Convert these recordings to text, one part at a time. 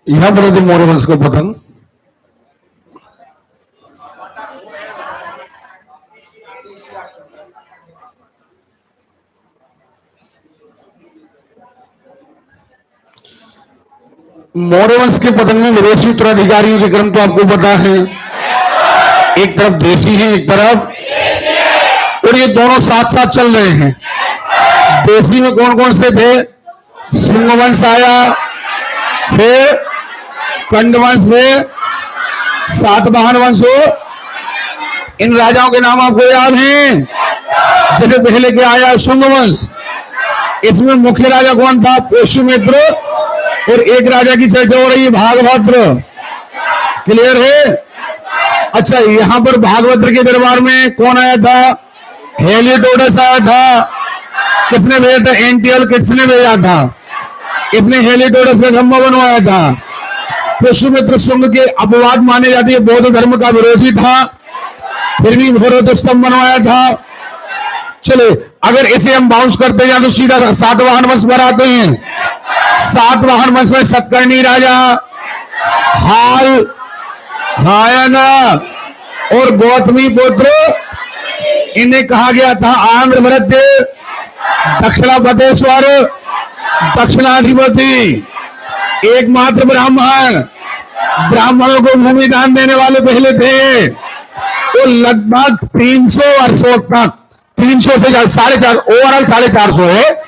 यहां पर यदि मौर्य वंश का पतन मौर्य वंश के पतन में विदेशी उत्तराधिकारियों के क्रम तो आपको पता है, एक तरफ देशी है एक तरफ, और ये दोनों साथ साथ चल रहे हैं। देशी में कौन कौन से थे? शुंग वंश आया, फिर कंड वंश, फिर सातवाहन वंश। इन राजाओं के नाम आपको याद हैं? जैसे पहले क्या आया? शुंग वंश। इसमें मुख्य राजा कौन था? पुष्यमित्र। और एक राजा की चर्चा हो रही है, भागवत्र। क्लियर है? अच्छा, यहां पर भागवत्र के दरबार में कौन आया था? हेलियोडोरस आया था। किसने भेजा था? एंटियल किसने भेजा था? इसने हेलियोडोरस का खंभा बनवाया था। पुष्यमित्र शुंग के अपवाद माने जाती है, बौद्ध धर्म का विरोधी था, फिर भी भूरत स्तंभ बनवाया था। चले, अगर इसे हम बाउंस करते जाए तो सीधा सातवाहन वंश पर आते हैं। सातवाहन वंश में सतकर्णी राजा, हाल, हायन और गौतमी पुत्र, इन्हें कहा गया था आंध्रभृत्य, दक्षिणापतेश्वर, दक्षिणाधिपति। एकमात्र ब्राह्मण, ब्राह्मणों को भूमि दान देने वाले पहले थे। तो लगभग 300 वर्षों तक, 300 से 450, ओवरऑल 450 है,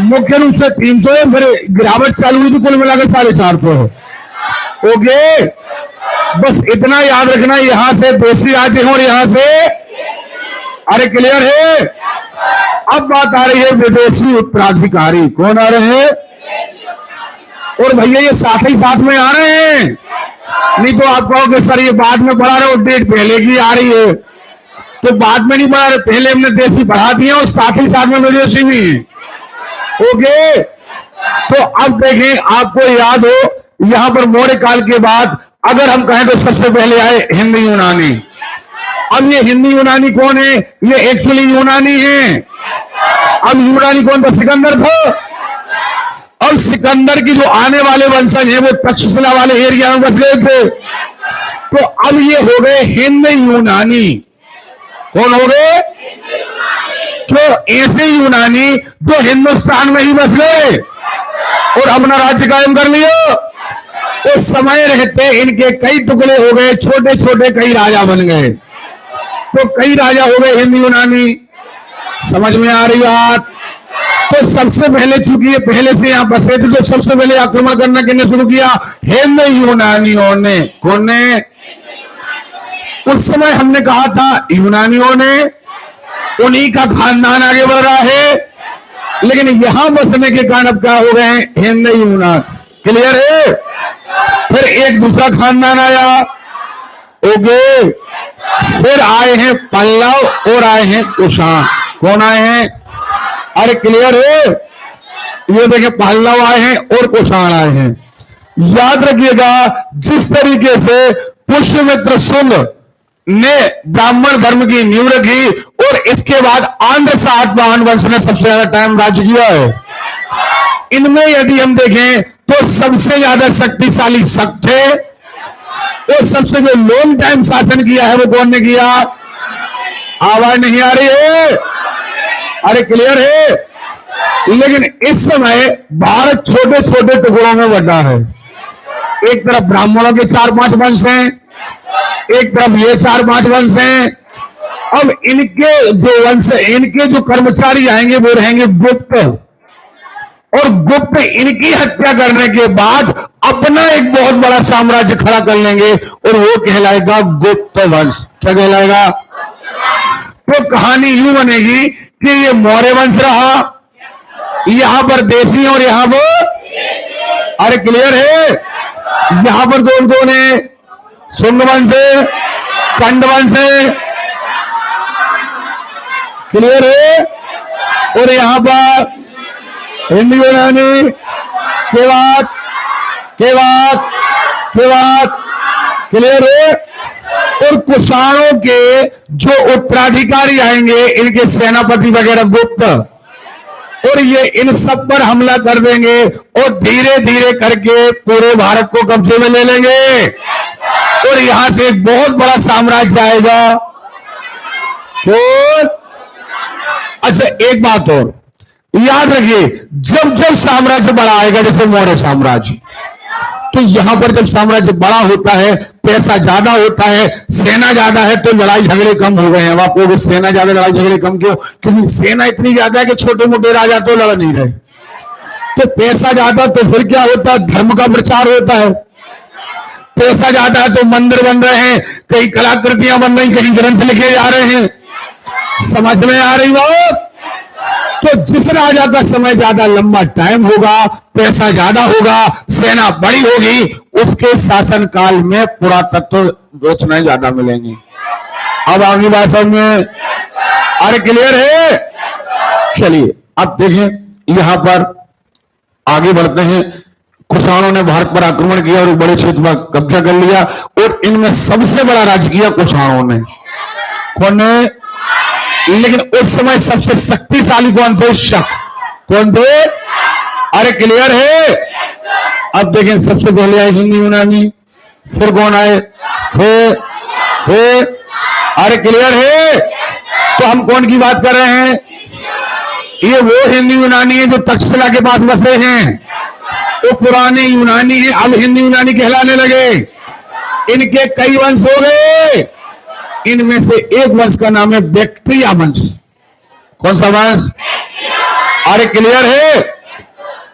मुख्य रूप से 300 है, फिर गिरावट चालू हुई तो कुल मिलाकर 450 है। ओके, बस इतना याद रखना, यहां से देशी राज्य हो और यहां से, अरे क्लियर है? अब बात आ रही है विदेशी उत्तराधिकारी। कौन आ रहे हैं? और भैया ये साथ ही साथ में आ रहे हैं, नहीं तो आप कहोगे सर ये बाद में पढ़ा रहे हो, डेट पहले की आ रही है। तो बाद में नहीं पढ़ा रहे, पहले हमने देशी पढ़ा दिए और साथ ही साथ में विदेशी भी। ओके, तो अब देखें, आपको याद हो यहां पर मौर्य काल के बाद अगर हम कहें तो सबसे पहले आए हिंदी यूनानी। अब ये हिंदी यूनानी कौन है? ये एक्चुअली यूनानी है। अब यूनानी कौन था? सिकंदर था। और सिकंदर की जो आने वाले वंशज है वो तक्षशिला वाले एरिया में बस गए थे। तो अब ये हो गए हिंद यूनानी। कौन हो गए? क्यों? ऐसे यूनानी जो हिंदुस्तान में ही बस गए और अपना राज्य कायम कर लिया। तो समय रहते इनके कई टुकड़े हो गए, छोटे छोटे कई राजा बन गए। तो कई राजा हो गए हिंद यूनानी। समझ में आ रही बात? तो सबसे पहले, चूंकि ये पहले से यहां बसे थे, तो सबसे पहले आक्रमण करना किसने शुरू किया? हिंद यूनानियों ने। कौन ने? उस समय हमने कहा था यूनानियों ने, उन्हीं का खानदान आगे बढ़ रहा है, लेकिन यहां बसने के कारण अब क्या हो गए? हिंद यूनान। क्लियर है? फिर एक दूसरा खानदान आया। ओके, फिर आए हैं पल्लव और आए हैं कुषाण। कौन आए हैं? अरे क्लियर है? ये देखें, पल्लव आए हैं और कुषाण आए हैं। याद रखिएगा, जिस तरीके से पुष्यमित्र शुंग ने ब्राह्मण धर्म की नींव रखी और इसके बाद आंध्र सातवाहन वंश ने सबसे ज्यादा टाइम राज्य किया है, इनमें यदि हम देखें तो सबसे ज्यादा शक्तिशाली शक थे और सबसे जो लॉन्ग टाइम शासन किया है वो कौन ने किया? आवाज नहीं आ रही है? अरे क्लियर है? लेकिन इस समय भारत छोटे छोटे टुकड़ों में बटा है। एक तरफ ब्राह्मणों के 4-5 वंश हैं, एक तरफ ये 4-5 वंश हैं। अब इनके जो वंश, इनके जो कर्मचारी आएंगे वो रहेंगे गुप्त, और गुप्त इनकी हत्या करने के बाद अपना एक बहुत बड़ा साम्राज्य खड़ा कर लेंगे और वो कहलाएगा गुप्त वंश। क्या कहलाएगा? तो कहानी यूं बनेगी कि ये मौर्य वंश रहा, यहां पर देशी और यहां पर, अरे क्लियर है? यहां पर कौन कौन है? शुंग वंश है, कंड वंश है। क्लियर है? और यहां पर हिंद यूनानी। के बाद क्लियर है? और कुषाणों के जो उत्तराधिकारी आएंगे, इनके सेनापति वगैरह गुप्त, और ये इन सब पर हमला कर देंगे और धीरे धीरे करके पूरे भारत को कब्जे में ले लेंगे और यहां से एक बहुत बड़ा साम्राज्य आएगा। तो अच्छा, एक बात और याद रखिए, जब जब साम्राज्य बड़ा आएगा, जैसे मौर्य साम्राज्य, तो यहां पर जब साम्राज्य बड़ा होता है, पैसा ज्यादा होता है, सेना ज्यादा है, तो लड़ाई झगड़े कम हो गए हैं। आप कहोगे सेना ज्यादा, लड़ाई झगड़े कम क्यों? क्योंकि सेना इतनी ज्यादा है कि छोटे मोटे राजा तो लड़ नहीं रहे। तो पैसा ज्यादा, तो फिर क्या होता है? धर्म का प्रचार होता है। पैसा ज्यादा है तो मंदिर बन रहे हैं, कहीं कलाकृतियां बन रही, कहीं ग्रंथ लिखे जा रहे हैं। समझ में आ रही बात? तो जिस राजा का समय ज्यादा लंबा टाइम होगा, पैसा ज्यादा होगा, सेना बड़ी होगी, उसके शासन काल में पुरातत्व रचनाएं ज्यादा मिलेंगी। अब आगे बात समझ में? अरे क्लियर है? चलिए अब देखें, यहां पर आगे बढ़ते हैं। कुषाणों ने भारत पर आक्रमण किया और बड़े क्षेत्र पर कब्जा कर लिया और इनमें सबसे बड़ा राज्य किया कुषाणों ने। कौन ने? लेकिन उस समय सबसे शक्तिशाली कौन थे? शक। कौन थे? अरे क्लियर है? अब देखें, सबसे पहले आए हिंदी यूनानी, फिर कौन आए? फिर अरे क्लियर है? तो हम कौन की बात कर रहे हैं? ये वो हिंदी यूनानी है जो तक्षशिला के पास बसे हैं। वो पुराने यूनानी है, अब हिंदी यूनानी कहलाने लगे। इनके कई वंश हो गए। इनमें से एक वंश का नाम है बैक्ट्रिया वंश। कौन सा वंश? अरे क्लियर है?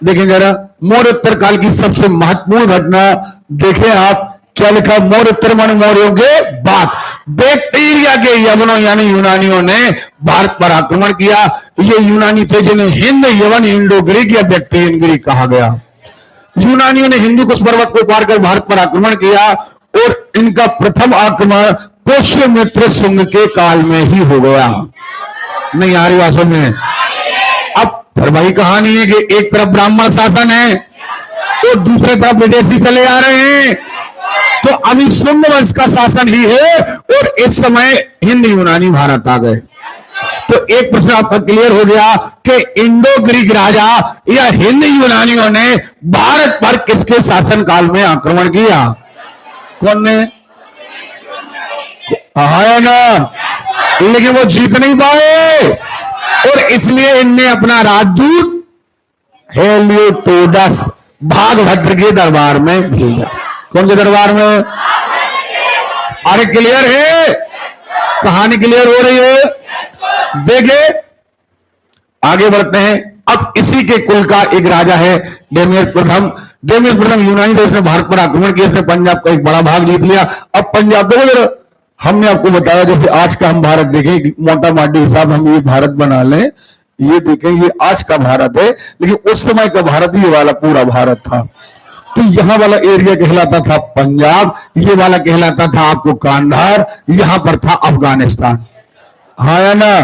देखें जरा, मौर्योत्तर काल की सबसे महत्वपूर्ण घटना देखें आप, क्या लिखा? मौर्योत्तर माने मौर्यों के बाद। बैक्टीरिया के यवनों यानी यूनानियों ने भारत पर आक्रमण किया। ये यूनानी थे जिन्हें हिंद यवन इंडो ग्रीक या बैक्ट्रियन ग्रीक कहा गया। यूनानियों ने हिंदू कुश पर्वत को पार कर भारत पर आक्रमण किया और इनका प्रथम आक्रमण पुष्यमित्र शुंग के काल में ही हो गया। नहीं आ रही भाषा में? अब फिर वही कहानी है कि एक तरफ ब्राह्मण शासन है और दूसरे तरफ विदेशी चले आ रहे हैं। तो अभी शुंग वंश का शासन ही है और इस समय हिंद यूनानी भारत आ गए। तो एक प्रश्न आपका क्लियर हो गया कि इंडो ग्रीक राजा या हिंद यूनानियों ने भारत पर किसके शासन काल में आक्रमण किया? कौन ने? आया ना? लेकिन वो जीत नहीं पाए और इसलिए इनने अपना राजदूत हेलियोडोटस भागभद्र के दरबार में भेजा। कौन के दरबार में? अरे क्लियर है? कहानी क्लियर हो रही है? देखे आगे बढ़ते हैं। अब इसी के कुल का एक राजा है डेमियस प्रथम। डेमियस प्रथम यूनानी देश ने भारत पर आक्रमण किया। इसने पंजाब का एक बड़ा भाग जीत लिया। अब पंजाब देखो, हमने आपको बताया जैसे आज का हम भारत देखें, मोटा माटी हिसाब हम ये भारत बना लें, ये देखें ये आज का भारत है, लेकिन उस समय का भारत ये वाला पूरा भारत था। तो यहां वाला एरिया कहलाता था पंजाब, ये वाला कहलाता था आपको कांधार, यहां पर था अफगानिस्तान। हाँ या ना?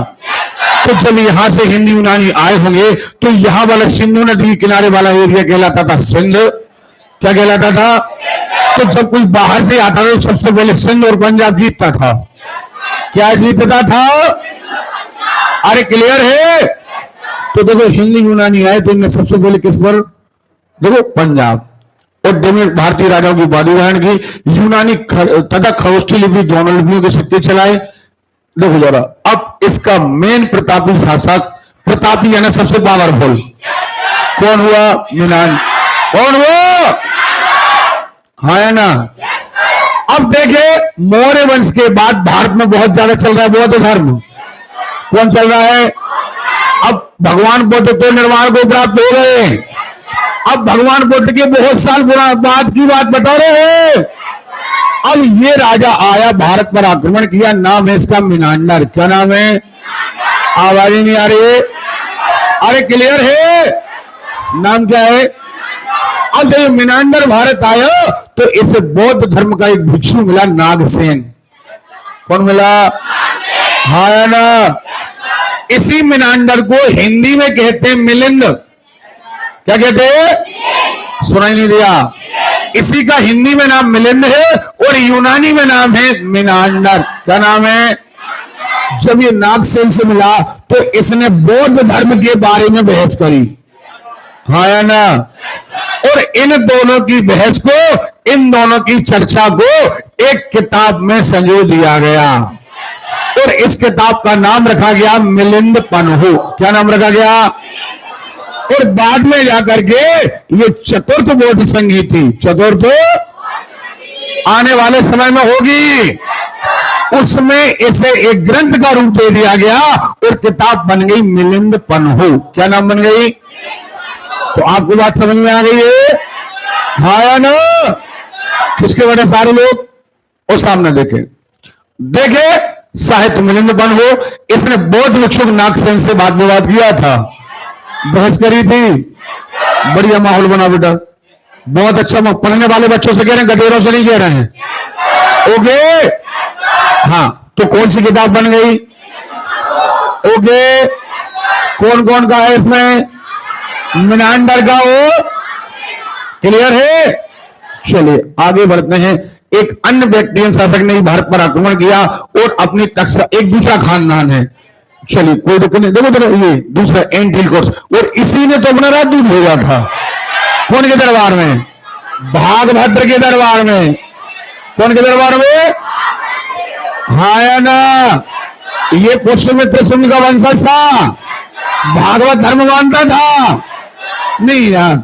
तो जब यहां से हिंदी यूनानी आए होंगे तो यहां वाला सिंधु नदी किनारे वाला एरिया कहलाता था सिंध। क्या कहलाता था? तो जब कोई बाहर से आता था तो सबसे पहले सिंध और पंजाब जीतता था। क्या जीतता था? अरे क्लियर है? तो देखो हिंदी यूनानी आए तो इनने सबसे पहले किस पर? देखो पंजाब और भारतीय राजाओं की बात ग्रहण की। यूनानी तथा खरोष्ठी लिपि दोनों लिपियों की शक्ति चलाए। देखो जरा, अब इसका मेन प्रतापी शासक, प्रतापी यानी सबसे पावरफुल कौन हुआ? यूनान। कौन हुआ? हाँ या ना? अब देखे मौर्य वंश के बाद भारत में बहुत ज्यादा चल रहा है बौद्ध धर्म। कौन चल रहा है? अब भगवान बुद्ध तो निर्वाण को प्राप्त हो गए। अब भगवान बुद्ध के बहुत साल बाद की बात बता रहे हैं। अब ये राजा आया, भारत पर आक्रमण किया। नाम है इसका मिनांडर। क्या नाम है? आवाज ही नहीं आ रही है? अरे क्लियर है? नाम क्या है? अब जब मिनांडर भारत आया तो इसे बौद्ध धर्म का एक भिक्षु मिला, नागसेन। कौन मिला? हाँ या ना? इसी मिनांडर को हिंदी में कहते हैं मिलिंद। क्या कहते हैं? सुनाई नहीं दिया? इसी का हिंदी में नाम मिलिंद है और यूनानी में नाम है मिनांडर। क्या नाम है? जब ये नागसेन से मिला तो इसने बौद्ध धर्म के बारे में बहस करी, हाँ या ना। और इन दोनों की बहस को, इन दोनों की चर्चा को एक किताब में संजो दिया गया और इस किताब का नाम रखा गया मिलिंद पन्हु। क्या नाम रखा गया? और बाद में जाकर के ये चतुर्थ बौद्ध संधि थी, चतुर्थ आने वाले समय में होगी, उसमें इसे एक ग्रंथ का रूप दे दिया गया और किताब बन गई मिलिंद पन्हु। क्या नाम बन गई? तो आपको बात समझ में आ गई है, हाँ या ना? किसके बड़े सारे लोग और सामने देखे साहित्य मिलिंद पन्हु, इसने बौद्ध भिक्षुक नागसेन से बात विवाद किया था, बहस करी थी। बढ़िया माहौल बना बेटा, बहुत अच्छा। पढ़ने वाले बच्चों से कह रहे हैं, गधेरों से नहीं कह रहे हैं, ओके। हाँ, तो कौन सी किताब बन गई? ओके, कौन कौन का है इसमें? मिनांडर का हो, क्लियर है? चलिए आगे बढ़ते हैं। एक अन्य बैक्टीरियन शासक ने भारत पर आक्रमण किया और अपनी तख्त, एक दूसरा खानदान है, चलिए कोई दिक्कत नहीं। देखो ये दूसरा एंटिलकोर्स, और इसी ने तो अपना राजदूत भेजा था। कौन के दरबार में? भागभद्र के दरबार में। कौन के दरबार में? हाँ या ना? ये पुष्यमित्र सिंह का वंशज था, भागवत धर्म मानता था नहीं यार?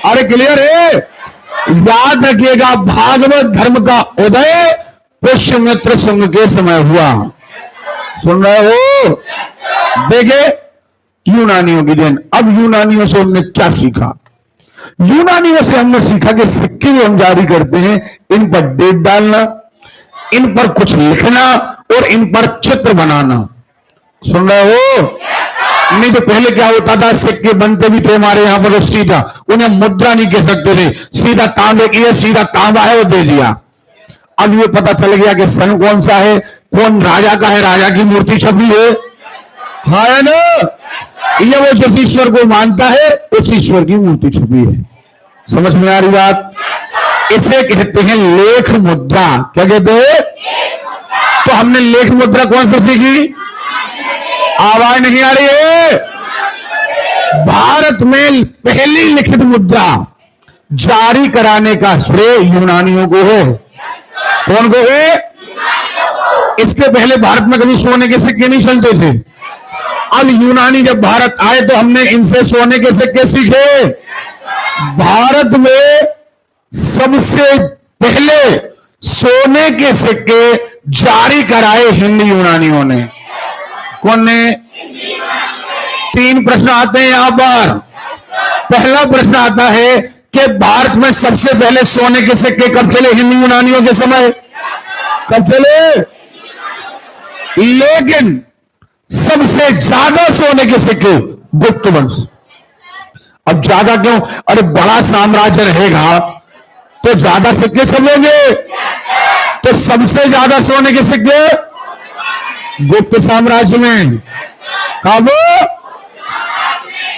अरे क्लियर है? याद रखिएगा, भागवत धर्म का उदय पुष्यमित्र सिंह के समय हुआ। सुन रहे हो? देखे यूनानियों की देन। अब यूनानियों से हमने क्या सीखा? यूनानियों से हमने सीखा कि सिक्के जो हम जारी करते हैं, इन पर डेट डालना, इन पर कुछ लिखना और इन पर चित्र बनाना। सुन रहे हो? नहीं तो पहले क्या होता था, सिक्के बनते भी थे हमारे यहां पर सीधा, उन्हें मुद्रा नहीं कह सकते थे, सीधा तांबे की है, सीधा तांबा है वो दे दिया। अब ये पता चल गया कि सन कौन सा है, कौन राजा का है, राजा की मूर्ति छपी है, हाँ है ना? ये वो जिस ईश्वर को मानता है उस ईश्वर की मूर्ति छपी है। समझ में आ रही बात? इसे कहते हैं लेख मुद्रा। क्या कहते हैं? तो हमने लेख मुद्रा कौन सी सीखी? आवाज नहीं आ रही है? भारत में पहली लिखित मुद्रा जारी कराने का श्रेय यूनानियों को है। कौन को है? इसके पहले भारत में कभी सोने के सिक्के नहीं चलते थे। अब यूनानी जब भारत आए तो हमने इनसे सोने के सिक्के सीखे। भारत में सबसे पहले सोने के सिक्के जारी कराए हिंदी यूनानियों ने। कौन ने? 3 प्रश्न आते हैं यहां पर। पहला प्रश्न आता है कि भारत में सबसे पहले सोने के सिक्के कब चले? हिंदी यूनानियों के समय कब चले? लेकिन सबसे ज्यादा सोने के सिक्के गुप्त वंश। अब ज्यादा क्यों? अरे बड़ा साम्राज्य रहेगा तो ज्यादा सिक्के छपेंगे, तो सबसे ज्यादा सोने के सिक्के गुप्त साम्राज्य में। कब?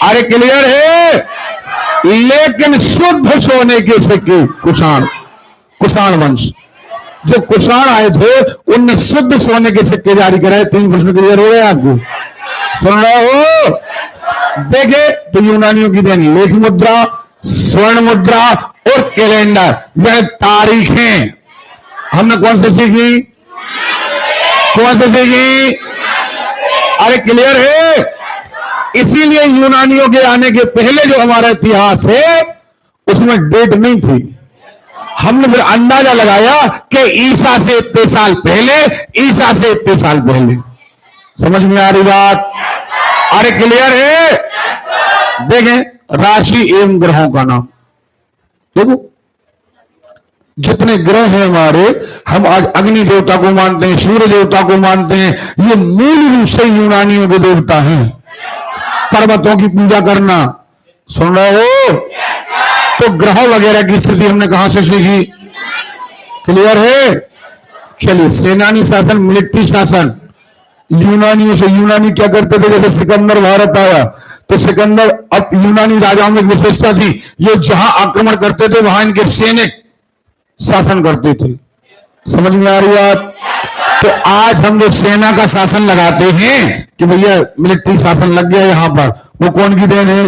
अरे क्लियर है? लेकिन शुद्ध सोने के सिक्के कुषाण वंश, जो कुषाण आए थे उनने शुद्ध सोने के सिक्के जारी कराए। 3 प्रश्न क्लियर हो गए आपको? सुन रहे हो? देखे तो यूनानियों की देन लेख मुद्रा, स्वर्ण मुद्रा और कैलेंडर, यह तारीखें हमने कौन से सीखी? कौन से सीखी? अरे क्लियर है? इसीलिए यूनानियों के आने के पहले जो हमारा इतिहास है उसमें डेट नहीं थी। हमने फिर अंदाजा लगाया कि ईसा से इतने साल पहले, ईसा से इतने साल पहले। समझ में आ रही बात? अरे क्लियर है? देखें राशि एवं ग्रहों का नाम देखो, जितने ग्रह हैं हमारे, हम आज अग्नि देवता को मानते हैं, सूर्य देवता को मानते हैं, ये मूल रूप से यूनानियों के देवता हैं। पर्वतों की पूजा करना, सुन रहे हो? तो ग्रह वगैरह की स्थिति हमने कहां से सीखी? क्लियर है? चलिए, सेनानी शासन, मिलिट्री शासन यूनानियों से। यूनानी क्या करते थे? जैसे सिकंदर भारत आया तो सिकंदर, अब यूनानी राजाओं में एक विशेषता थी, ये जहां आक्रमण करते थे वहां इनके सैनिक शासन करते थे। समझ में आ रही बात? तो आज हम जो सेना का शासन लगाते हैं कि भैया मिलिट्री शासन लग गया यहां पर, वो कौन की देन है?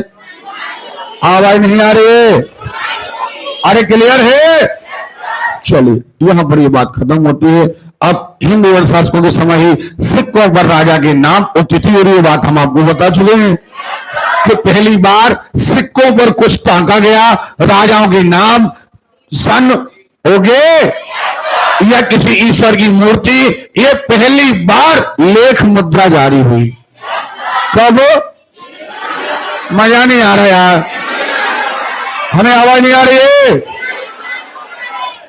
आवाज नहीं आ रही है? अरे क्लियर है? चलिए यहां पर ये बात खत्म होती है। अब हिंदू वन शासकों के समय ही सिक्कों पर राजा के नाम और तिथि, और ये बात हम आपको बता चुके हैं कि पहली बार सिक्कों पर कुछ टांका गया, राजाओं के नाम, सन हो गए या किसी ईश्वर की मूर्ति, ये पहली बार लेख मुद्रा जारी हुई। कब? मजा नहीं आ रहा यार, हमें आवाज नहीं आ रही है?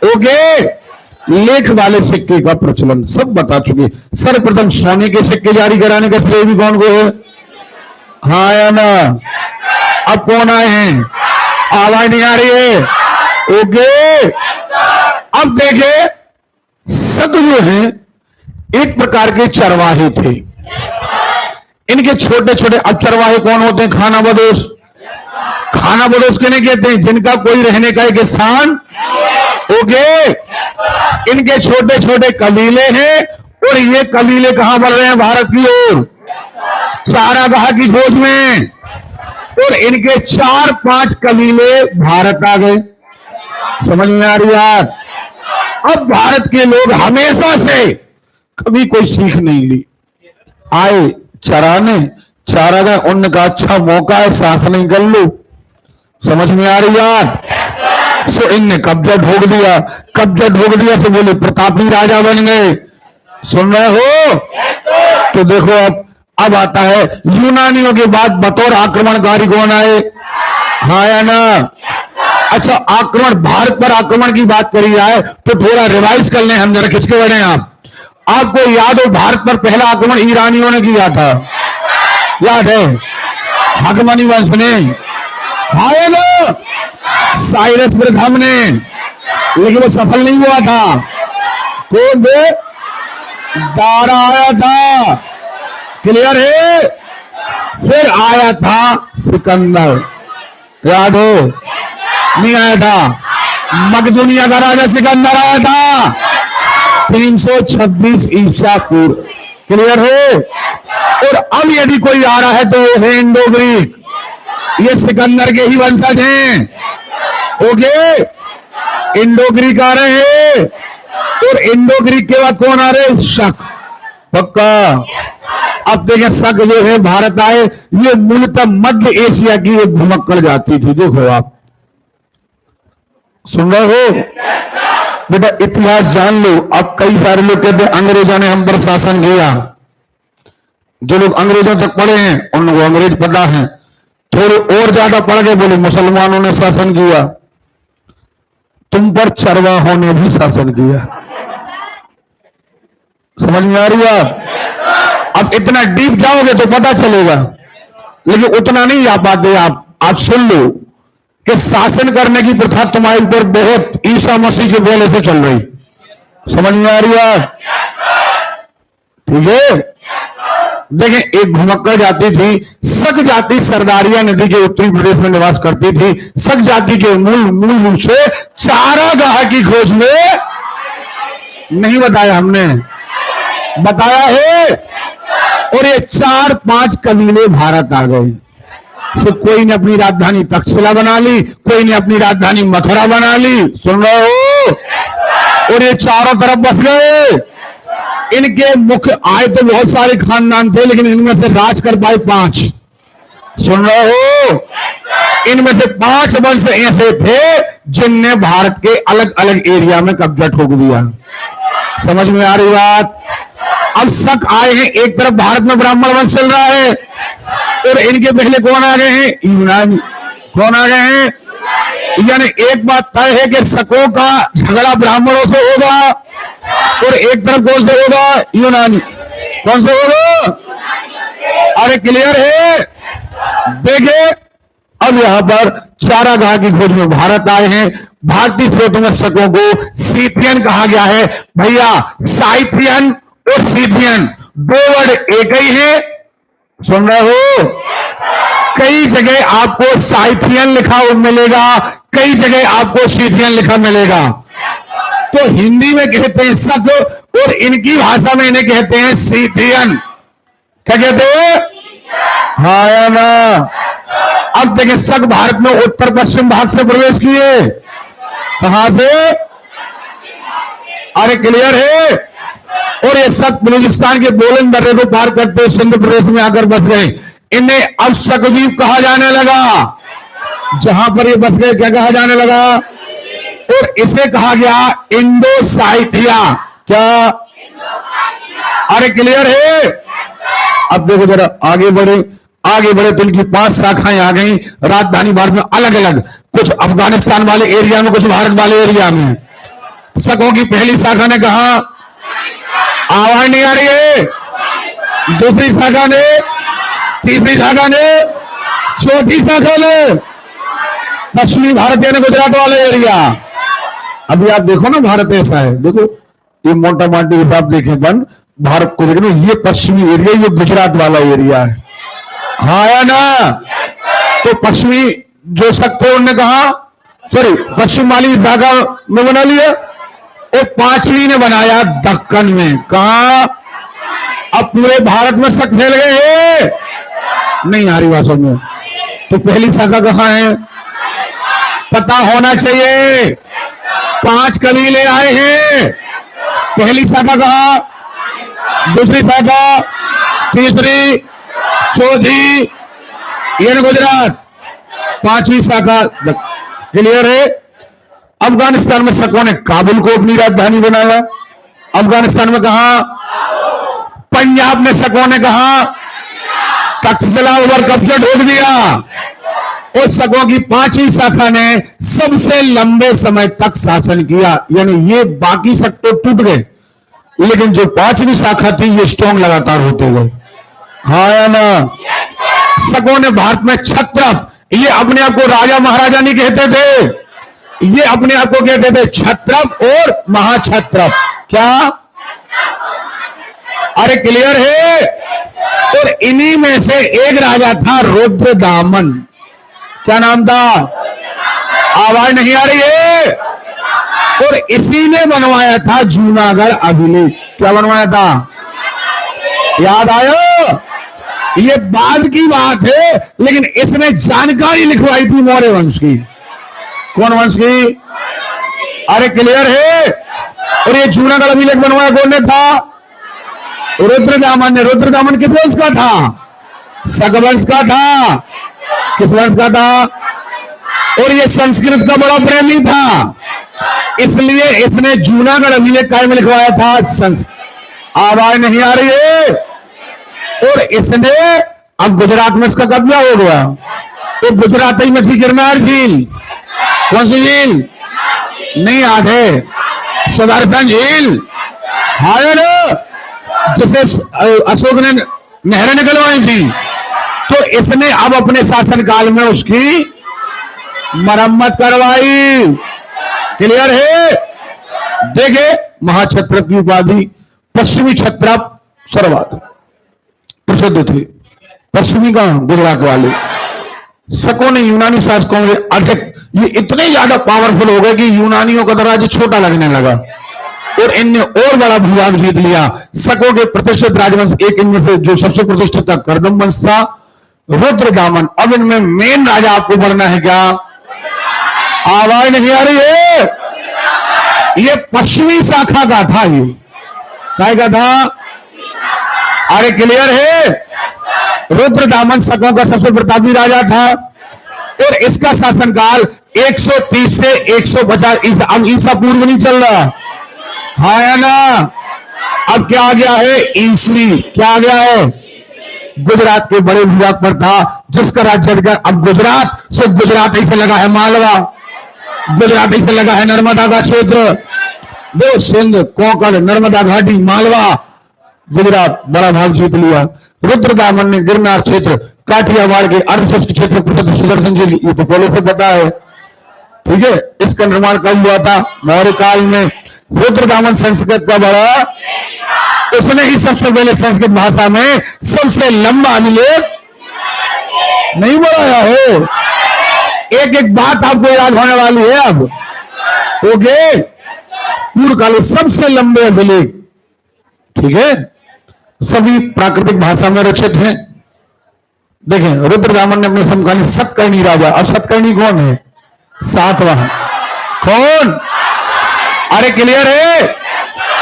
ओके, लेख वाले सिक्के का प्रचलन सब बता चुके। सर्वप्रथम सोने के सिक्के जारी कराने का श्रेय भी कौन को है? हाँ या ना? अब कौन आए हैं? आवाज नहीं आ रही है? ओके, अब देखे सग जो है एक प्रकार के चरवाहे थे, इनके छोटे छोटे, अब चरवाहे कौन होते हैं? खाना बदोश। खाना बदोश किन्हें कहते हैं? जिनका कोई रहने का एक स्थान। ओके, इनके छोटे छोटे कबीले हैं और ये कबीले कहां बढ़ रहे हैं? भारत की ओर, चारागाह की खोज में, और इनके 4-5 कबीले भारत आ गए। समझ में आ रही बात? अब भारत के लोग हमेशा से कभी कोई सीख नहीं ली, आए चराने, चारागाह उनका अच्छा मौका है, शासन कर लो। समझ में आ रही बात? सो इनने कब्जा ढोक दिया, कब्जा ढोक दिया तो बोले प्रतापी राजा बन गए। सुन रहे हो? तो देखो अब आता है यूनानियों के बाद बतौर आक्रमणकारी कौन आए? हाँ या ना? अच्छा, आक्रमण, भारत पर आक्रमण की बात करी जाए तो थोड़ा रिवाइज कर लें हम जरा, किसके बने आप? आपको याद हो भारत पर पहला आक्रमण ईरानियों ने किया था, याद है? हकमनी वंश ने, हाँ या ना? साइरस प्रथम ने, लेकिन वो सफल नहीं हुआ था। कौन दे? दारा आया था, क्लियर है? फिर आया था सिकंदर, याद हो? नहीं आया था? मकदूनिया का राजा सिकंदर आया था 326 ईसा पूर्व, क्लियर हो? और अब यदि कोई आ रहा है तो वो है इंडो ग्रीक, ये सिकंदर के ही वंशज हैं। ओके, इंडो ग्रीक आ रहे हैं, और इंडो ग्रीक के बाद कौन आ रहे हैं? शक। पक्का? अब देखें, शक जो है भारत आए, ये मूलतः मध्य एशिया की एक घुमक्कड़ जाती थी। देखो आप सुन रहे हो बेटा, इतिहास जान लो। अब कई सारे लोग कहते हैं अंग्रेजों ने हम पर शासन किया। जो लोग अंग्रेजों तक पढ़े हैं उनको अंग्रेज पता है, थोड़े और ज्यादा पढ़ गए बोले मुसलमानों ने शासन किया। तुम पर चरवाहों ने भी शासन किया। समझ में आ रही है? अब इतना डीप जाओगे तो पता चलेगा, लेकिन उतना नहीं जा पाते आप सुन लो कि शासन करने की प्रथा तुम्हारे ऊपर बहुत ईसा मसीह के बोले से चल रही। समझ में आ रही है? ठीक है? देखें, एक घुमक्कड़ जाति थी, सग जाति सरदारिया नदी के उत्तरी प्रदेश में निवास करती थी। सग जाति के मूल रूप से चारागाह की खोज में, नहीं बताया हमने, बताया है। और ये 4-5 कबीले भारत आ गए। तो कोई ने अपनी राजधानी तक्षशिला बना ली, कोई ने अपनी राजधानी मथुरा बना ली। सुन रहे हो? और ये चारों तरफ बस गए। इनके मुख्य आए तो बहुत सारे खानदान थे, लेकिन इनमें से राज कर पाए 5। सुन रहे हो? इनमें से 5 वंश ऐसे थे जिनने भारत के अलग अलग एरिया में कब्जा ठोक दिया। समझ में आ रही बात? अब शक आए हैं, एक तरफ भारत में ब्राह्मण वंश चल रहा है, और इनके पहले कौन आ गए हैं? यूनानी। कौन आ गए हैं? यानी एक बात तय है कि शकों का झगड़ा ब्राह्मणों से होगा, और एक तरफ कौन से होगा? यूनानी। कौन से होगा? अरे क्लियर है? देखे, अब यहां पर चारागाह की खोज में भारत आए हैं। भारतीय स्रोतों में शकों को सीथियन कहा गया है। भैया, साइथियन और सीथियन 2 वर्ड एक ही है। सुन रहे हो? कई जगह आपको साइथियन लिखा मिलेगा, कई जगह आपको सीथियन लिखा मिलेगा। तो हिंदी में कहते हैं शक, और इनकी भाषा में इन्हें कहते हैं सीथियन। क्या कहते हैं? हाँ या ना? अब देखें, शक भारत में उत्तर पश्चिम भाग से प्रवेश किए। कहां से? अरे क्लियर है? और ये शक बलूचिस्तान के बोलन दर्रे को पार करते हुए सिंध प्रदेश में आकर बस गए। इन्हें अब शकद्वीप कहा जाने लगा। जहां पर ये बस गए क्या कहा जाने लगा? और इसे कहा गया इंडो साइथिया। क्या? अरे क्लियर है? अब देखो जरा आगे बढ़े तो इनकी 5 शाखाएं आ गई राजधानी भारत में अलग अलग, कुछ अफगानिस्तान वाले एरिया में, कुछ भारत वाले एरिया में। शकों की पहली शाखा ने कहा, आवाज नहीं आ रही है। दूसरी शाखा ने, तीसरी शाखा ने, चौथी शाखा ने पश्चिमी भारत यानी गुजरात वाला एरिया। अभी आप देखो ना, भारत ऐसा है, देखो ये मोटा मोटी हिसाब देखें बन भारत को, देखो ये पश्चिमी एरिया, ये गुजरात वाला एरिया है। हाँ या ना? तो पश्चिमी जो शक थे उन्होंने कहा, सॉरी पश्चिम वाली शाखा में बना लिया, और 5वीं ने बनाया दक्कन में। कहा? अब पूरे भारत में शक फैल गए हैं। नहीं आ रही भाषा में। तो पहली शाखा कहां है? पता होना चाहिए। 5 कबीले आए हैं। पहली शाखा कहां? दूसरी शाखा, तीसरी, चौथी, ये गुजरात, 5वीं शाखा। क्लियर है? अफगानिस्तान में शकों ने काबुल को अपनी राजधानी बनाया। अफगानिस्तान में कहा? पंजाब में शकों ने कहा तक्षशिला पर कब्जा ढोक दिया। और शकों की 5वीं शाखा ने सबसे लंबे समय तक शासन किया। यानी ये बाकी शक तो टूट गए, लेकिन जो 5वीं शाखा थी ये स्ट्रॉन्ग लगातार होते गए। हाँ या ना? शकों ने भारत में छत्रप, ये अपने आप को राजा महाराजा नहीं कहते थे, ये अपने आप को कहते थे छत्रप और महाछत्रप। क्या? अरे क्लियर है? और इन्हीं में से एक राजा था रुद्रदामन। क्या नाम था? आवाज नहीं आ रही है? और इसी ने बनवाया था जूनागढ़ अभिलेख। क्या बनवाया था? याद आया? ये बाद की बात है, लेकिन इसने जानकारी लिखवाई थी मौर्य वंश की। कौन वंश की? अरे क्लियर है? और ये जूनागढ़ अभिलेख बनवाया कौन ने था? रुद्रदामन ने। रुद्रदामन किस वंश का था? शक वंश का था। किस वंश का था? और ये संस्कृत का बड़ा प्रेमी था, इसलिए इसने जूनागढ़ अभिलेख काय में लिखवाया था? आवाज नहीं आ रही है? और इसने अब गुजरात में इसका कब्जा हो गया। तो गुजरात ही में थी गिरनार झील। कौन सी झील? नहीं याद है? सुदर्शन झील। हाँ ना? जिसे अशोक ने नहरें निकलवाई थी, तो इसने अब अपने शासनकाल में उसकी मरम्मत करवाई। क्लियर है? देखे, महाक्षत्रप की उपाधि पश्चिमी क्षत्रप सर्वाधिक प्रसिद्ध थे। पश्चिमी का गुजरात वाले। शकों ने यूनानी शासकों में अधिक, ये इतने ज्यादा पावरफुल हो गए कि यूनानियों का दराज छोटा लगने लगा और इनने और बड़ा भूभाग जीत लिया। शकों के प्रतिष्ठित राजवंश, एक इनमें से जो सबसे प्रतिष्ठित था कर्दम वंश था, रुद्रदामन। अब इनमें मेन राजा आपको बनना है क्या? आवाज नहीं आ रही है? ये पश्चिमी शाखा का था। ये काय का था? अरे क्लियर है? रुद्रदामन शकों का सबसे प्रतापी राजा था और इसका शासनकाल 130 से 150 ईसा। अब ईसा पूर्व नहीं चल रहा। हाँ या ना? अब क्या आ गया है? ईसवी। क्या आ गया है? गुजरात के बड़े भूभाग पर था जिसका राज्य अधिकार अब गुजरात से, गुजरात ही से लगा है मालवा, गुजरात ही से लगा है नर्मदा का क्षेत्र, वो सिंध, कोंकण, नर्मदा घाटी, मालवा, गुजरात बड़ा भाग जीत लिया। रुद्रदामन ने गिरनार क्षेत्र, काठियावाड़ के अर्धशस्त्र क्षेत्र प्रसिद्ध सुदर्शन झील, ये तो पहले से पता है। ठीक है? इसका निर्माण कब हुआ था? मौर्य काल में। रुद्रदामन संस्कृत का बड़ा, उसने ही सबसे पहले संस्कृत भाषा में सबसे लंबा अभिलेख नहीं बनाया हो। एक एक बात आपको याद होने वाली है अब। ओके? पूर्व काल सबसे लंबे अभिलेख ठीक है, सभी प्राकृतिक भाषा में रचित हैं। देखें, रुद्रदामन ने अपने समकालीन सतकर्णी राजा, अब सतकर्णी कौन है? सातवां। कौन? अरे क्लियर है?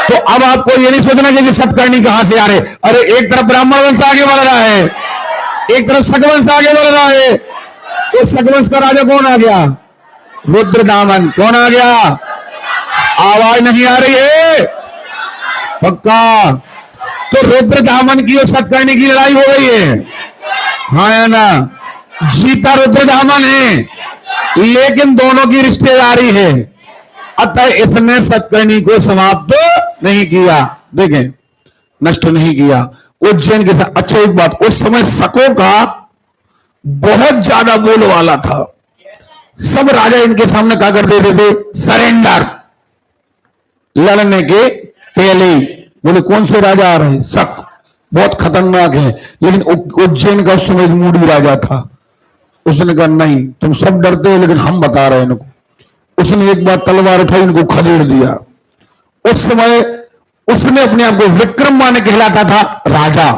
तो अब आपको ये नहीं सोचना कि सतकर्णी कहां से आ रहे। अरे एक तरफ ब्राह्मण वंश आगे बढ़ रहा है, एक तरफ सकवंश आगे बढ़ रहा है। एक सकवंश का राजा कौन आ गया? रुद्रदामन। कौन आ गया? आवाज नहीं आ रही है? पक्का? तो रुद्रदामन की और सतकर्णी की लड़ाई हो गई है, हाँ या ना? जीता रुद्रदामन है, लेकिन दोनों की रिश्तेदारी है, अतः इसने सतकर्णी को समाप्त नहीं किया। देखें, नष्ट नहीं किया उज्जैन के साथ। अच्छा एक बात, उस समय शकों का बहुत ज्यादा बोल वाला था। सब राजा इनके सामने क्या कर देते थे? सरेंडर। लड़ने के पहले बोले कौन से राजा आ रहे हैं? शक, बहुत खतरनाक है। लेकिन उज्जैन का उस समय मूडी राजा था, उसने कहा नहीं, तुम सब डरते हो लेकिन हम बता रहे हैं इनको। उसने एक बार तलवार उठाई, इनको खदेड़ दिया। उस समय उसने अपने आप को विक्रमादित्य कहलाता था राजा,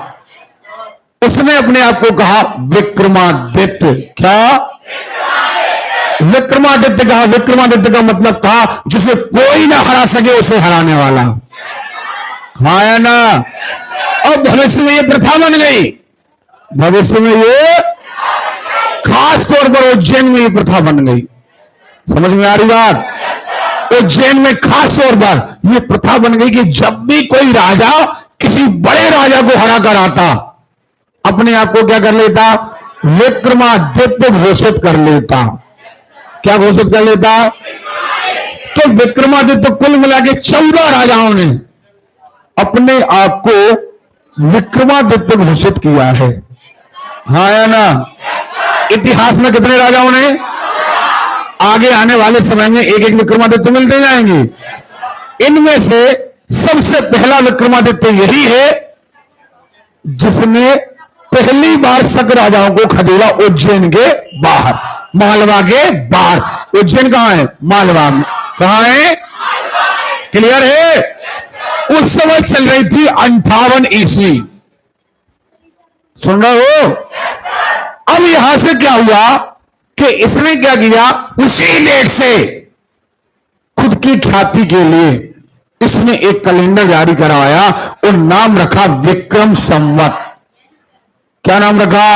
उसने अपने आप को कहा विक्रमादित्य। क्या? विक्रमादित्य कहा। विक्रमादित्य का मतलब था जिसे कोई ना हरा सके उसे हराने वाला, हाँ या ना? अब भविष्य में ये प्रथा बन गई, भविष्य में ये खास तौर पर उज्जैन में ये प्रथा बन गई। समझ में आ रही बात? उज्जैन में खास तौर पर ये प्रथा बन गई कि जब भी कोई राजा किसी बड़े राजा को हरा कर आता, अपने आप को क्या कर लेता? विक्रमादित्य घोषित कर लेता। क्या घोषित कर लेता? तो विक्रमादित्य कुल मिला के 14 राजाओं ने अपने आप को विक्रमादित्य घोषित किया है, हाँ या ना? इतिहास में कितने राजाओं ने? आगे आने वाले समय में एक एक विक्रमादित्य मिलते जाएंगे। इनमें से सबसे पहला विक्रमादित्य यही है जिसने पहली बार शक राजाओं को खदेड़ा उज्जैन के बाहर, मालवा के बाहर। उज्जैन कहां है? मालवा में। कहां है? क्लियर है? उस समय चल रही थी 58 ईस्वी, सुन रहे हो? अब यहां से क्या हुआ कि इसने क्या किया, उसी डेट से खुद की ख्याति के लिए इसने एक कैलेंडर जारी करवाया और नाम रखा विक्रम संवत। क्या नाम रखा?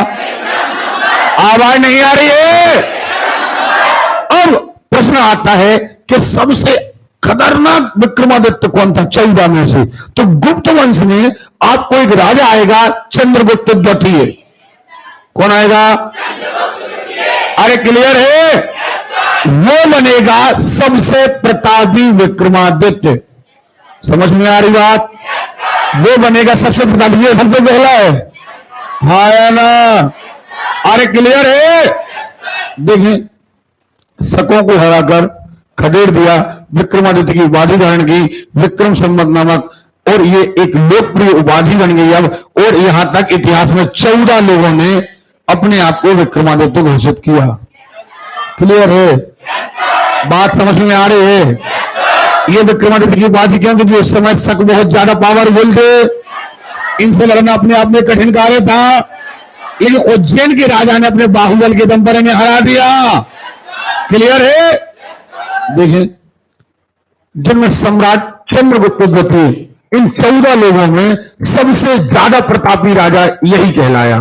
आवाज नहीं आ रही है? अब प्रश्न आता है कि सबसे खतरनाक विक्रमादित्य कौन था 14 में से? तो गुप्त वंश में आपको एक राजा आएगा, चंद्रगुप्त द्वितीय। कौन आएगा? अरे क्लियर है? वो बनेगा सबसे प्रतापी विक्रमादित्य। समझ में आ रही बात? वो बनेगा सबसे प्रतापी, ये सबसे पहला है, हाँ या ना? अरे क्लियर है? देखें, शकों को हराकर खदेड़ दिया, विक्रमादित्य की उपाधि धारण की विक्रम संवत नामक, और ये एक लोकप्रिय उपाधि बन गई अब। और यहां तक इतिहास में 14 लोगों ने अपने आप को विक्रमादित्य घोषित किया। क्लियर है? बात समझ में आ रही है? ये विक्रमादित्य की उपाधि क्यों? क्योंकि उस समय शक बहुत ज्यादा पावरफुल थे, इनसे लड़ना अपने आप में कठिन कार्य था। लेकिन उज्जैन के राजा ने अपने बाहुबल के दम पर इन्हें हरा दिया। क्लियर है? देखिए, जिनमें सम्राट चंद्रगुप्त द्वितीय, इन 14 लोगों में सबसे ज्यादा प्रतापी राजा यही कहलाया,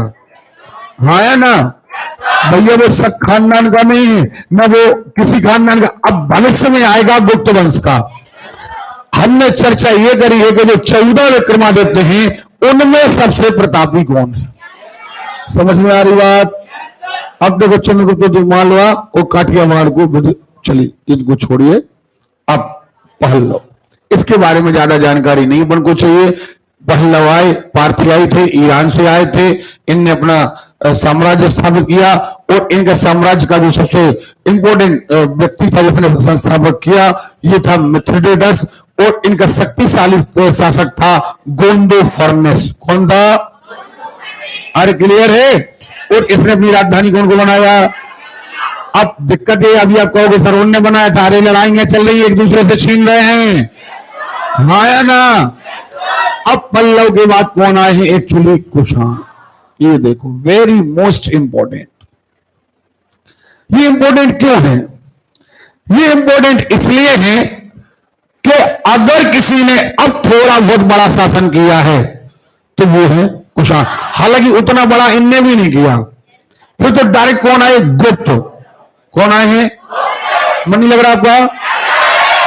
हाँ या ना? भैया वो सब खानदान का नहीं है, न वो किसी खानदान का। अब भविष्य में आएगा गुप्त वंश का। हमने चर्चा ये करी है कि जो 14 विक्रमादित्य हैं उनमें सबसे प्रतापी कौन है। समझ में आ रही बात? अब देखो, चंद्रगुप्त मालवा और काठियावाड़ को, चलिए इनको छोड़िए, अब पहलव, इसके बारे में ज्यादा जानकारी नहीं अपन को चाहिए। पहलव आए, पार्थियाई थे, ईरान से आए थे, इनने अपना साम्राज्य स्थापित किया। और इनका साम्राज्य का जो सबसे इंपॉर्टेंट व्यक्ति था जिसने संस्थापक किया, ये था मिथ्रेडेटस। और इनका शक्तिशाली शासक था गोंडो फर्नेस। कौन था? अरे क्लियर है? और इसने अपनी राजधानी कौन को बनाया? अब दिक्कत है, अभी आप कहोगे सर उनने बनाया था। अरे लड़ाइयां चल रही है, एक दूसरे से छीन रहे हैं, हाँ या ना? अब पल्लव के बाद कौन आए हैं? एक्चुअली कुषाण। ये देखो, वेरी मोस्ट इंपॉर्टेंट। ये इंपॉर्टेंट क्यों है? ये इंपॉर्टेंट इसलिए है कि अगर किसी ने अब थोड़ा बहुत बड़ा शासन किया है तो वो है कुषाण। हालांकि उतना बड़ा इनने भी नहीं किया। फिर तो डायरेक्ट कौन आए? गुप्त। कौन आए हैं? मन नहीं लग रहा आपका?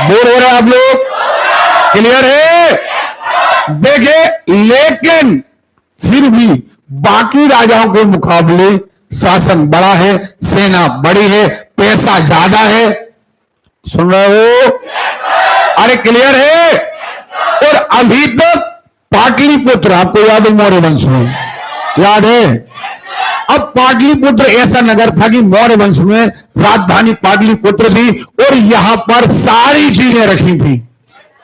बोर हो रहे आप लोग? क्लियर है? देखिए, लेकिन फिर भी बाकी राजाओं के मुकाबले शासन बड़ा है, सेना बड़ी है, पैसा ज्यादा है। सुन रहे हो? अरे क्लियर है? और अभी तक पाटलिपुत्र, आपको याद है मौर्य वंश में? याद है? अब पाटलिपुत्र ऐसा नगर था कि मौर्य वंश में राजधानी पाटलिपुत्र थी और यहां पर सारी चीजें रखी थी।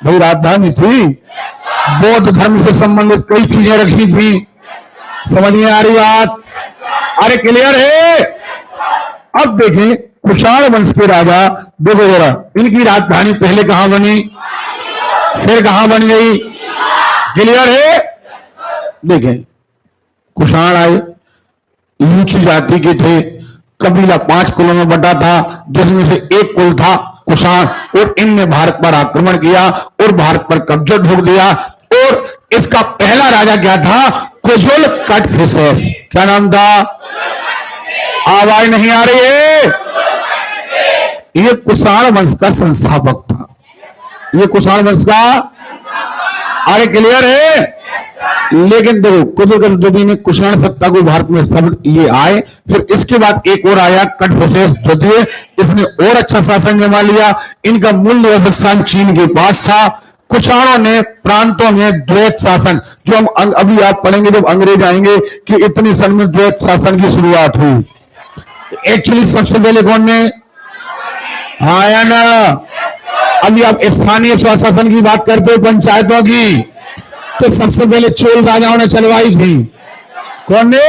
भाई राजधानी थी, बौद्ध धर्म से संबंधित कई चीजें रखी थी। समझ में आ रही बात? अरे क्लियर है? अब देखें, कुषाण वंश के राजा, देखो जरा, इनकी राजधानी पहले कहां बनी, फिर कहां बन गई? क्लियर है? देखें, कुषाण आए, ऊंची जाति के थे, कबीला 5 कुलों में बटा था, जिसमें से एक कुल था कुषाण, और इनने भारत पर आक्रमण किया और भारत पर कब्जा ढोक दिया। और इसका पहला राजा क्या था? कुजुल कटफिसेस। क्या नाम था? आवाज नहीं आ रही है? ये कुषाण वंश का संस्थापक था। ये कुषाण वंश का, अरे क्लियर है? लेकिन देखो, कुजुल ने कुषाण सत्ता को भारत में सब ये आए। फिर इसके बाद एक और आया कटफिसेस द्वितीय, इसने और अच्छा शासन जमा लिया। इनका मूल निवास स्थान चीन के पास था। कुषाणों ने प्रांतों में द्वैत शासन, जो हम अभी आप पढ़ेंगे जब अंग्रेज आएंगे, कि इतनी सन में द्वैत शासन की शुरुआत हुई। एक्चुअली सबसे पहले कौन ने? हाँ ना? अभी आप स्थानीय स्वशासन की बात करते हो, पंचायतों की, तो सबसे पहले चोल राजाओं ने चलवाई थी। कौन ने?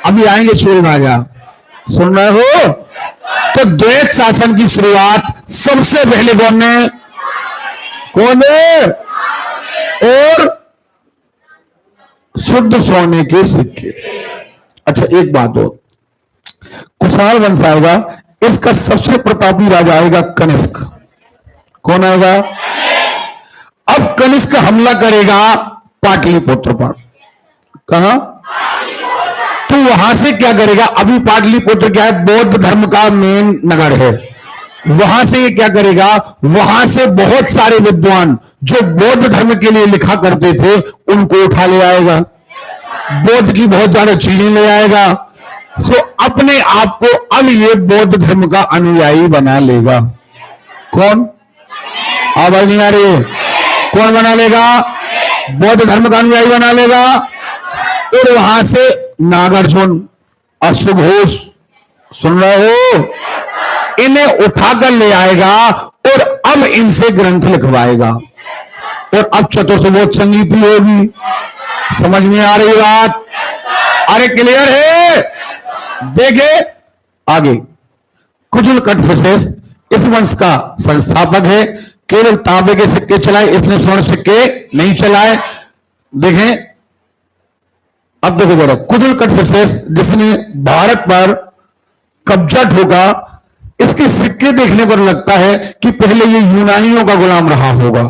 अभी आएंगे चोल राजा। सुन रहे हो? तो द्वैत शासन की शुरुआत सबसे पहले कौन ने? कौन है? और शुद्ध सोने के सिक्के। अच्छा, एक बात हो, कुषाण वंश आएगा, इसका सबसे प्रतापी राजा आएगा कनिष्क। कौन आएगा? अब कनिष्क हमला करेगा पाटलिपुत्र पर। कहां? तो वहां से क्या करेगा? अभी पाटलिपुत्र क्या है? बौद्ध धर्म का मेन नगर है। वहां से ये क्या करेगा? वहां से बहुत सारे विद्वान जो बौद्ध धर्म के लिए लिखा करते थे उनको उठा ले आएगा, बौद्ध की बहुत ज्यादा चीजें ले आएगा। सो अपने आप को अब ये बौद्ध धर्म का अनुयायी बना लेगा। कौन? आवाज नहीं आ रही है? कौन बना लेगा? बौद्ध धर्म का अनुयायी बना लेगा। और वहां से नागार्जुन, अश्वघोष, सुन रहे हो, इन्हें उठाकर ले आएगा और अब इनसे ग्रंथ लिखवाएगा। और अब चतुर्थबोध संगीति होगी। समझ में आ रही बात? अरे क्लियर है? देखे आगे, कुजुल कटफिसेस इस वंश का संस्थापक है। केवल तांबे के सिक्के चलाए, इसने स्वर्ण सिक्के नहीं चलाए। देखें, अब देखो जरा, कुजुल कटफिसेस जिसने भारत पर कब्जा ठोका, इसके सिक्के देखने पर लगता है कि पहले ये यूनानियों का गुलाम रहा होगा,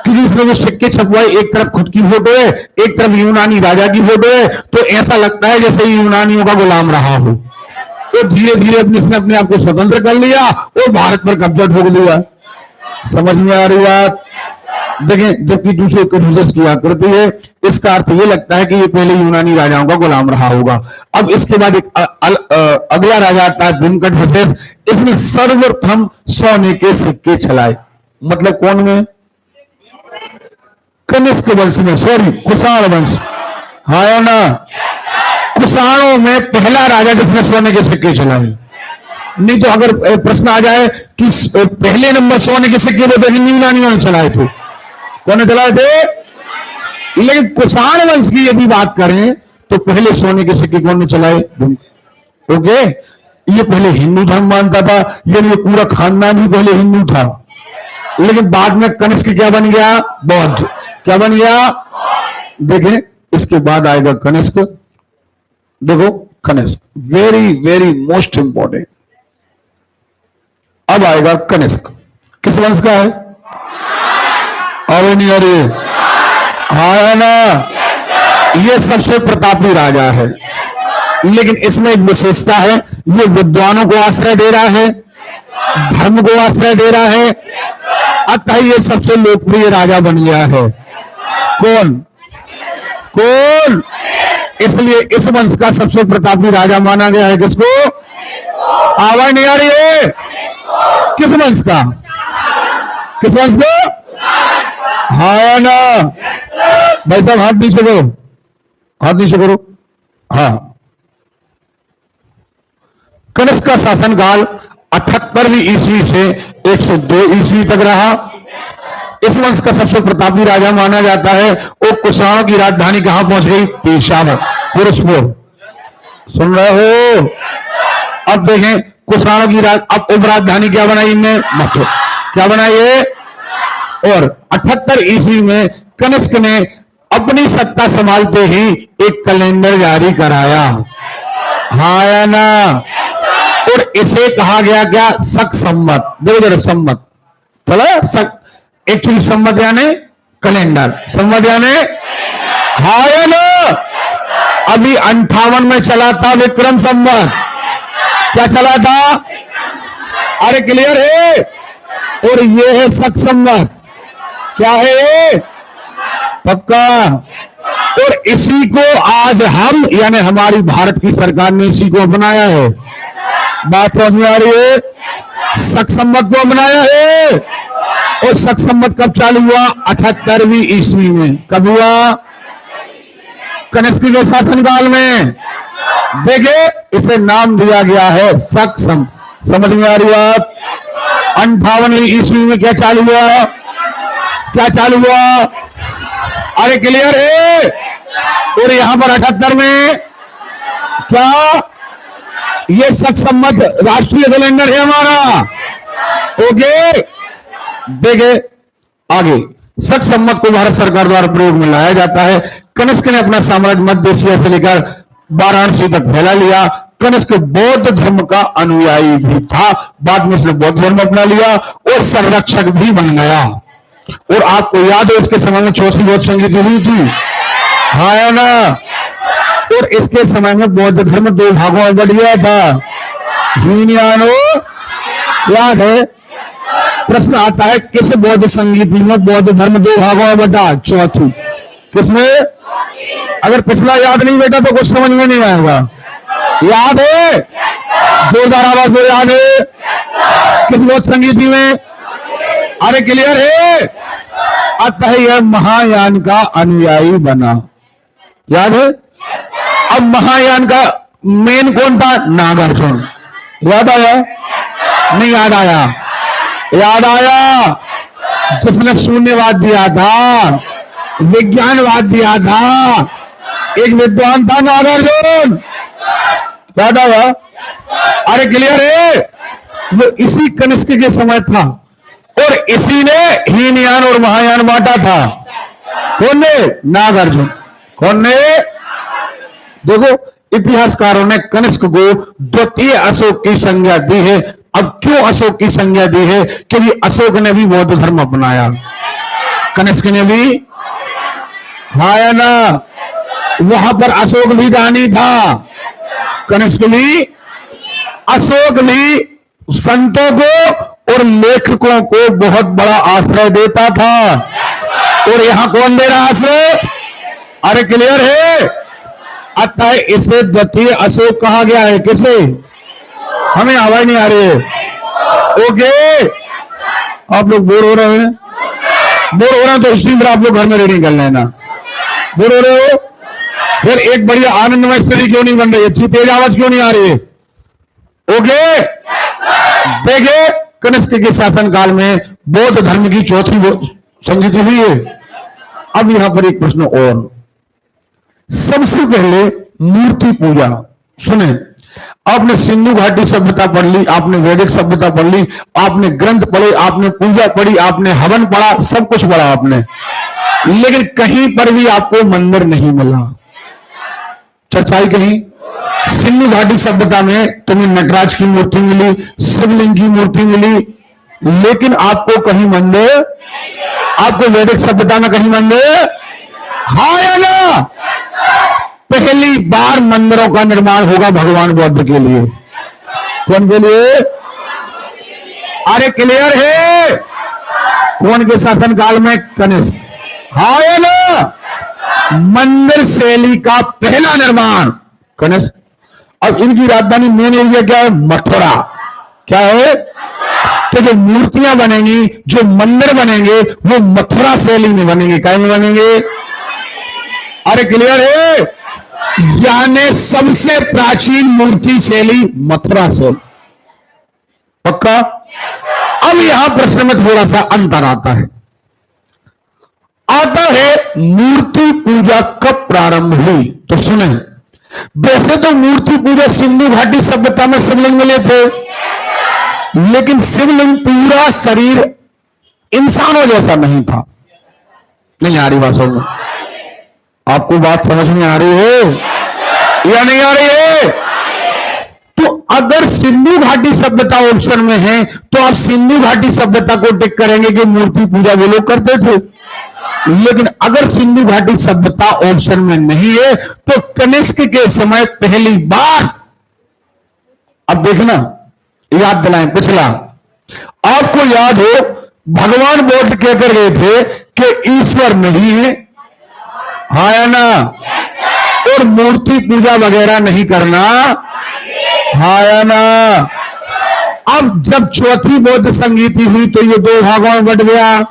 क्योंकि इसमें जो सिक्के छपवाए, एक तरफ खुद की फोटो है, एक तरफ यूनानी राजा की फोटो है, तो ऐसा लगता है जैसे यूनानियों का गुलाम रहा हो। तो धीरे धीरे इसने अपने आप को स्वतंत्र कर लिया और भारत पर कब्जा ठोक लिया। समझ में आ रही बात? देखें, जबकि दूसरे कटफिसेस की आकृति है, इसका अर्थ यह लगता है कि ये पहले यूनानी राजाओं का गुलाम रहा होगा। अब इसके बाद एक अगला राजा आता है भीम कटफिसेस। इसने सर्वप्रथम सोने के सिक्के चलाए। मतलब कौन में? कनिष्क वंश में, सॉरी कुषाण वंश। हाँ ना? कुषाणों में पहला राजा जिसने सोने के सिक्के चलाए। नहीं तो अगर प्रश्न आ जाए कि पहले नंबर सोने के सिक्के तो यूनानियों ने चलाए थे, कौन ने चलाए थे? लेकिन कुषाण वंश की यदि बात करें तो पहले सोने के सिक्के कौन ने चलाए? ओके, ये पहले हिंदू धर्म मानता था, ये पूरा खानदान ही पहले हिंदू था, लेकिन बाद में कनिष्क क्या बन गया? बौद्ध। क्या बन गया? देखें, इसके बाद आएगा कनिष्क। देखो Kanishk very very most important. अब आएगा कनिष्क, किस वंश का है? और नहीं आ रही है ना? ये सबसे प्रतापी राजा है, लेकिन इसमें एक विशेषता है, ये विद्वानों को आश्रय दे रहा है, धर्म को आश्रय दे रहा है, अतः ये सबसे लोकप्रिय राजा बन गया है। कौन कौन? इसलिए इस वंश का सबसे प्रतापी राजा माना गया है। किसको? आवाज नहीं आ रही है? किस वंश का? किस वंश का? हाँ ना भाई साहब, हाथ नीचे करो, हाथ नीचे करो। हाँ, कनिष्क का शासनकाल 78वीं ईस्वी से 102 ईस्वी तक रहा। इस वंश का सबसे प्रतापी राजा माना जाता है। वो कुषाणों की राजधानी कहां पहुंच गई? पेशावर, पुरुषपुर। सुन रहे हो? अब देखें, कुषाणों की अब उप राजधानी क्या बनाई इनने? मथुरा। क्या बनाई है? और 78 ईस्वी में कनिष्क ने अपनी सत्ता संभालते ही एक कैलेंडर जारी कराया। हाँ या ना? और इसे कहा गया क्या? शक संवत। देखो जरा, संवत बोला, एक्चुअली संवत यानी कैलेंडर, संवत यानी हाँ या ना? अभी 58 में चला था विक्रम संवत। क्या चला था? अरे क्लियर है? और ये है शक संवत। क्या है ये? पक्का। और इसी को आज हम यानी हमारी भारत की सरकार ने इसी को अपनाया है। बात समझ में आ रही है? शक संवत को अपनाया है। और शक संवत कब चालू हुआ? 78वीं ईस्वी में। कब हुआ? कनिष्क के शासनकाल में। देखे, इसे नाम दिया गया है शक संवत। समझ में आ रही बात? 58वीं ईस्वी में क्या चालू हुआ? क्या चालू हुआ? अरे क्लियर है? और यहां पर 78 में क्या? ये शक संवत राष्ट्रीय कैलेंडर है हमारा। ओके, देखे आगे, शक संवत को भारत सरकार द्वारा प्रयोग में लाया जाता है। कनिष्क ने अपना साम्राज्य मध्य एशिया से लेकर वाराणसी तक फैला लिया। कनिष्क बौद्ध धर्म का अनुयायी भी था, बाद में इसने बौद्ध धर्म अपना लिया और संरक्षक भी बन गया। और आपको याद है इसके समय में चौथी बौद्ध संगीति हुई थी। हाँ या ना? और इसके समय में बौद्ध धर्म 2 भागों में बढ़ गया था। हीनयान याद है? प्रश्न आता है किस बौद्ध संगीति में बौद्ध धर्म 2 भागों में बटा? चौथी। किसमें? अगर पिछला याद नहीं बेटा तो कुछ समझ में नहीं आएगा। याद है? जोरदार आवाज हो, याद है? किस बौद्ध संगीति में? अरे क्लियर है? अतः यह महायान का अनुयायी बना। याद है? अब महायान का मेन कौन था? नागार्जुन। याद आया? नहीं याद आया? याद आया? जिसने शून्यवाद दिया था, विज्ञानवाद दिया था, एक विद्वान था नागार्जुन। याद आया? अरे क्लियर है? वो इसी कनिष्क के समय था और इसी ने हीनयान और महायान बांटा था। कौन ने? नागार्जुन। कौन ने? देखो, इतिहासकारों ने कनिष्क को द्वितीय अशोक की संज्ञा दी है। अब क्यों अशोक की संज्ञा दी है? क्योंकि अशोक ने भी बौद्ध धर्म अपनाया, कनिष्क ने भी। हाँ या ना? वहां पर अशोक भी दानी था, कनिष्क भी। अशोक भी संतों को और लेखकों को बहुत बड़ा आश्रय देता था। और यहां कौन दे रहा आश्रय? अरे क्लियर है? अतः इसे द्वितीय अशोक कहा गया है। किसे? हमें आवाज नहीं आ रही है। ओके, आप लोग बोर हो रहे हैं? बोर हो रहे हैं तो हिस्ट्री पर आप लोग घर में रीडिंग कर लेना। बोर हो रहे हो? फिर एक बढ़िया आनंदमय स्थिति क्यों नहीं बन रही है? इतनी तेज आवाज क्यों नहीं आ रही है? ओके, देखिए, कनिष्क के शासनकाल में बौद्ध धर्म की चौथी संगीति हुई है। अब यहां पर एक प्रश्न और, सबसे पहले मूर्ति पूजा। सुने, आपने सिंधु घाटी सभ्यता पढ़ ली, आपने वैदिक सभ्यता पढ़ ली, आपने ग्रंथ पढ़े, आपने पूजा पढ़ी, आपने हवन पढ़ा, सब कुछ पढ़ा आपने। लेकिन कहीं पर भी आपको मंदिर नहीं मिला। चर्चाई कहीं सिंधु घाटी सभ्यता में तुम्हें नटराज की मूर्ति मिली, शिवलिंग की मूर्ति मिली, लेकिन आपको कहीं मंदिर, आपको वैदिक सभ्यता में कहीं मंदिर, हाँ या ना? पहली बार मंदिरों का निर्माण होगा भगवान बुद्ध के लिए। कौन के लिए? अरे क्लियर है? कौन के शासन काल में? कनिष्क। हाँ या ना? मंदिर शैली का पहला निर्माण कनिष्क। अब इनकी राजधानी मेन एरिया क्या है? मथुरा। क्या है? तो जो मूर्तियां बनेंगी, जो मंदिर बनेंगे, वो मथुरा शैली में बनेंगे। क्या में बनेंगे? अरे क्लियर है? यानी सबसे प्राचीन मूर्ति शैली मथुरा शैली। पक्का? अब यहां प्रश्न में थोड़ा सा अंतर आता है मूर्ति पूजा कब प्रारंभ हुई? तो सुने, वैसे तो मूर्ति पूजा सिंधु घाटी सभ्यता में शिवलिंग मिले थे, लेकिन शिवलिंग पूरा शरीर इंसानों जैसा नहीं था। नहीं आ रही बात समझ में? आपको बात समझ में आ रही है या नहीं आ रही है? तो अगर सिंधु घाटी सभ्यता ऑप्शन में है तो आप सिंधु घाटी सभ्यता को टिक करेंगे कि मूर्ति पूजा वो लोग करते थे। लेकिन अगर सिंधु घाटी सभ्यता ऑप्शन में नहीं है तो कनिष्क के समय पहली बार, अब देखना, याद दिलाएं पिछला, आपको याद हो भगवान बुद्ध कहकर गए थे कि ईश्वर नहीं है, हाँ या ना? और मूर्ति पूजा वगैरह नहीं करना, हाँ या ना? अब जब चौथी बौद्ध संगीति हुई तो ये दो भागों में बट गया।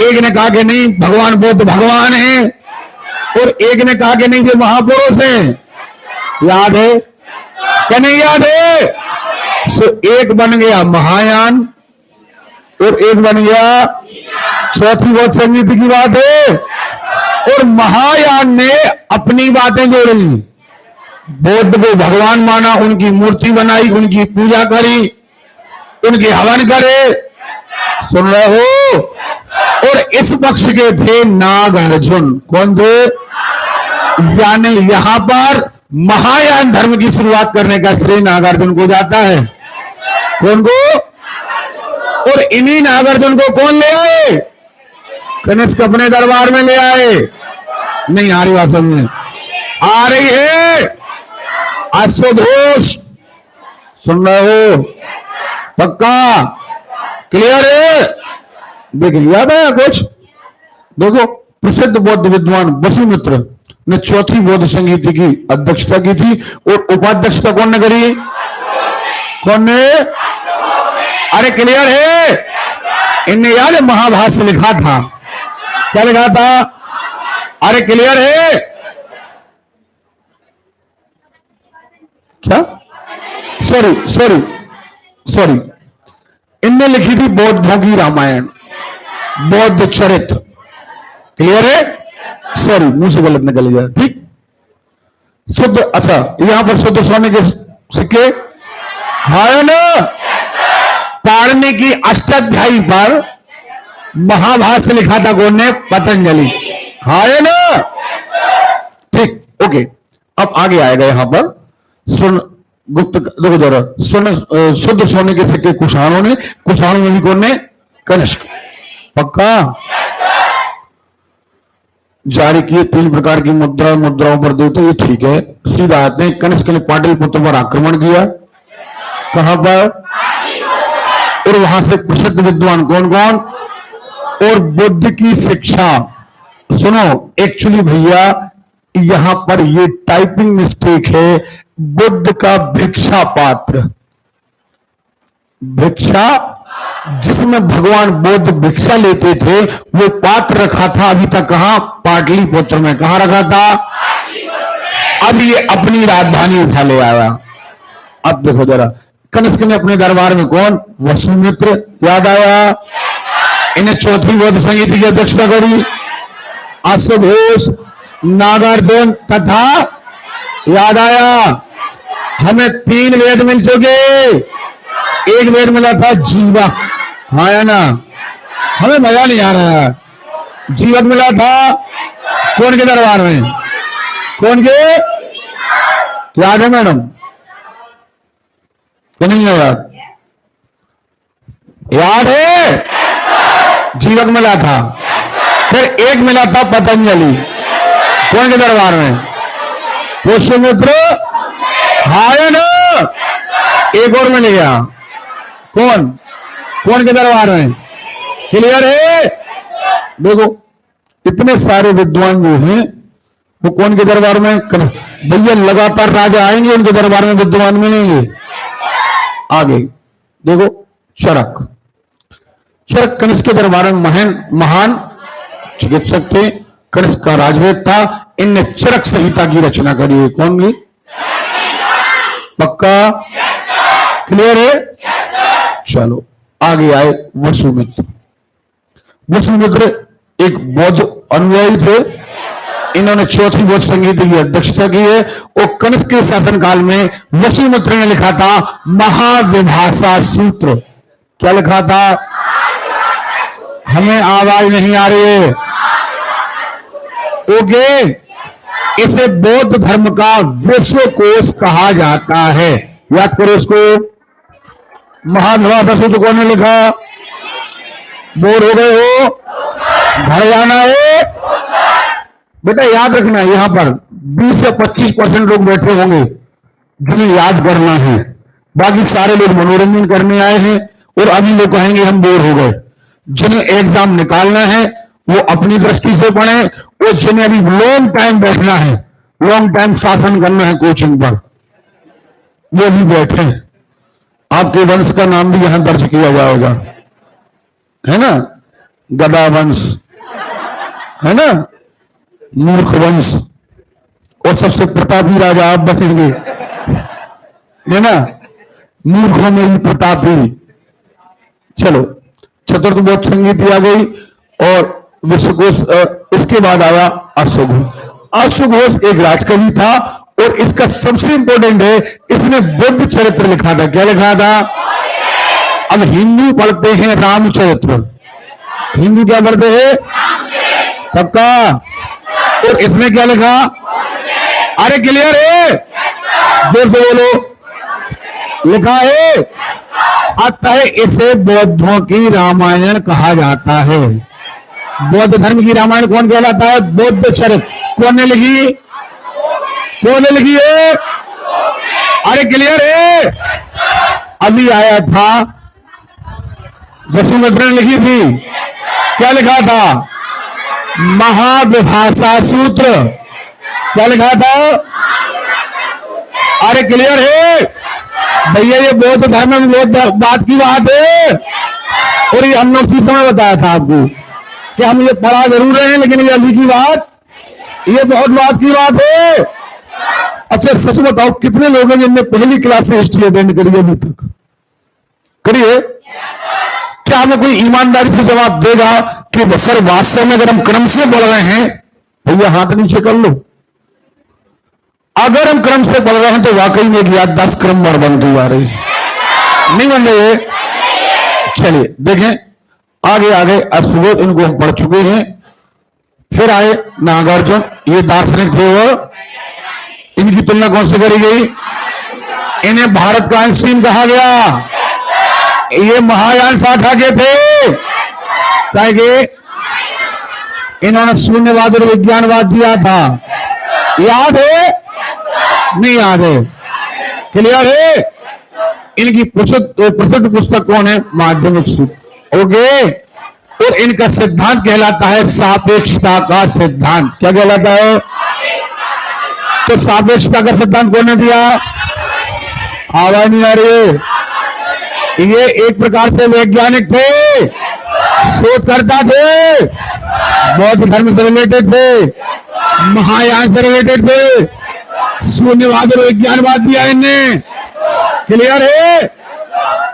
एक ने कहा कि नहीं भगवान बुद्ध भगवान है, और एक ने कहा कि नहीं ये महापुरुष है। याद है क्या? नहीं याद है? सो एक बन गया महायान और एक बन गया चौथी बौद्ध संगीति की बात है। और महायान ने अपनी बातें जोड़ी, बुद्ध को भगवान माना, उनकी मूर्ति बनाई, उनकी पूजा करी, उनके हवन करे। सुन रहे हो? और इस पक्ष के थे नागार्जुन। कौन थे? यानी यहां पर महायान धर्म की शुरुआत करने का श्रेय नागार्जुन को जाता है। कौन को? और इन्हीं नागार्जुन को कौन ले आए? कनिष्क अपने दरबार में ले आए। नहीं आ रही बात समझ? आ रही है? अशुद्धोष सुन रहे हो? पक्का? क्लियर है? देखिए याद आया कुछ? देखो, प्रसिद्ध बौद्ध विद्वान वसुमित्र ने चौथी बौद्ध संगीति की अध्यक्षता की थी और उपाध्यक्षता कौन ने करी? कौन ने? अरे क्लियर है? इनने याद है महाभाष्य लिखा था। क्या लिखा था? अरे क्लियर है? क्या? सॉरी इनने लिखी थी बौद्धों की रामायण, बौद्ध चरित्र। क्लियर है? सॉरी मुंह से गलत निकल गया। ठीक, शुद्ध। अच्छा, यहां पर शुद्ध सोने के सिक्के है ना? पारणी की अष्टाध्यायी पर महाभाष्य लिखा था कौन ने? पतंजलि। है ना? ठीक, ओके। अब आगे आएगा यहां पर सुन गुप्त, देखो जरा, शुद्ध सोने के सिक्के कुषाणों ने, कुषाणों में भी कौन ने? कनिष्क। पक्का? जारी किए 3 प्रकार की मुद्राओं पर देते, ये ठीक है। सीधा आते हैं, कनिष्क ने पाटलिपुत्र पर आक्रमण किया। कहां पर? और वहां से प्रसिद्ध विद्वान कौन कौन? और बुद्ध की शिक्षा। सुनो, एक्चुअली भैया यहां पर ये टाइपिंग मिस्टेक है। बुद्ध का भिक्षा पात्र, भिक्षा जिसमें भगवान बुद्ध भिक्षा लेते थे, वो पात्र रखा था अभी तक कहां? पाटलिपुत्र में। कहां रखा था? अब ये अपनी राजधानी उठा ले आया। अब देखो जरा, कनिष्क ने अपने दरबार में कौन? वसुमित्र। याद आया? इन्हें चौथी बौद्ध संगीति की अध्यक्षता करी। अशुघोष, नागार्जुन तथा, याद आया, हमें 3 वेद मिल चुके। एक वेद मिला था जीवा, हाँ या ना? हमें मजा नहीं आ रहा है। जीवक मिला था कौन के दरबार में? कौन के? याद है मैडम? तो नहीं है याद? याद है? जीवक मिला था, फिर एक मिला था पतंजलि, कौन के दरबार में? पुष्यमित्र। हाय ना, एक और मिल गया, कौन? कौन के दरबार में? क्लियर है? देखो इतने सारे विद्वान जो हैं वो कौन के दरबार में? भैया लगातार राजा आएंगे उनके दरबार में विद्वान मिलेंगे। आगे देखो, चरक। चरक कनिष्क के दरबार में महान चिकित्सक थे, कनिष्क का राजवेद था। इनने चरक संहिता की रचना करी है। कौन की? पक्का? क्लियर है? चलो आगे आए वसुमित्र। वसुमित्र एक बौद्ध अनुयायी थे। इन्होंने चौथी बौद्ध संहिता की अध्यक्षता की है और कनिष्क के शासनकाल में वसुमित्र ने लिखा था महाविभाषा सूत्र। क्या लिखा था? हमें आवाज नहीं आ रही है। ओके, इसे बौद्ध धर्म का विश्वकोश कहा जाता है। याद करो इसको। महाविभाषा सूत्र कौन ने लिखा? बोर हो गए हो? घर जाना है बेटा। याद रखना, यहां पर 20 से 25% लोग बैठे होंगे जिन्हें याद करना है, बाकी सारे लोग मनोरंजन करने आए हैं और अभी लोग कहेंगे हम बोर हो गए। जिन्हें एग्जाम निकालना है वो अपनी दृष्टि से पढ़े और जिन्हें अभी लॉन्ग टाइम बैठना है, लॉन्ग टाइम शासन करना है कोचिंग पर, वो भी बैठे। आपके वंश का नाम भी यहां दर्ज किया जाएगा, है ना? गदा वंश, है ना? मूर्ख वंश, और सबसे प्रतापी राजा आप बनेंगे, है ना? मूर्खों में भी प्रतापी। चलो, चतुर्थ बौद्ध संहिता आ गई और विश्वकोश। इसके बाद आया अश्वघोष। अश्वघोष एक राजकवि था और इसका सबसे इंपॉर्टेंट है, इसने बुद्ध चरित्र लिखा था। क्या लिखा था? अब हिंदू पढ़ते हैं रामचरित्र, हिंदू क्या पढ़ते हैं? पक्का? और इसमें क्या लिखा? अरे क्लियर है? जोर से बोलो। लिखा है अतः इसे बौद्धों की रामायण कहा जाता है। बौद्ध धर्म की रामायण कौन कहलाता है? बौद्ध चरित्र। कौन ने लिखी? कौन ने लिखी है? अरे क्लियर है? अभी आया था, वसुमित्र ने लिखी थी। क्या लिखा था? महाविभाषा सूत्र। क्या लिखा था? अरे क्लियर है भैया? ये बौद्ध धर्म में बौद्ध बात की बात है और ये हमने उसी समय बताया था आपको कि हम ये पढ़ा जरूर रहे हैं, लेकिन ये अभी की बात, ये बहुत बात की बात है। अच्छा सच बताओ, कितने लोग हैं जिनने पहली क्लास से हिस्ट्री अटेंड करी अभी तक? करिए। क्या हमें कोई ईमानदारी से जवाब देगा कि सर वास्तव में अगर हम क्रम से बढ़ रहे हैं? भैया हाथ नीचे कर लो। अगर हम क्रम से बढ़ रहे हैं तो वाकई में एक याददाश्त क्रम बढ़ बनती जा रही है, नहीं बन रही है? चलिए देखें आगे आगे। अश्वघोष इनको हम पढ़ चुके हैं। फिर आए नागार्जुन, ये दार्शनिक थे और इनकी तुलना कौन से करी गई? इन्हें भारत का आइंस्टीन कहा गया। ये महायान शाखा के थे, कि इन्होंने शून्यवाद और विज्ञानवाद दिया था। याद है? नहीं याद है? क्लियर है? इनकी प्रसिद्ध पुस्तक कौन है? माध्यमिक सूत्र। ओके। और इनका सिद्धांत कहलाता है सापेक्षता का सिद्धांत। क्या कहलाता है? तो सापेक्षता का सिद्धांत कौन ने दिया? आवाज नहीं आ रही है? ये एक प्रकार से वैज्ञानिक थे, शोधकर्ता थे, बौद्ध धर्म से रिलेटेड थे, महायान से रिलेटेड थे, शून्यवाद और विज्ञानवाद दिया इनने। क्लियर है?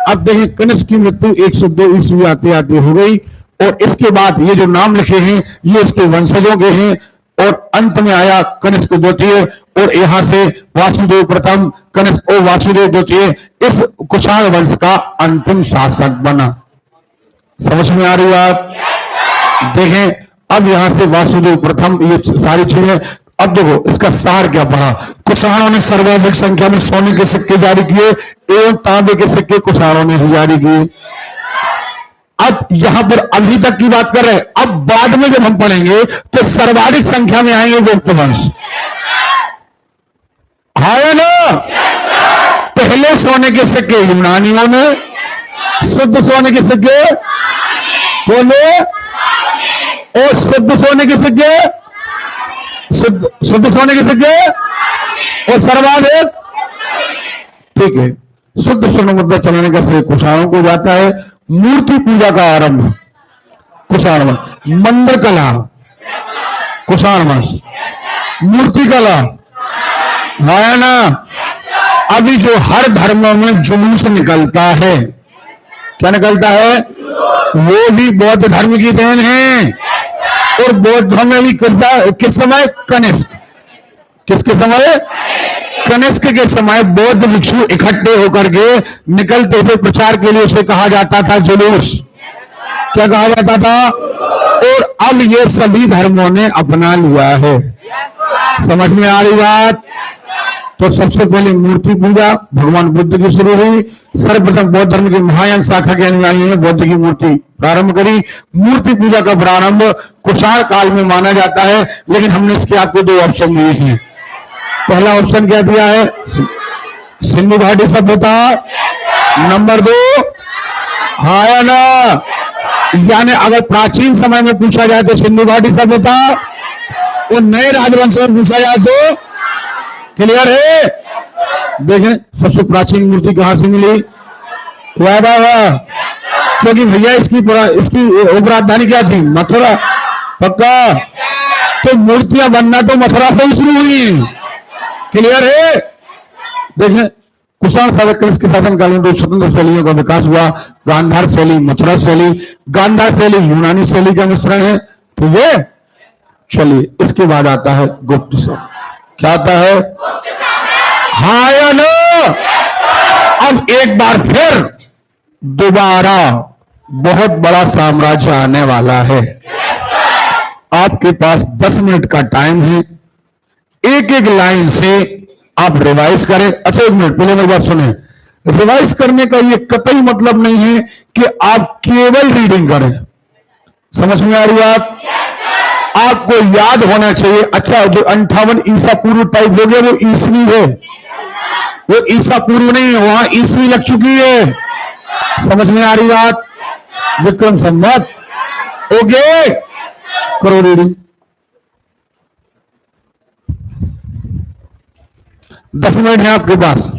अब देखें कनिष्क की मृत्यु 102 ईस्वी आते आते हो गई और इसके बाद ये जो नाम लिखे हैं ये इसके वंशजों के हैं और अंत में आया कनिष्क द्वितीय और यहां से वासुदेव प्रथम, कनिष्क और वासुदेव द्वितीय इस कुषाण वंश का अंतिम शासक बना। समझ में आ रही है आप? देखें अब यहां से वासुदेव प्रथम, ये सारी चीजें। अब देखो इसका सार क्या पड़ा। कुषाणों ने सर्वाधिक संख्या में सोने के सिक्के जारी किए एवं तांबे के सिक्के कुषाणों ने ही जारी किए। अब यहां पर अभी तक की बात कर रहे हैं, अब बाद में जब हम पढ़ेंगे तो सर्वाधिक संख्या में आएंगे गुप्त वंश। है ना? पहले सोने के सिक्के यूनानियों ने, शुद्ध सोने के सिक्के बोले, और शुद्ध सोने के सिक्के, शुद्ध सोने के सिक्के, और सर्वाधिक, ठीक है। शुद्ध स्वर्ण मुद्रा चलाने का श्रेय कुषाणों को जाता है। मूर्ति पूजा का आरंभ कुषाण वंश, मंदिर कला कुषाण वंश, मूर्ति कला है ना। अभी जो हर धर्मों में जुलूस निकलता है, क्या निकलता है, वो भी बौद्ध धर्म की देन है। और बौद्ध धर्म में भी किस समय, कनिष्क, किसके समय, कनिष्क के समय बौद्ध भिक्षु इकट्ठे होकर के निकलते थे प्रचार के लिए, उसे कहा जाता था जुलूस। क्या कहा जाता था? और अब ये सभी धर्मों ने अपना लिया है। समझ में आ रही बात? तो सबसे पहले मूर्ति पूजा भगवान बुद्ध की शुरू हुई। सर्वप्रथम बौद्ध धर्म की महायान शाखा के अनुयायियों ने बुद्ध की मूर्ति प्रारंभ करी। मूर्ति पूजा का प्रारंभ कुषाण काल में माना जाता है, लेकिन हमने इसके आपको दो ऑप्शन दिए हैं। पहला ऑप्शन क्या दिया है, सिंधु घाटी सभ्यता। नंबर 2 है ना, यानी अगर प्राचीन समय में पूछा जाए तो सिंधु घाटी सभ्यता, और नए राजवंश में पूछा जाए तो, क्लियर है? देखें सबसे प्राचीन मूर्ति कहां से मिली, वाह वाह वाह, क्योंकि भैया इसकी उपराजधानी क्या थी, मथुरा। पक्का? तो मूर्तियां बनना तो मथुरा से ही शुरू हुई। क्लियर है? देखें कुषाण साम्राज्य के शासनकाल में दो स्वतंत्र शैलियों का विकास हुआ, गांधार शैली, मथुरा शैली। गांधार शैली यूनानी शैली का मिश्रण है, ठीक है। चलिए इसके बाद आता है गुप्त शैली। क्या आता है, हाँ या नो? अब एक बार फिर दोबारा बहुत बड़ा साम्राज्य आने वाला है। आपके पास 10 मिनट का टाइम है, एक एक लाइन से आप रिवाइज करें। अच्छा एक मिनट पहले मेरी बात सुने, रिवाइज करने का ये कतई मतलब नहीं है कि आप केवल रीडिंग करें। समझ में आ रही बात? आपको याद होना चाहिए। अच्छा जो 58 ईसा पूर्व टाइप हो गया वो ईसवी है, वो ईसा पूर्व नहीं है, वहां ईसवी लग चुकी है। समझ में आ रही बात? विक्रम संवत। ओके करो रीडिंग। 10 मिनट है आपके पास।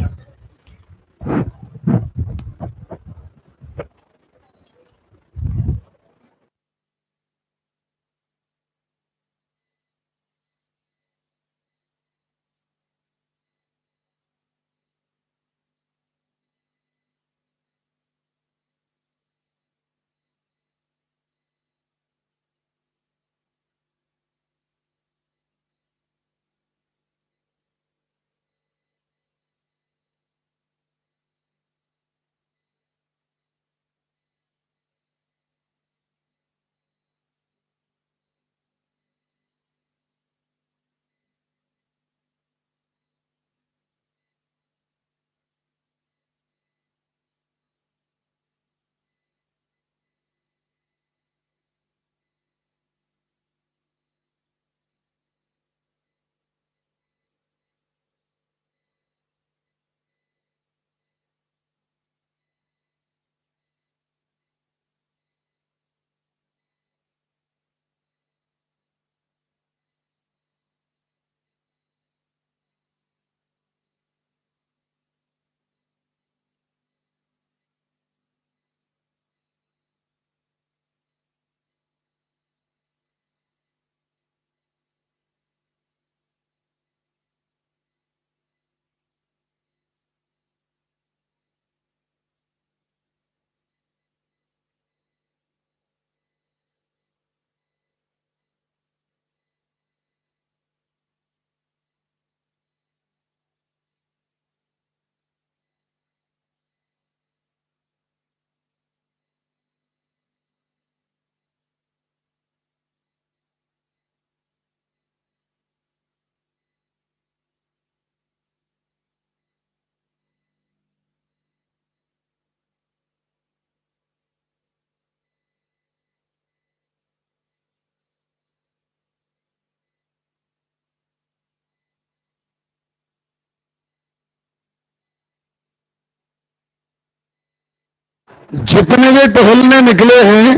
जितने भी टहलने निकले हैं,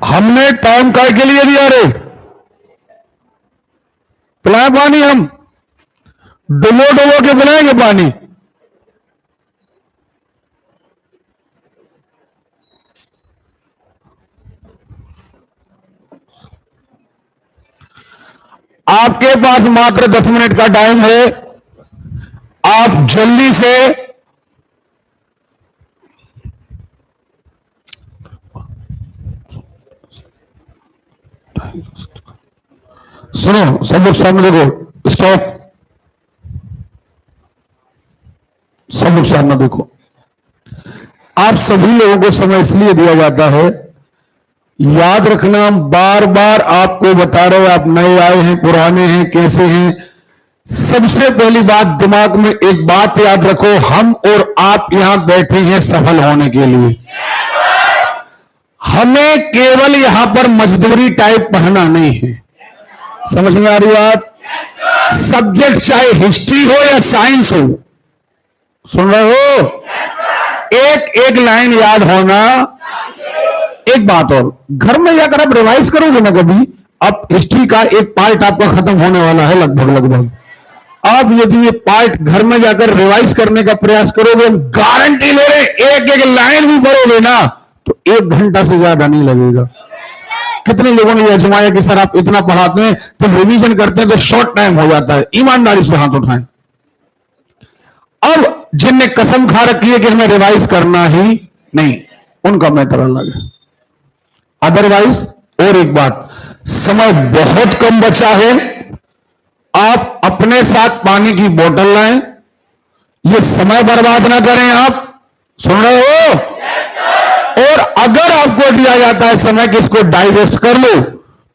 हमने टाइम काय के लिए दिया रे? पिलाए पानी, हम डुबो डुबो के पिलाएंगे पानी। आपके पास मात्र 10 मिनट का टाइम है, आप जल्दी से सुनो, सब लोग सामने देखो, स्टॉप, सब लोग सामने देखो। आप सभी लोगों को समय इसलिए दिया जाता है, याद रखना, बार बार आपको बता रहे, आप नए आए हैं, पुराने हैं, कैसे हैं, सबसे पहली बात दिमाग में एक बात याद रखो, हम और आप यहां बैठे हैं सफल होने के लिए। हमें केवल यहां पर मजदूरी टाइप पढ़ना नहीं है। समझ में आ रही बात? सब्जेक्ट चाहे हिस्ट्री हो या साइंस हो, सुन रहे हो? एक एक लाइन याद होना। एक बात और, घर में जाकर आप रिवाइज करोगे ना कभी, अब हिस्ट्री का एक पार्ट आपका खत्म होने वाला है लगभग लगभग। आप यदि ये पार्ट घर में जाकर रिवाइज करने का प्रयास करोगे, गारंटी ले रहे, एक एक लाइन भी पढ़ोगे ना तो 1 घंटा से ज्यादा नहीं लगेगा। कितने लोगों ने यह आजमाया कि सर आप इतना पढ़ाते हैं, जब रिवीजन करते हैं तो शॉर्ट टाइम हो जाता है? ईमानदारी से हाथ उठाएं। अब जिनने कसम खा रखी है कि हमें रिवाइज करना ही नहीं, उनका मैटर अलग है। अदरवाइज, और एक बात, समय बहुत कम बचा है, आप अपने साथ पानी की बोतल लाएं, ये समय बर्बाद ना करें। आप सुन रहे हो? और अगर आपको दिया जाता है समय कि इसको डाइजेस्ट कर लो,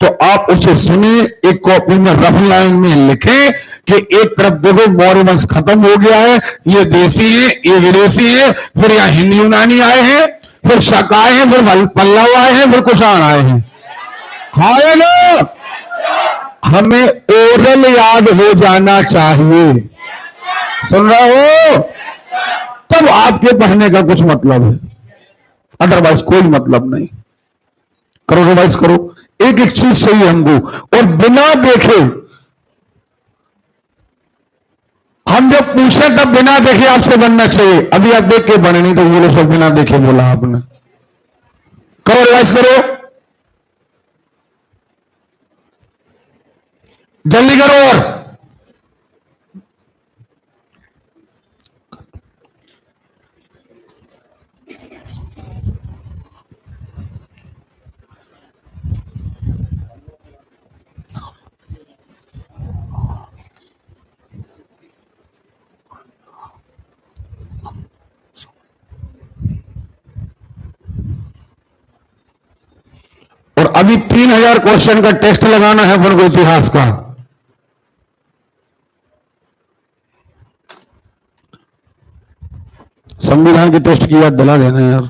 तो आप उसे सुनिए, एक कॉपी में रफ लाइन में लिखें कि एक तरफ देखो मौर्य खत्म हो गया है, ये देसी है, ये विदेशी है, फिर यहां हिंदी यूनानी आए हैं, फिर शक आए हैं, फिर पल्लव आए हैं, फिर कुषाण आए हैं। हाँ या ना? हमें ओरल याद हो जाना चाहिए। सुन रहे हो? तब आपके पढ़ने का कुछ मतलब है, अदरवाइज कोई मतलब नहीं। करो, रिवाइज करो, एक एक चीज चाहिए हमको, और बिना देखे, हम जब पूछे तब बिना देखे आपसे बनना चाहिए। अभी आप देख के बने, नहीं तो बोलो सब बिना देखे बोला आपने। करो, रिवाइज करो, जल्दी करो। और अभी 3000 क्वेश्चन का टेस्ट लगाना है अपन को इतिहास का। संविधान की टेस्ट की याद दिला देना यार।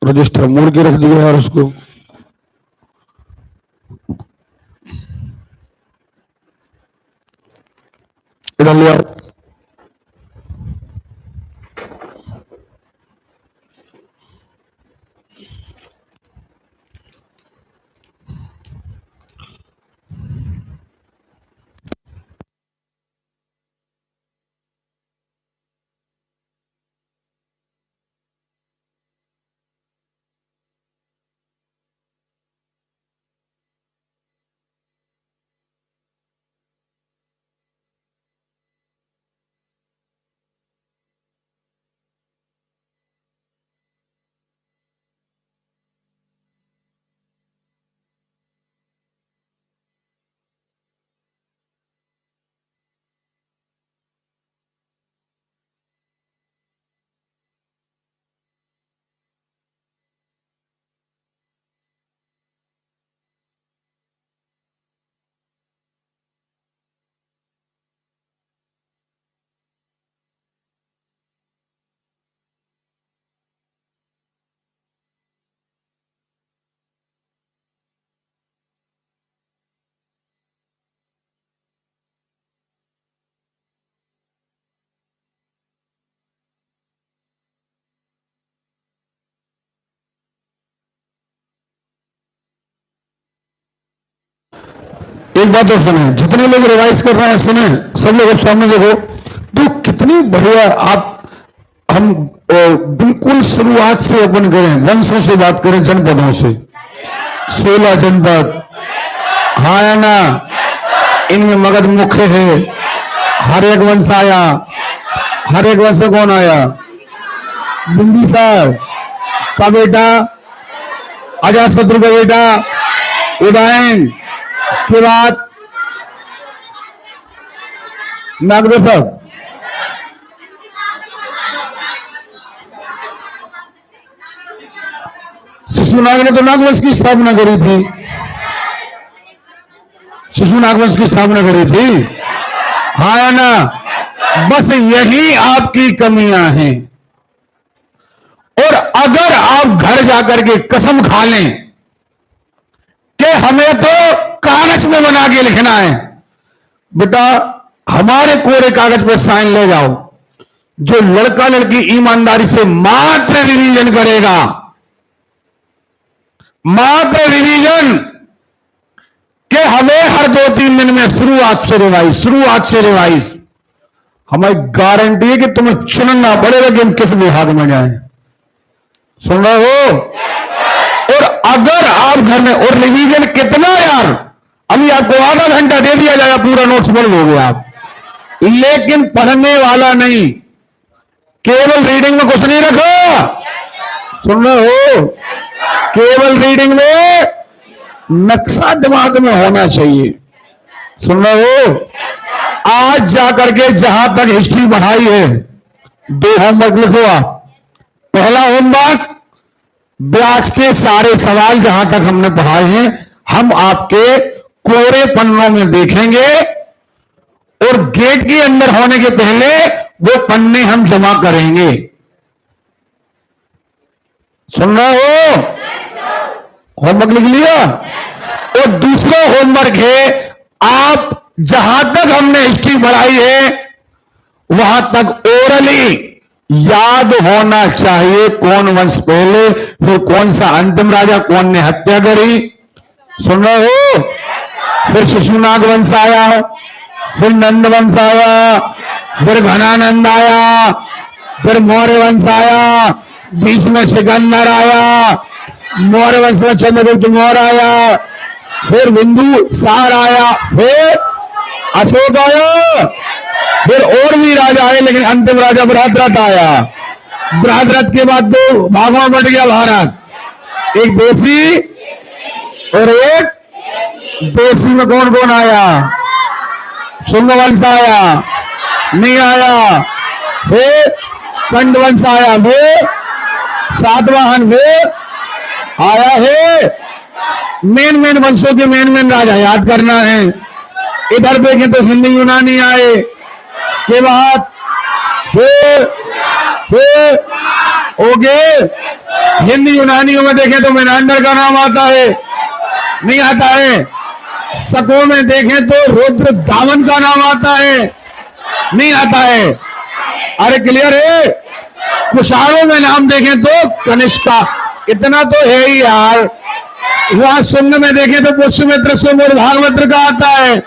रजिस्टर मोड़ के रख दिया यार उसको। इधर ले आओ। एक बात और सुने, जितने लोग रिवाइज कर रहे हैं सुने, सब लोग अब सामने देखो। तो कितनी बढ़िया आप हम बिल्कुल शुरुआत से ओपन करें, वंशों से बात करें, जनपदों से। 16 जनपद, हाँ या ना? इनमें मगध मुख्य है। हर एक वंश आया। हर एक वंश से कौन आया? बिंबिसार का बेटा, अजातशत्रु का बेटा उदयन के बाद नागदेशक। शिशुनाग ने तो नागवंश की स्थापना करी थी। शिशु नागवंश की स्थापना करी थी, हाँ या ना? बस यही आपकी कमियां हैं। और अगर आप घर जाकर के कसम खा लें कि हमें तो कागज में बना के लिखना है, बेटा हमारे कोरे कागज पर साइन ले जाओ। जो लड़का लड़की ईमानदारी से मात्र रिवीजन करेगा, मात्र रिवीजन कि हमें हर 2-3 दिन में शुरुआत से रिवाइज, हमें गारंटी है कि तुम्हें चुनना पड़ेगा कि हम किस विभाग में जाएं। सुन रहे हो? और अगर आप घर में, और रिवीजन कितना यार, अभी आपको आधा घंटा दे दिया जाएगा, पूरा नोट्स पढ़ लोगे आप, लेकिन पढ़ने वाला नहीं, केवल रीडिंग में कुछ नहीं रखो। सुन रहे हो? केवल रीडिंग में नक्शा दिमाग में होना चाहिए। सुन रहे हो? आज जाकर के जहां तक हिस्ट्री पढ़ाई है, 2 होमवर्क लिखो आप। पहला होमवर्क, ब्याज के सारे सवाल जहां तक हमने पढ़ाए हैं, हम आपके कोरे पन्नों में देखेंगे और गेट के अंदर होने के पहले वो पन्ने हम जमा करेंगे। सुन रहे हो? होमवर्क लिख लिया? और दूसरा होमवर्क है, आप जहां तक हमने हिस्ट्री पढ़ाई है वहां तक ओरली याद होना चाहिए, कौन वंश पहले, फिर कौन सा अंतिम राजा, कौन ने हत्या करी। सुन रहे हो? फिर शिशुनाग वंश आया, फिर नंद वंश आया, फिर घनानंद आया, फिर मौर्य वंश आया, बीच में सिकंदर आया, मौर्य वंश में चंद्रगुप्त मौर्य आया, फिर बिंदु सार आया, फिर अशोक आया, फिर और भी राजा आए, लेकिन अंतिम राजा बृहद्रथ आया। बृहद्रथ के बाद 2 भागों में बट गया भारत, एक देशी और एक देशी में कौन कौन आया? शुंग वंश आया, नहीं आया, फिर कंड वंश आया, फिर सातवाहन, फिर आया है। मेन वंशों के मेन राजा याद करना है। इधर देखें तो हिंदी यूनानी आए के बाद, फिर ओके, हिंदी यूनानियों में देखें तो मेनांडर का नाम आता है, नहीं आता है। शकों में देखें तो रुद्र दामन का नाम आता है, नहीं आता है। अरे क्लियर है? कुशाणों में नाम देखें तो कनिष्का, इतना तो है ही यार। वहां शुंग में देखें तो पुष्यमित्र, शुंग और भागमित्र का आता है।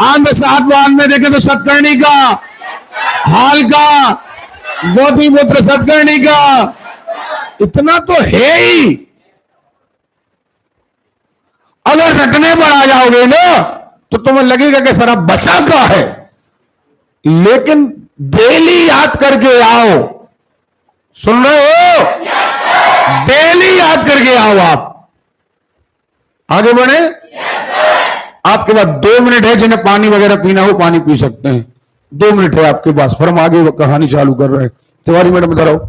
आंध्र सातवाहन में देखें तो सतकर्णी का, हाल का, गौतमीपुत्र सतकर्णी का, इतना तो है ही। अगर रटने पर आ जाओगे ना तो तुम्हें लगेगा कि सारा बचा का है, लेकिन डेली याद करके आओ। सुन रहे हो? डेली याद करके आओ। आप आगे बढ़े। आपके पास 2 मिनट है, जिन्हें पानी वगैरह पीना हो पानी पी सकते हैं। 2 मिनट है आपके पास, फिर हम आगे कहानी चालू कर रहे हैं। तिवारी मैडम इधर आओ।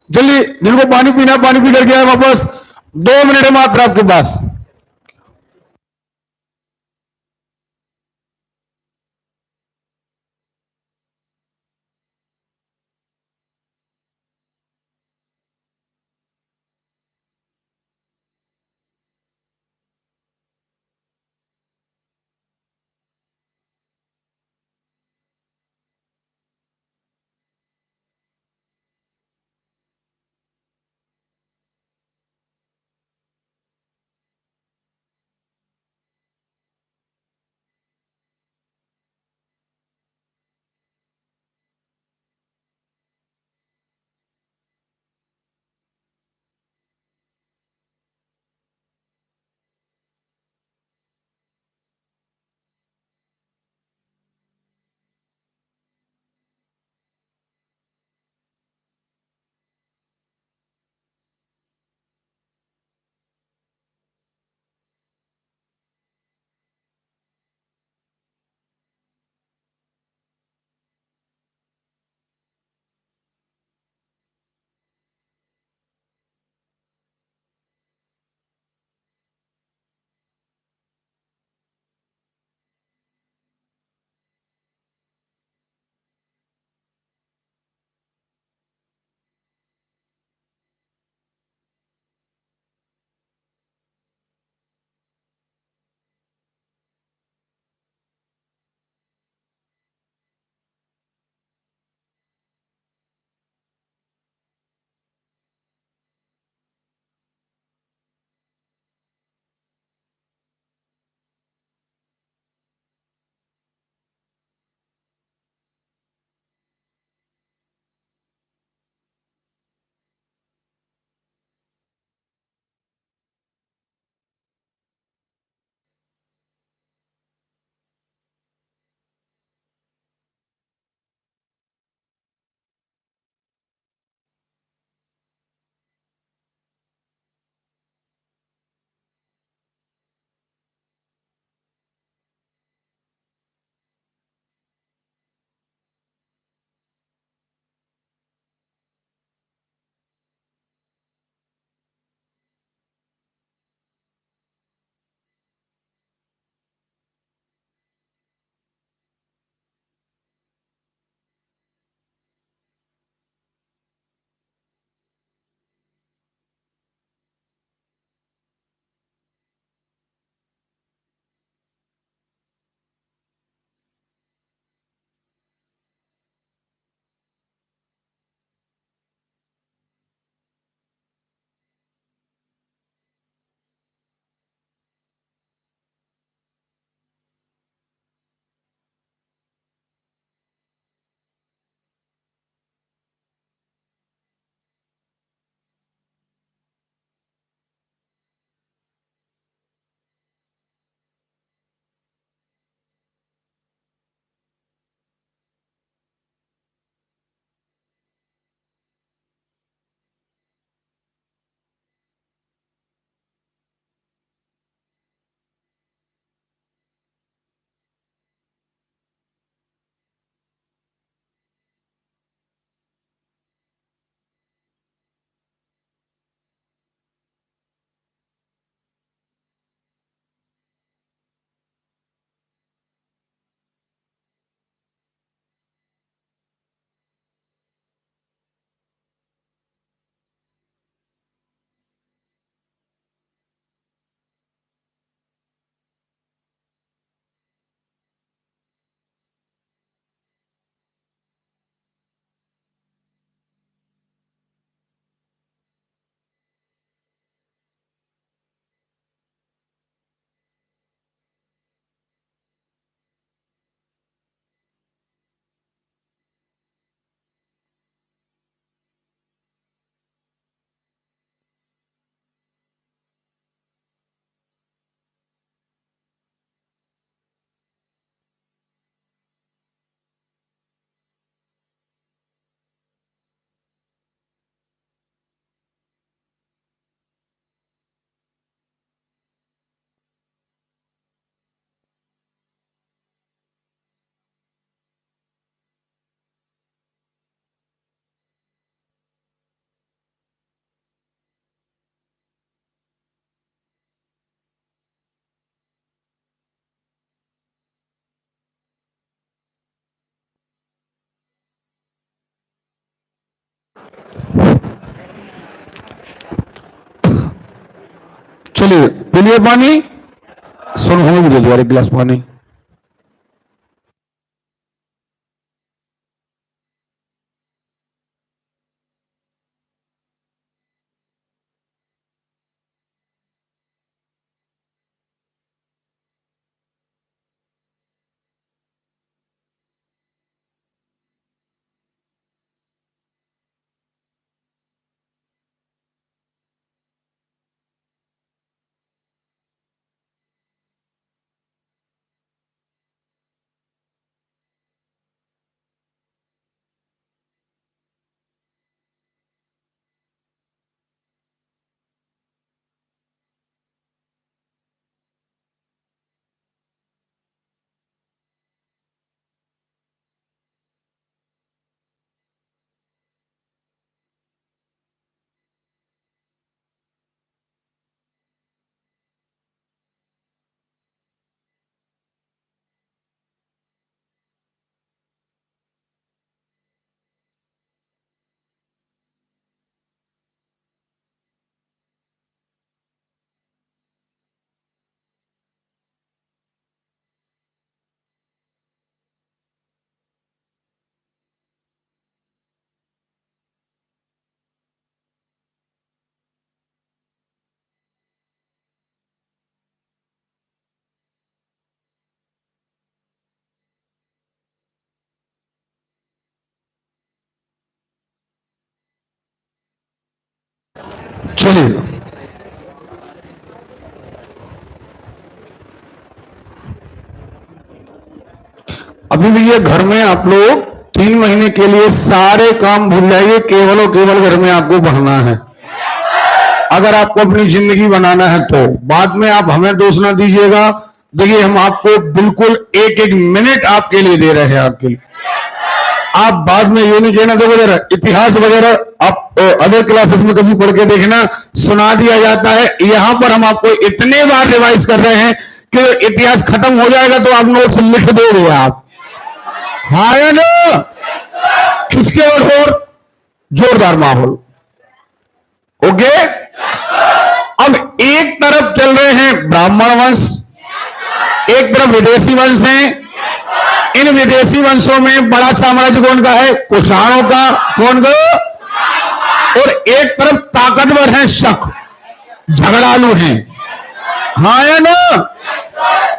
जल्दी, जिनको पानी पीना पानी पी करके आए वापस। 2 मिनट है मात्र आपके पास। चलिए पी लिए पानी, सुन हमें भी दे दो एक गिलास पानी। चलिए अभी भी ये घर में आप लोग 3 महीने के लिए सारे काम भूल जाइए, केवल और केवल घर में आपको पढ़ना है। अगर आपको अपनी जिंदगी बनाना है तो बाद में आप हमें दोष ना दीजिएगा। देखिए हम आपको बिल्कुल एक एक मिनट आपके लिए दे रहे हैं, आपके लिए। आप बाद में ये नहीं कहना, देखो जरा इतिहास वगैरह आप अदर क्लासेस में कभी पढ़ के देखना, सुना दिया जाता है। यहां पर हम आपको इतने बार रिवाइज कर रहे हैं कि इतिहास खत्म हो जाएगा तो आप नोट्स लिख दोगे आप। हाँ या ना? किसके और जोरदार माहौल। ओके, अब एक तरफ चल रहे हैं ब्राह्मण वंश, एक तरफ विदेशी वंश हैं। इन विदेशी वंशों में बड़ा साम्राज्य कौन का है? कुषाणों का। कौन का? और एक तरफ ताकतवर है शक, झगड़ालू हैं। हाँ या ना?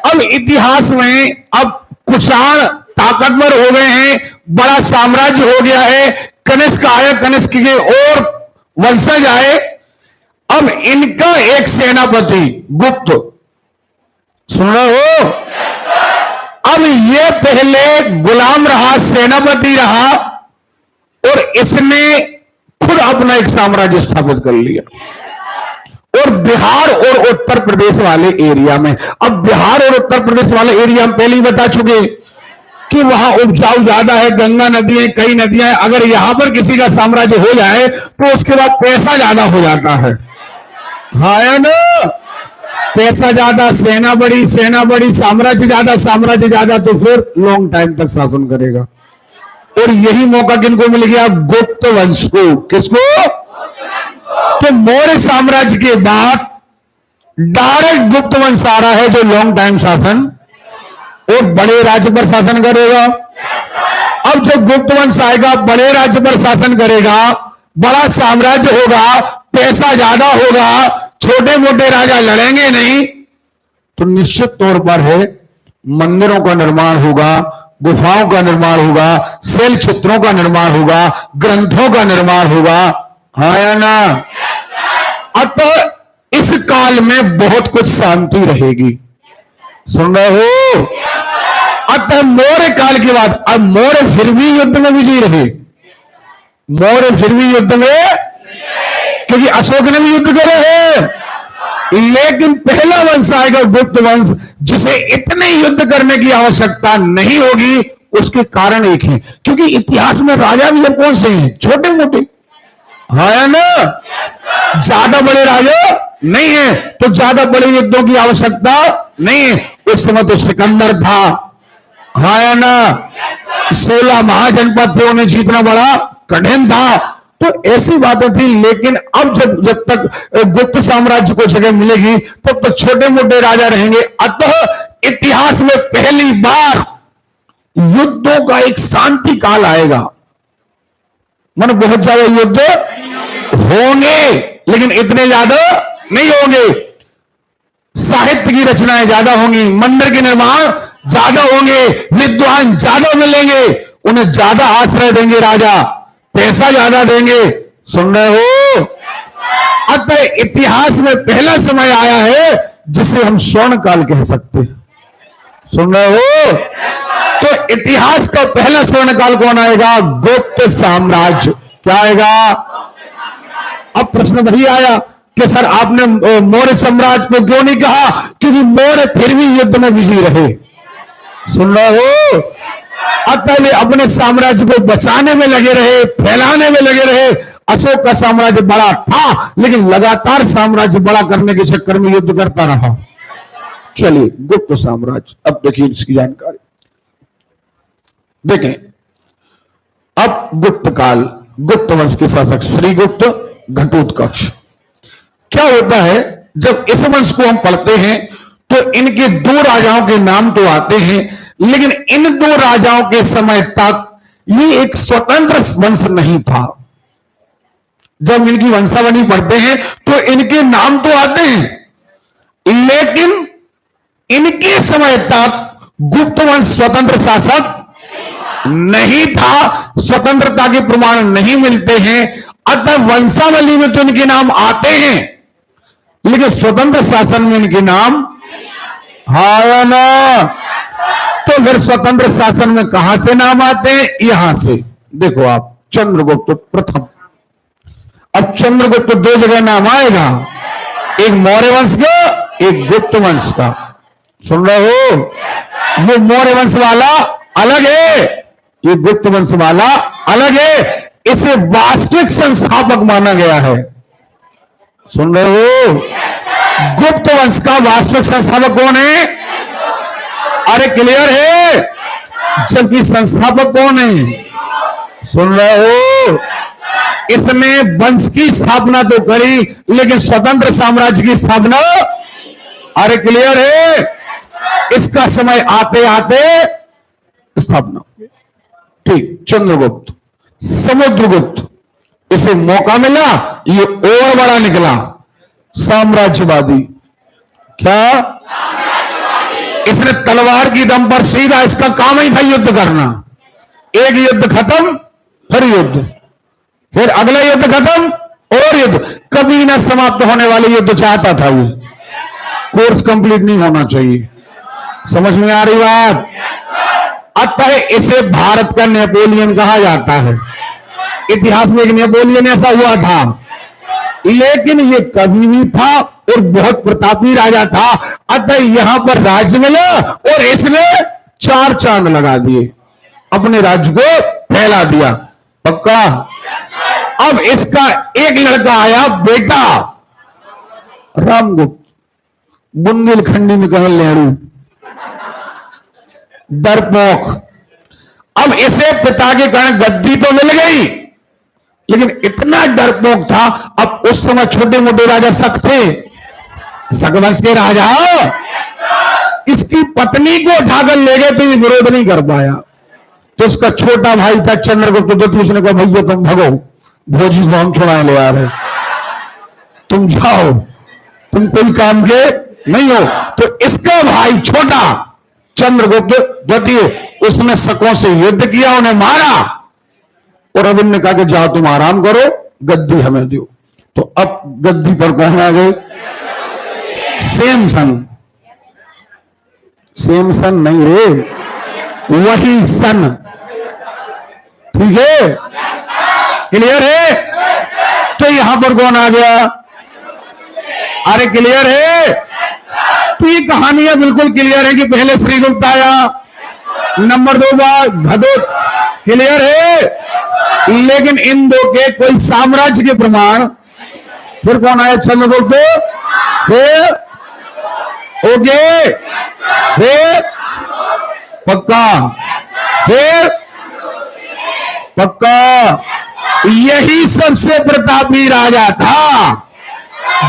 अब इतिहास में अब कुषाण ताकतवर हो गए हैं, बड़ा साम्राज्य हो गया है। कनिष्क आए, कनिष्क के और वंशज आए। अब इनका एक सेनापति गुप्त, सुन रहे हो? अब ये पहले गुलाम रहा, सेनापति रहा, और इसने खुद अपना एक साम्राज्य स्थापित कर लिया। और बिहार और उत्तर प्रदेश वाले एरिया में, अब बिहार और उत्तर प्रदेश वाले एरिया हम पहले ही बता चुके कि वहां उपजाऊ ज्यादा है, गंगा नदी है, कई नदियां हैं। अगर यहां पर किसी का साम्राज्य हो जाए तो उसके बाद पैसा ज्यादा हो जाता है। हाँ या ना? पैसा ज्यादा, सेना बड़ी, सेना बड़ी, साम्राज्य ज्यादा, साम्राज्य ज्यादा, तो फिर लॉन्ग टाइम तक शासन करेगा। और यही मौका किनको मिल गया? गुप्त वंश को। किसको? तो मौर्य साम्राज्य के बाद डायरेक्ट गुप्त वंश आ रहा है जो लॉन्ग टाइम शासन और बड़े राज्य पर शासन करेगा। अब जो गुप्त वंश आएगा, बड़े राज्य पर शासन करेगा, बड़ा साम्राज्य होगा, पैसा ज्यादा होगा, छोटे मोटे राजा लड़ेंगे नहीं, तो निश्चित तौर पर है मंदिरों का निर्माण होगा, गुफाओं का निर्माण होगा, शैल चित्रों का निर्माण होगा, ग्रंथों का निर्माण होगा। हाँ या ना? अतः इस काल में बहुत कुछ शांति रहेगी। सुन रहे हो? अतः मौर्य काल के बाद, अब मौर्य फिर भी युद्ध में विजयी रहे, मौर्य फिर भी युद्ध में, क्योंकि अशोक ने भी युद्ध करे हैं। लेकिन पहला वंश आएगा गुप्त वंश, जिसे इतने युद्ध करने की आवश्यकता नहीं होगी। उसके कारण एक है, क्योंकि इतिहास में राजा भी अब कौन से हैं? छोटे मोटे। हाँ या ना? ज्यादा बड़े राजा नहीं है, तो ज्यादा बड़े युद्धों की आवश्यकता नहीं है। उस समय तो सिकंदर था। हाँ या ना? 16 महाजनपद थे, उन्हें जीतना बड़ा कठिन था। तो ऐसी बातें थी। लेकिन अब जब जब तक गुप्त साम्राज्य को जगह मिलेगी तब तो छोटे मोटे राजा रहेंगे। अतः इतिहास में पहली बार युद्धों का एक शांति काल आएगा। मन बहुत ज्यादा युद्ध होंगे लेकिन इतने ज्यादा नहीं होंगे। साहित्य की रचनाएं ज्यादा होंगी, मंदिर के निर्माण ज्यादा होंगे, विद्वान ज्यादा मिलेंगे, उन्हें ज्यादा आश्रय देंगे राजा, पैसा ज्यादा देंगे। सुन रहे हो? अतः इतिहास में पहला समय आया है जिसे हम स्वर्ण काल कह सकते हैं। सुन रहे हो? तो इतिहास का पहला स्वर्ण काल कौन आएगा? गुप्त साम्राज्य। क्या आएगा? अब प्रश्न वही आया कि सर आपने मौर्य साम्राज्य को क्यों नहीं कहा? क्योंकि मौर्य फिर भी युद्ध में बिजी रहे। सुन रहे हो? अतः वे अपने साम्राज्य को बचाने में लगे रहे, फैलाने में लगे रहे। अशोक का साम्राज्य बड़ा था लेकिन लगातार साम्राज्य बड़ा करने के चक्कर में युद्ध करता रहा। चलिए गुप्त साम्राज्य, अब देखिए इसकी जानकारी देखें। अब गुप्त काल, गुप्त वंश के शासक श्रीगुप्त, घटोत्कच। क्या होता है जब इस वंश को हम पढ़ते हैं तो इनके दो राजाओं के नाम तो आते हैं लेकिन इन दो राजाओं के समय तक ये एक स्वतंत्र वंश नहीं था। जब इनकी वंशावली पढ़ते हैं तो इनके नाम तो आते हैं लेकिन इनके समय तक गुप्त वंश स्वतंत्र शासक नहीं था, स्वतंत्रता के प्रमाण नहीं मिलते हैं। अतः वंशावली में तो इनके नाम आते हैं लेकिन स्वतंत्र शासन में इनके नाम है ना। तो फिर स्वतंत्र शासन में कहां से नाम आते हैं? यहां से देखो आप, चंद्रगुप्त प्रथम। अब चंद्रगुप्त दो जगह नाम आएगा, एक मौर्य वंश का, एक गुप्त वंश का। सुन रहे हो? ये मौर्य वंश वाला अलग है, ये गुप्त वंश वाला अलग है। इसे वास्तविक संस्थापक माना गया है। सुन रहे हो? गुप्त वंश का वास्तविक संस्थापक कौन है? अरे क्लियर है? जबकि संस्थापक कौन है? सुन रहे हो? इसने वंश की स्थापना तो करी लेकिन स्वतंत्र साम्राज्य की स्थापना, अरे क्लियर है? इसका समय आते आते स्थापना। ठीक, चंद्रगुप्त। समुद्रगुप्त, इसे मौका मिला, ये और बड़ा निकला, साम्राज्यवादी। क्या? इसने तलवार की दम पर सीधा, इसका काम ही था युद्ध करना। एक युद्ध खत्म, फिर युद्ध, फिर अगला युद्ध खत्म और युद्ध, कभी ना समाप्त होने वाले युद्ध चाहता था ये। कोर्स कंप्लीट नहीं होना चाहिए। समझ में आ रही बात? अतः इसे भारत का नेपोलियन कहा जाता है। इतिहास में एक नेपोलियन ऐसा हुआ था लेकिन ये कभी नहीं था और बहुत प्रतापी राजा था। अतः यहां पर राज्य मिला और इसने चार चांद लगा दिए, अपने राज्य को फैला दिया। पक्का? अब इसका एक लड़का आया, बेटा रामगुप्त, बुंदेलखंडी में कहे नेहरू, डरपोक। अब इसे पिता के कारण गद्दी तो मिल गई लेकिन इतना डरपोक था। अब उस समय छोटे मोटे राजा शक थे, शकवंश के राजा इसकी पत्नी को उठाकर ले गए तो ये विरोध नहीं कर पाया। तो उसका छोटा भाई था चंद्रगुप्त, तो उसने कहा भैया तुम भगो, भोजी को हम छुड़ाए ले आ रहे, तुम जाओ, तुम कोई काम के नहीं हो। तो इसका भाई छोटा चंद्रगुप्त द्वितीय, उसने शकों से युद्ध किया, उन्हें मारा और अब इन्होंने कहा कि जाओ तुम आराम करो, गद्दी हमें दो। तो अब गद्दी पर कौन आ गए? सैमसन। सैमसन नहीं रे, वही सन। ठीक है? क्लियर है? तो यहां पर कौन आ गया? अरे क्लियर है? तो ये कहानियां बिल्कुल क्लियर है कि पहले श्रीगुप्त आया, नंबर 2 बार घटोत्कच। क्लियर है? लेकिन इन दो के कोई साम्राज्य के प्रमाण। फिर कौन आया? चंद्रगुप्त। फिर ओके, फिर पक्का, फिर पक्का। यही सबसे प्रतापी राजा था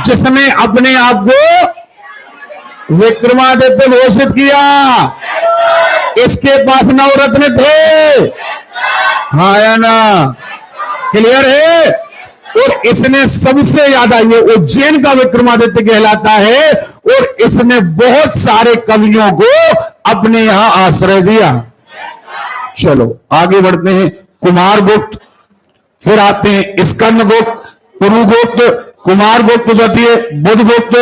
जिसने अपने आप को विक्रमादित्य घोषित किया। इसके पास नवरत्न थे, हाँ या ना? क्लियर है? और इसने सबसे ज्यादा, ये उज्जैन का विक्रमादित्य कहलाता है, और इसने बहुत सारे कवियों को अपने यहां आश्रय दिया। चलो आगे बढ़ते हैं। कुमारगुप्त, फिर आते हैं स्कंदगुप्त, पुरुगुप्त, कुमारगुप्त द्वितीय, बुधगुप्त,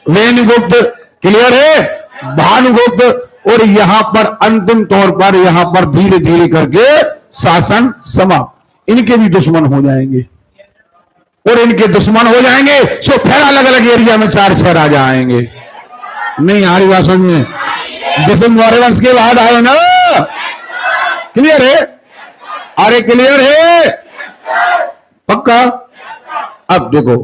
वेणुगुप्त, क्लियर है? भानुगुप्त, और यहां पर अंतिम तौर पर यहां पर धीरे धीरे करके शासन समाप्त। इनके भी दुश्मन हो जाएंगे, और इनके दुश्मन हो जाएंगे सो फिर अलग अलग एरिया में 4-6 राजा आएंगे। नहीं आ रही बात समझ में? जैसे मौर्य वंश के बाद आए ना, क्लियर है? अरे क्लियर है? पक्का? अब देखो,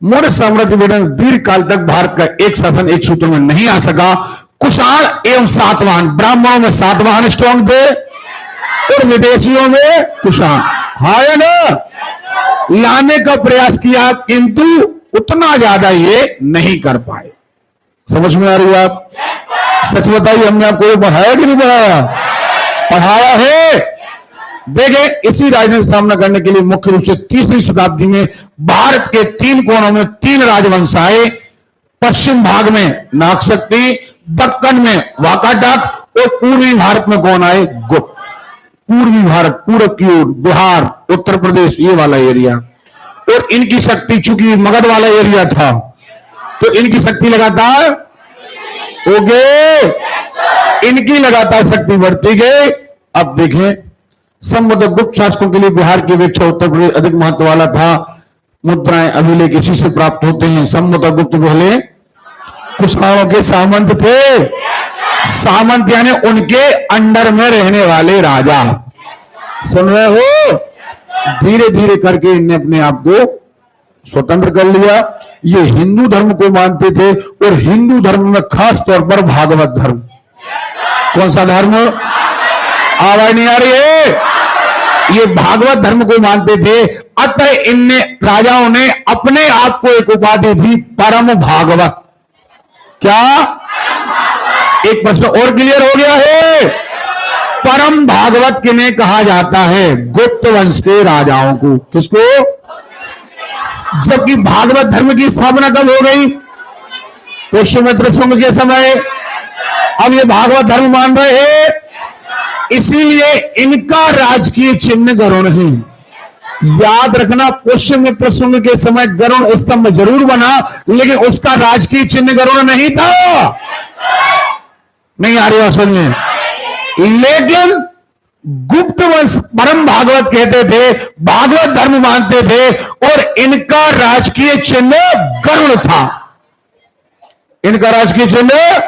मौर्य साम्राज्य में दीर्घ काल तक भारत का एक शासन एक सूत्र में नहीं आ सका। कुषाण एवं सातवाहन, ब्राह्मणों में सातवाहन स्ट्रॉन्ग थे और विदेशियों में कुषाण, हाँ या ना? लाने का प्रयास किया किंतु उतना ज्यादा ये नहीं कर पाए। समझ में आ रही है? आप सच बताइए, हमने आपको ये पढ़ाया कि नहीं पढ़ाया? पढ़ाया है। देखें, इसी राजनीति का सामना करने के लिए मुख्य रूप से 3वीं शताब्दी में भारत के 3 कोनों में 3 राजवंश आए। पश्चिम भाग में नागशक्ति, दक्कन में वाकाटक, और पूर्वी भारत में कौन आए? गुप्त। पूर्वी भारत, पूरब की ओर, बिहार, उत्तर प्रदेश, ये वाला एरिया। और इनकी शक्ति, चूंकि मगध वाला एरिया था, तो इनकी शक्ति लगातार इनकी लगातार शक्ति बढ़ती गई। अब देखें, संबद्ध गुप्त शासकों के लिए बिहार की अपेक्षा उत्तर प्रदेश अधिक महत्व वाला था। मुद्राएं अभिलेख इसी से प्राप्त होते हैं। संबद्ध गुप्त पहले कुषाणों के सामंत थे। सामंत यानी उनके अंडर में रहने वाले राजा। सुन रहे हो? धीरे धीरे करके इनने अपने आप को स्वतंत्र कर लिया। ये हिंदू धर्म को मानते थे, और हिंदू धर्म में खास तौर पर भागवत धर्म। कौन सा धर्म? आवाज नहीं आ रही है? ये भागवत धर्म को मानते थे। अतः इनने, राजाओं ने अपने आप को एक उपाधि दी, परम भागवत। क्या? एक प्रश्न और क्लियर हो गया है? परम भागवत किन्हें कहा जाता है? गुप्त वंश के राजाओं को। किसको? जबकि भागवत धर्म की स्थापना कब हो गई? पुष्यमित्र शुंग के समय। अब ये भागवत धर्म मान रहे हैं, इसीलिए इनका राजकीय चिन्ह गरुड़ है। याद रखना, पुष्यमित्र शुंग के समय गरुड़ स्तंभ जरूर बना, लेकिन उसका राजकीय चिन्ह गरुड़ नहीं था। नहीं आ रही बात समझ में? लेकिन गुप्त वंश परम भागवत कहते थे, भागवत धर्म मानते थे, और इनका राजकीय चिन्ह गरुड़ था। इनका राजकीय चिन्ह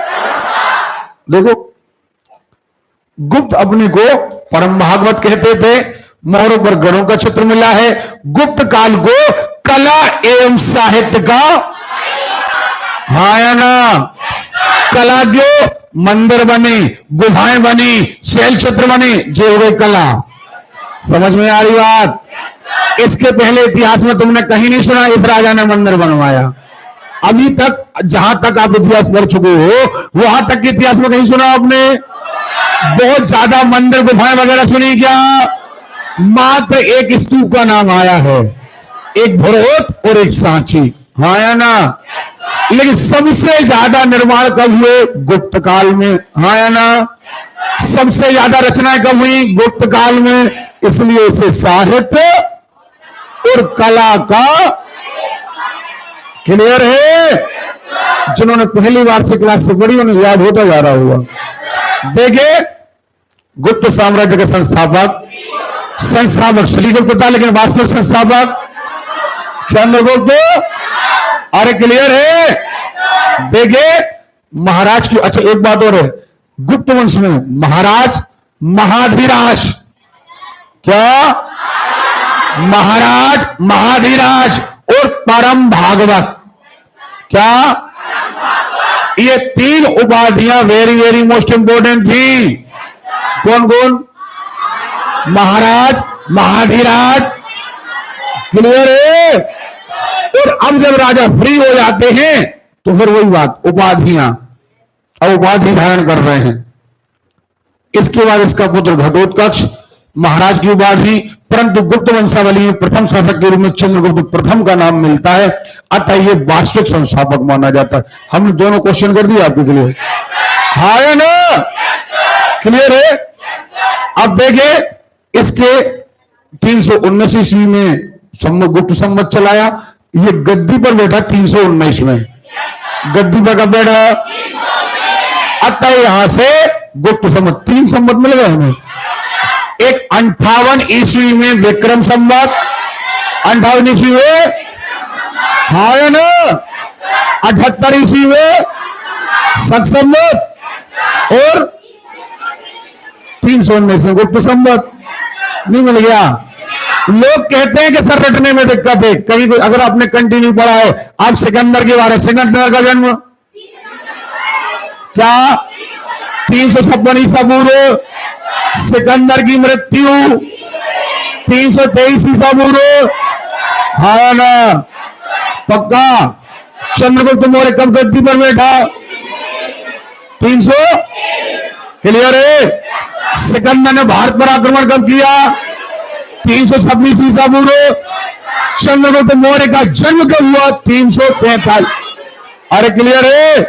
देखो, गुप्त अपने को परम भागवत कहते थे। मोहरों पर गरुड़ का चित्र मिला है। गुप्त काल को कला एवं साहित्य का, हाँ या ना? कला जो मंदिर बने, गुफाएं बनी, शैल चित्र बने, जो हो गई कला। समझ में आ रही बात? इसके पहले इतिहास में तुमने कहीं नहीं सुना इस राजा ने मंदिर बनवाया। अभी तक जहां तक आप इतिहास पढ़ चुके हो, वहां तक के इतिहास में कहीं सुना आपने? बहुत ज्यादा मंदिर, गुफाएं वगैरह सुनी क्या? मात्र एक स्तूप का नाम आया है, एक भरोट और एक सांची, हाँ या ना? लेकिन सबसे ज्यादा निर्माण कब हुए? गुप्त काल में, हाँ या ना? सबसे ज्यादा रचनाएं कब हुई? गुप्त काल में। इसलिए इसे साहित्य और कला का, क्लियर है? जिन्होंने पहली बार से क्लास से पढ़ी उन्हें याद होता जा रहा होगा। देखिए, गुप्त साम्राज्य के संस्थापक श्रीगुप्त था, लेकिन वास्तविक संस्थापक चंद्रगुप्त। अरे क्लियर है? देखिए, महाराज की, अच्छा एक बात और है, गुप्त वंश में महाराज महाधीराज, क्या? महाराज महाधीराज और परम भागवत, क्या? ये 3 उपाधियां वेरी वेरी मोस्ट इंपोर्टेंट थी। कौन कौन? महाराज, महाधीराज क्लियर है? और अब जब राजा फ्री हो जाते हैं तो फिर वही बात, उपाधियां, अब उपाधि धारण कर रहे हैं। इसके बाद इसका पुत्र घटोत्कच महाराज की उपाधि, परंतु गुप्त वंशावली में प्रथम शासक के रूप में चंद्रगुप्त प्रथम का नाम मिलता है, अतः ये वास्तविक संस्थापक माना जाता है। हमने दोनों क्वेश्चन कर दिए आपके लिए, हाँ या ना? क्लियर है? अब देखिए इसके 319 ईस्वी में गुप्त संवत चलाया, ये गद्दी पर बैठा 319 में, गद्दी पर कब बैठा? अतः यहां से गुप्त संवत 3 संवत मिल गए हमें। एक 58 ईस्वी में विक्रम संवत, 58 ईस्वी में, हाँ या ना? 78 ईस्वी में शक संवत और 319 में गुप्त संवत। नहीं मिल गया? लोग कहते हैं कि सर रटने में दिक्कत है, कहीं अगर आपने कंटिन्यू पढ़ा है, आप सिकंदर के बारे में, सिकंदर का जन्म क्या 356 ईसा पूर्व, सिकंदर की मृत्यु 323 ईसा पूर्व, हाँ ना? पक्का? चंद्रगुप्त मौर्य कब गद्दी पर बैठा? 300। क्लियर है? सिकंदर ने भारत पर आक्रमण कब किया? 326 ईसा पूर्व। चंद्रगुप्त मौर्य का जन्म कब हुआ? 343। अरे क्लियर है?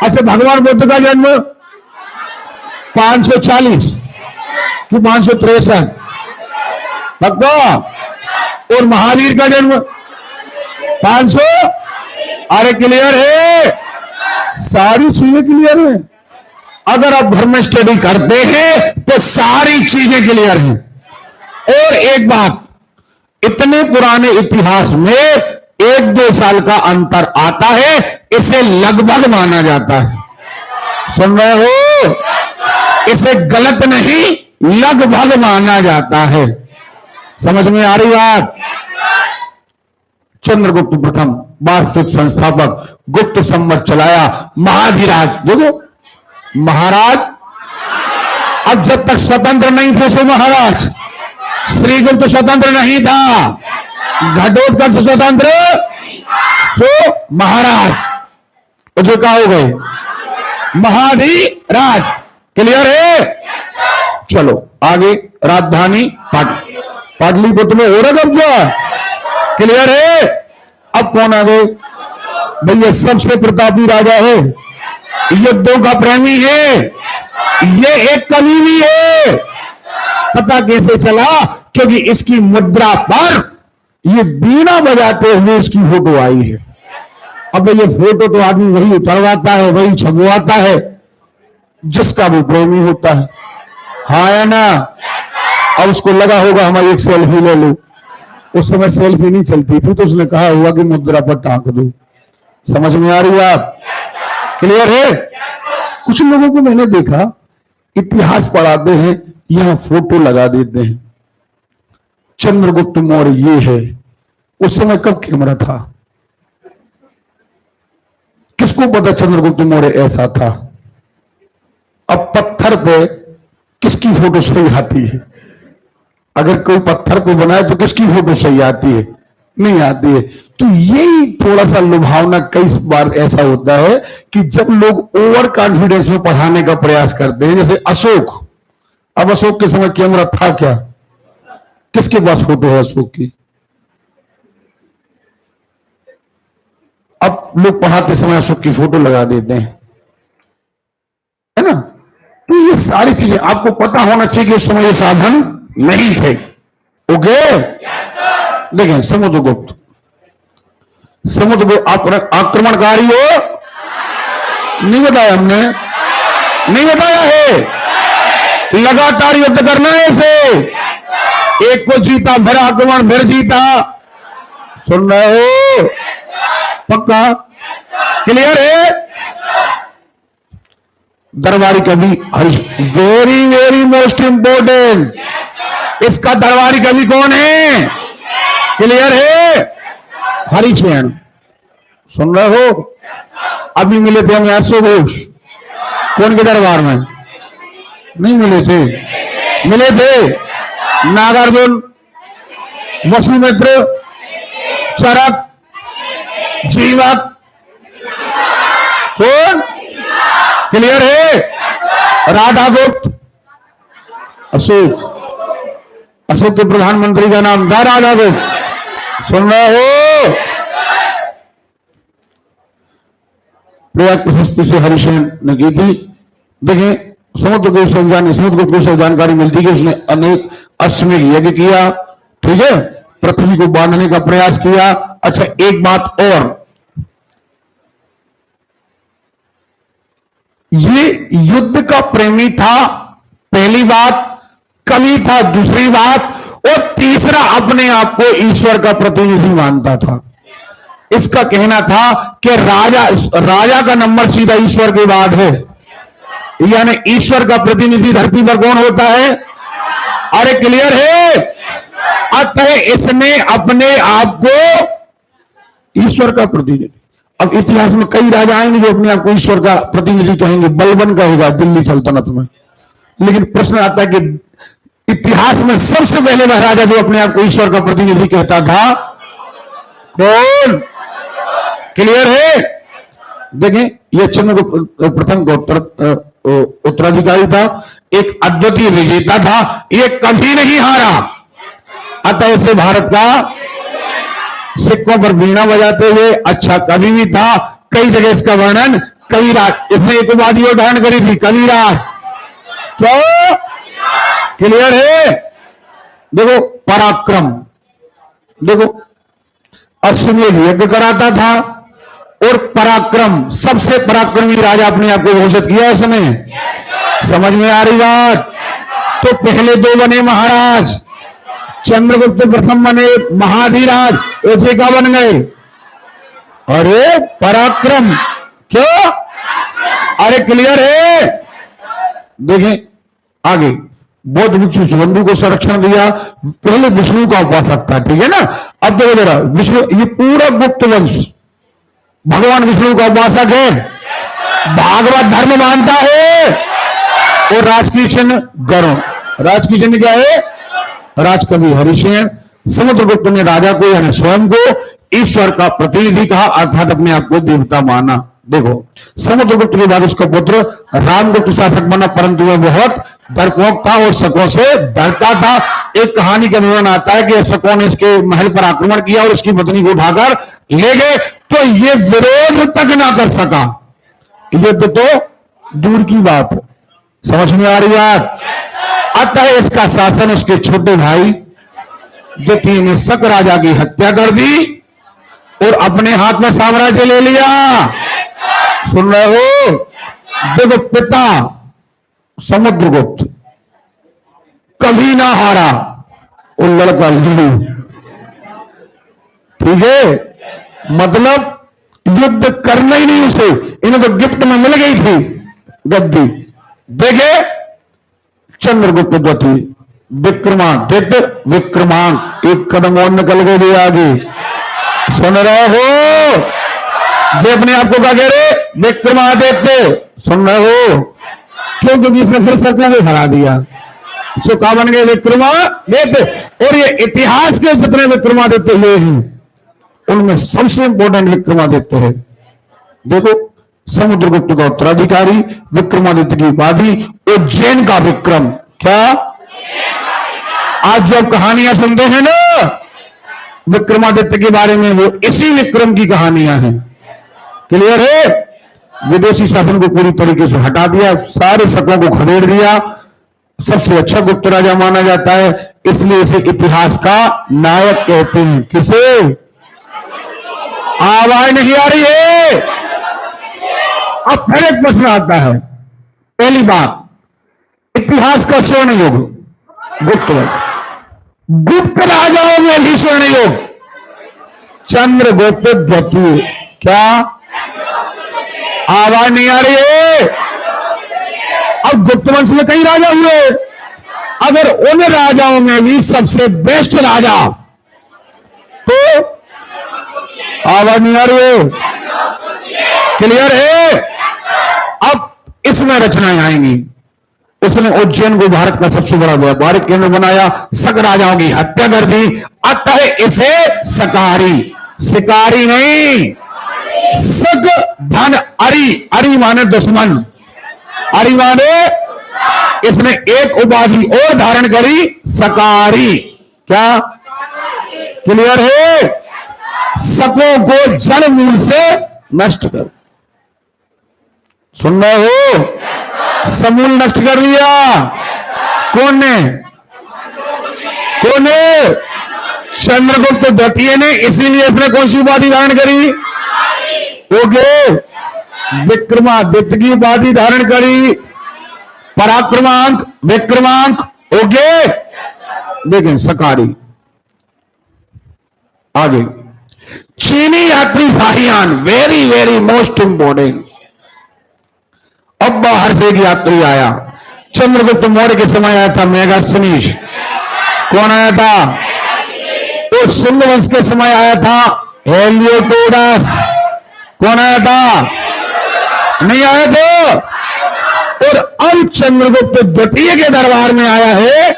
अच्छा, भगवान बुद्ध का जन्म 540 कि 563? पक्का? और महावीर का जन्म 500? अरे क्लियर है? सारी चीजें क्लियर है। अगर आप धर्म में स्टडी करते हैं तो सारी चीजें क्लियर हैं। और एक बात, इतने पुराने इतिहास में 1-2 साल का अंतर आता है, इसे लगभग माना जाता है। सुन रहे हो? इसे गलत नहीं, लगभग माना जाता है। समझ में आ रही बात? चंद्रगुप्त प्रथम वास्तविक संस्थापक, गुप्त संवत चलाया, महाधिराज, देखो महाराज, अब जब तक स्वतंत्र नहीं थे सो महाराज, श्रीगुप्त स्वतंत्र नहीं था, घटोत्कच स्वतंत्र सो महाराज, तो जो क्या हो गए? महाधिराज। क्लियर है? चलो आगे, राजधानी पाटलिपुत्र में हो रहा कब्जा। क्लियर है? अब कौन आ गए? भैया सबसे प्रतापी राजा है, युद्धों का प्रेमी है, ये एक कवि भी है। पता कैसे चला? क्योंकि इसकी मुद्रा पर ये बीना बजाते हुए इसकी फोटो आई है। अब ये फोटो तो आदमी वही उतरवाता है, वही छपवाता है जिसका वो प्रेमी होता है, हाँ या ना? अब उसको लगा होगा हमारी एक सेल्फी ले लो, उस समय सेल्फी नहीं चलती थी, तो उसने कहा हुआ कि मुद्रा पर टांक दो। समझ में आ रही है आप? क्लियर है? कुछ लोगों को मैंने देखा, इतिहास पढ़ाते हैं, यहां फोटो लगा देते हैं, चंद्रगुप्त मौर्य ये है। उस समय कब कैमरा था? किसको पता चंद्रगुप्त मौर्य ऐसा था? अब पत्थर पे किसकी फोटो सही आती है? अगर कोई पत्थर को बनाए तो किसकी फोटो सही आती है? नहीं आती है। तो यही थोड़ा सा लुभावना कई बार ऐसा होता है कि जब लोग ओवर कॉन्फिडेंस में पढ़ाने का प्रयास करते हैं, जैसे अशोक। अब अशोक के समय कैमरा था क्या? किसके पास फोटो है अशोक की? अब लोग पढ़ाते समय अशोक की फोटो लगा देते हैं, है ना? तो ये सारी चीजें आपको पता होना चाहिए कि उस समय ये साधन नहीं थे। ओके? देखें, समुद्रगुप्त आक्रमणकारी हो, नहीं बताया हमने, नहीं बताया है। लगातार युद्ध करना है इसे, एक को जीता, फिर आक्रमण, फिर जीता। सुन रहे हो? पक्का? क्लियर है? दरबारी कवि वेरी वेरी मोस्ट इंपोर्टेंट, इसका दरबारी कवि कौन है? क्लियर है? हरिशेन। सुन रहे हो? अभी मिले थे हम ऐसो घोष, कौन के दरबार में? नहीं मिले थे? मिले थे नागार्जुन, वसुमित्र, चरक, जीवक, कौन? क्लियर है? राधा गुप्त, अशोक, अशोक के प्रधानमंत्री का नाम था राधा गुप्त। सुन रहे हो? प्रयाग प्रशस्ति से हरिसेन ने की थी। देखें, समुद्रगुप्त को जानकारी मिलती है कि उसने अनेक अश्वमेध यज्ञ किया, ठीक है, पृथ्वी को बांधने का प्रयास किया। अच्छा, एक बात और, ये युद्ध का प्रेमी था, पहली बात, कवि था, दूसरी बात, और तीसरा अपने आप को ईश्वर का प्रतिनिधि मानता था। इसका कहना था कि राजा का नंबर सीधा ईश्वर के बाद है, यानी ईश्वर का प्रतिनिधि धरती पर कौन होता है? अरे क्लियर है? अतः इसने अपने आप को ईश्वर का प्रतिनिधि। अब इतिहास में कई राजा आएंगे जो अपने आप को ईश्वर का प्रतिनिधि कहेंगे। बलबन कहेगा दिल्ली सल्तनत में। लेकिन प्रश्न आता है कि इतिहास में सबसे पहले वह राजा जो अपने आप को ईश्वर का प्रतिनिधि कहता था, कौन? क्लियर है? देखें, यह चंद्रगुप्त प्रथम का उत्तराधिकारी था, एक अद्वितीय विजेता था, यह कभी नहीं हारा। अतः इसे भारत का सिक्कों पर वीणा बजाते हुए अच्छा कवि भी था। कई जगह इसका वर्णन कविराज, इसने एक उपाधि धारण करी थी, कविराज। क्यों? क्लियर है? देखो, पराक्रम, देखो, अश्वमेध यज्ञ कराता था और पराक्रम, सबसे पराक्रमी राजा अपने आप को घोषित किया उसने। समझ में आ रही बात? तो पहले दो बने महाराज, चंद्रगुप्त प्रथम बने महाधीराज, ऐसे क्या बन गए? अरे पराक्रम। क्यों? अरे क्लियर है? देखें आगे, बौद्ध भिक्षु सुबंधु को संरक्षण दिया। पहले विष्णु का उपासक था, ठीक है ना। अब देखो जरा, विष्णु, ये पूरा गुप्त वंश भगवान विष्णु का उपासक है, भागवत धर्म मानता है। और राजकीय चिन्ह गरुड़, राजकीय चिन्ह क्या है? राजकवि हरिसेन। समुद्रगुप्त ने राजा को यानी स्वयं को ईश्वर का प्रतिनिधि कहा, अर्थात अपने आप को देवता माना। देखो, समुद्रगुप्त के बाद उसका पुत्र रामगुप्त शासक बना, परंतु वह बहुत डरपोक था और शकों से डरता था। एक कहानी का विवरण आता है कि शकों ने इसके महल पर आक्रमण किया और उसकी पत्नी को उठाकर ले गए, तो ये विरोध तक ना कर सका। युद्ध तो दूर की बात है। समझ में आ रही बात? अतः इसका शासन उसके छोटे भाई द्वितीय ने शक राजा की हत्या कर दी और अपने हाथ में साम्राज्य ले लिया। सुन रहे हो? देखो, पिता समुद्रगुप्त कभी ना हारा और लड़का लड़ू, ठीक है, मतलब युद्ध करना ही नहीं उसे, इन्हें तो गिफ्ट में मिल गई थी गद्दी। देखे, चंद्रगुप्त द्वितीय विक्रमादित्य, विक्रमांक एक कदम और निकल गए आगे। सुन रहे हो? जो अपने आप को क्या कह रहे? विक्रमादित्य। सुन रहे हो? क्यों? क्योंकि इसने फिर सरकार को हरा दिया, सो क्या बन गए? विक्रमादित्य। और ये इतिहास के जितने विक्रमादित्य हुए हैं उनमें सबसे इंपॉर्टेंट विक्रमादित्य है। देखो, समुद्रगुप्त का उत्तराधिकारी, विक्रमादित्य की उपाधि, उज्जैन का विक्रम। क्या? आज जो कहानियां सुनते हैं ना विक्रमादित्य के बारे में, वो इसी विक्रम की कहानियां हैं। क्लियर है? विदेशी शासन को पूरी तरीके से हटा दिया, सारे शकों को खदेड़ दिया, सबसे अच्छा गुप्त राजा माना जाता है, इसलिए इसे इतिहास का नायक कहते हैं। किसे? आवाज नहीं आ रही है? अब फिर एक प्रश्न आता है। पहली बात, इतिहास का स्वर्ण युग गुप्त वंश, गुप्त राजाओं में भी स्वर्ण युग चंद्रगुप्त द्वितीय। क्या? आवाज नहीं आ रही है? अब गुप्त वंश में कई राजा हुए, अगर उन राजाओं में भी सबसे बेस्ट राजा, तो आवाज नहीं आ रही है? क्लियर है? अब इसमें रचनाएं आएंगी। उसने उज्जैन को भारत का सबसे बड़ा व्यापारिक केंद्र बनाया, शक राजाओं की हत्या कर दी, अतः इसे शकाहारी शिकारी नहीं, सक धन अरि, अरि माने दुश्मन, अरि माने इसने एक उपाधि और धारण करी, सकारी। क्या क्लियर है? सकों को जड़ मूल से नष्ट कर। सुन रहे हो? समूल नष्ट कर दिया। कौन ने? कौन ने? चंद्रगुप्त द्वितीय ने। इसीलिए इसने कौन सी उपाधि धारण करी? ओके, विक्रमादित्य की उपाधि धारण करी, पराक्रमांक, विक्रमांक। ओके, देखें सकारी। आगे चीनी यात्री Fahien, very very most important. अब बाहर से एक यात्री आया, चंद्रगुप्त मौर्य के समय आया था, मेगास्थनीज। कौन आया था? तो सिंध वंश के समय आया था हेलियोडोरस। कौन आया था? नहीं आया था। और अब चंद्रगुप्त द्वितीय के दरबार में आया है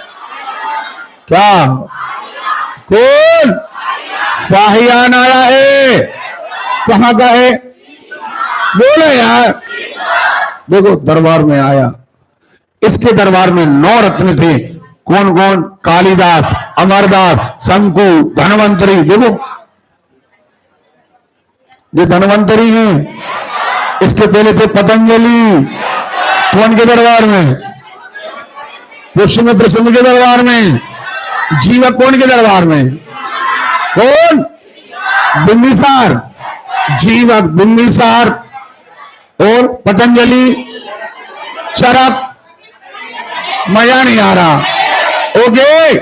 क्या? कौन? फाहियान आया है। कहां का है? बोले यार। देखो दरबार में आया, इसके दरबार में 9 रत्न थे। कौन कौन? कालिदास, अमरदास, शंकु, धनवंतरी। देखो ये धनवंतरी है। इसके पहले थे पतंजलि। कौन के दरबार में? पुष्यमित्र सिंह के दरबार में। जीवक कौन के दरबार में? कौन? बिंबिसार। जीवक, बिंबिसार और पतंजलि, चरक। मजा नहीं आ रहा। ओके,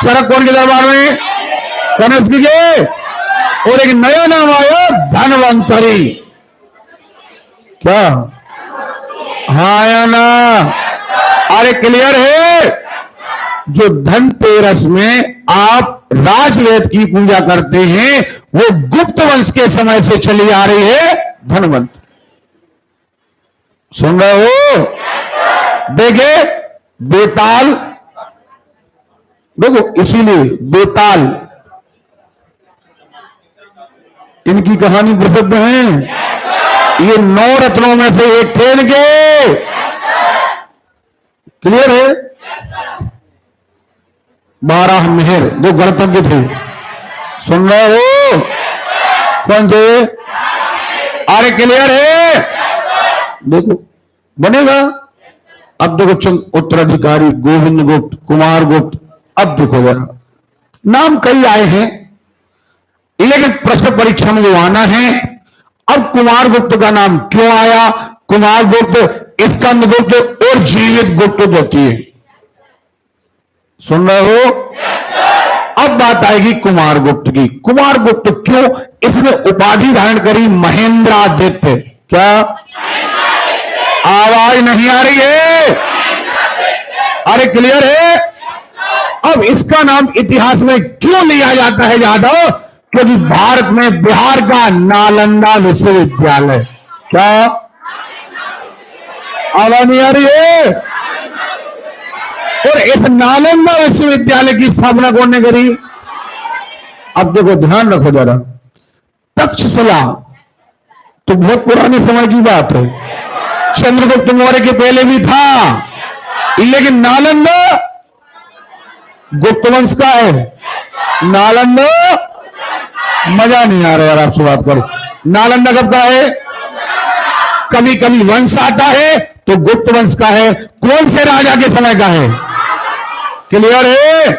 चरक कौन के दरबार में? कनस्क के। और एक नया नाम आया, धनवंतरी। क्या? हाँ या ना? अरे क्लियर है? जो धनतेरस में आप राजवेद की पूजा करते हैं, वो गुप्त वंश के समय से चली आ रही है, धनवंत। सुन रहे हो? देखे बेताल। देखो इसीलिए बेताल, इनकी कहानी प्रसिद्ध है। ये 9 रत्नों में से एक थे इनके। क्लियर है? 12 मेहर, जो गणतज्ञ थे। सुन रहे हो? कौन थे? अरे क्लियर है? देखो बनेगा। अब देखो चंद उत्तराधिकारी, गोविंद गुप्त, कुमार गुप्त। अब देखो जरा, नाम कई आए हैं, लेकिन प्रश्न परीक्षा में जो आना है, अब कुमार गुप्त का नाम क्यों आया? कुमार गुप्त, स्कंद गुप्त और जीवित गुप्त होती है। सुन रहे हो? अब बात आएगी कुमार गुप्त की। कुमार गुप्त क्यों? इसने उपाधि धारण करी महेंद्रादित्य। क्या? आवाज नहीं आ रही है? अरे क्लियर है? अब इसका नाम इतिहास में क्यों लिया जाता है यादव? क्योंकि भारत में बिहार का नालंदा विश्वविद्यालय। क्या? आवाज नहीं आ रही है? और इस नालंदा विश्वविद्यालय की स्थापना कौन ने करी? अब देखो ध्यान रखो जरा, तक्षशिला तो बहुत पुराने समय की बात है, चंद्रगुप्त मौर्य के पहले भी था, लेकिन नालंदा गुप्त वंश का है। नालंदा, मजा नहीं आ रहा यार आपसे बात करो। नालंदा कब का है? कभी कभी वंश आता है तो गुप्त वंश का है। कौन से राजा के समय का है? क्लियर है?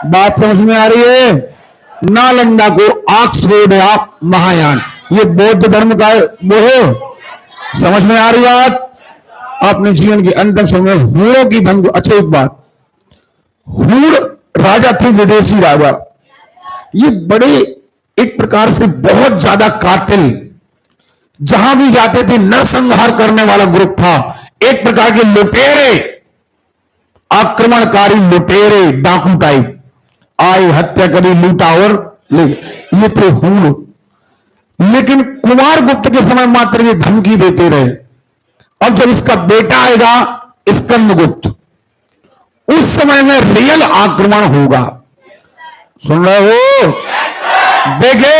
बात समझ में आ रही है? नालंदा को ऑक्सफोर्ड या महायान, ये बौद्ध धर्म का वो है। समझ में आ रही बात? अपने जीवन के अंतिम समय हूरों की धन। अच्छा एक बात, हूर राजा थे, विदेशी राजा। ये बड़े एक प्रकार से बहुत ज्यादा कातिल, जहां भी जाते थे नरसंहार करने वाला ग्रुप था। एक प्रकार के लुटेरे, आक्रमणकारी लुटेरे, डाकू टाइप आए, हत्या करी, लूटा और ये थे हूर। लेकिन कुमार गुप्त के समय मात्र ये धमकी देते रहे। अब जब इसका बेटा आएगा स्कंदगुप्त, उस समय में रियल आक्रमण होगा। सुन रहे हो? देखे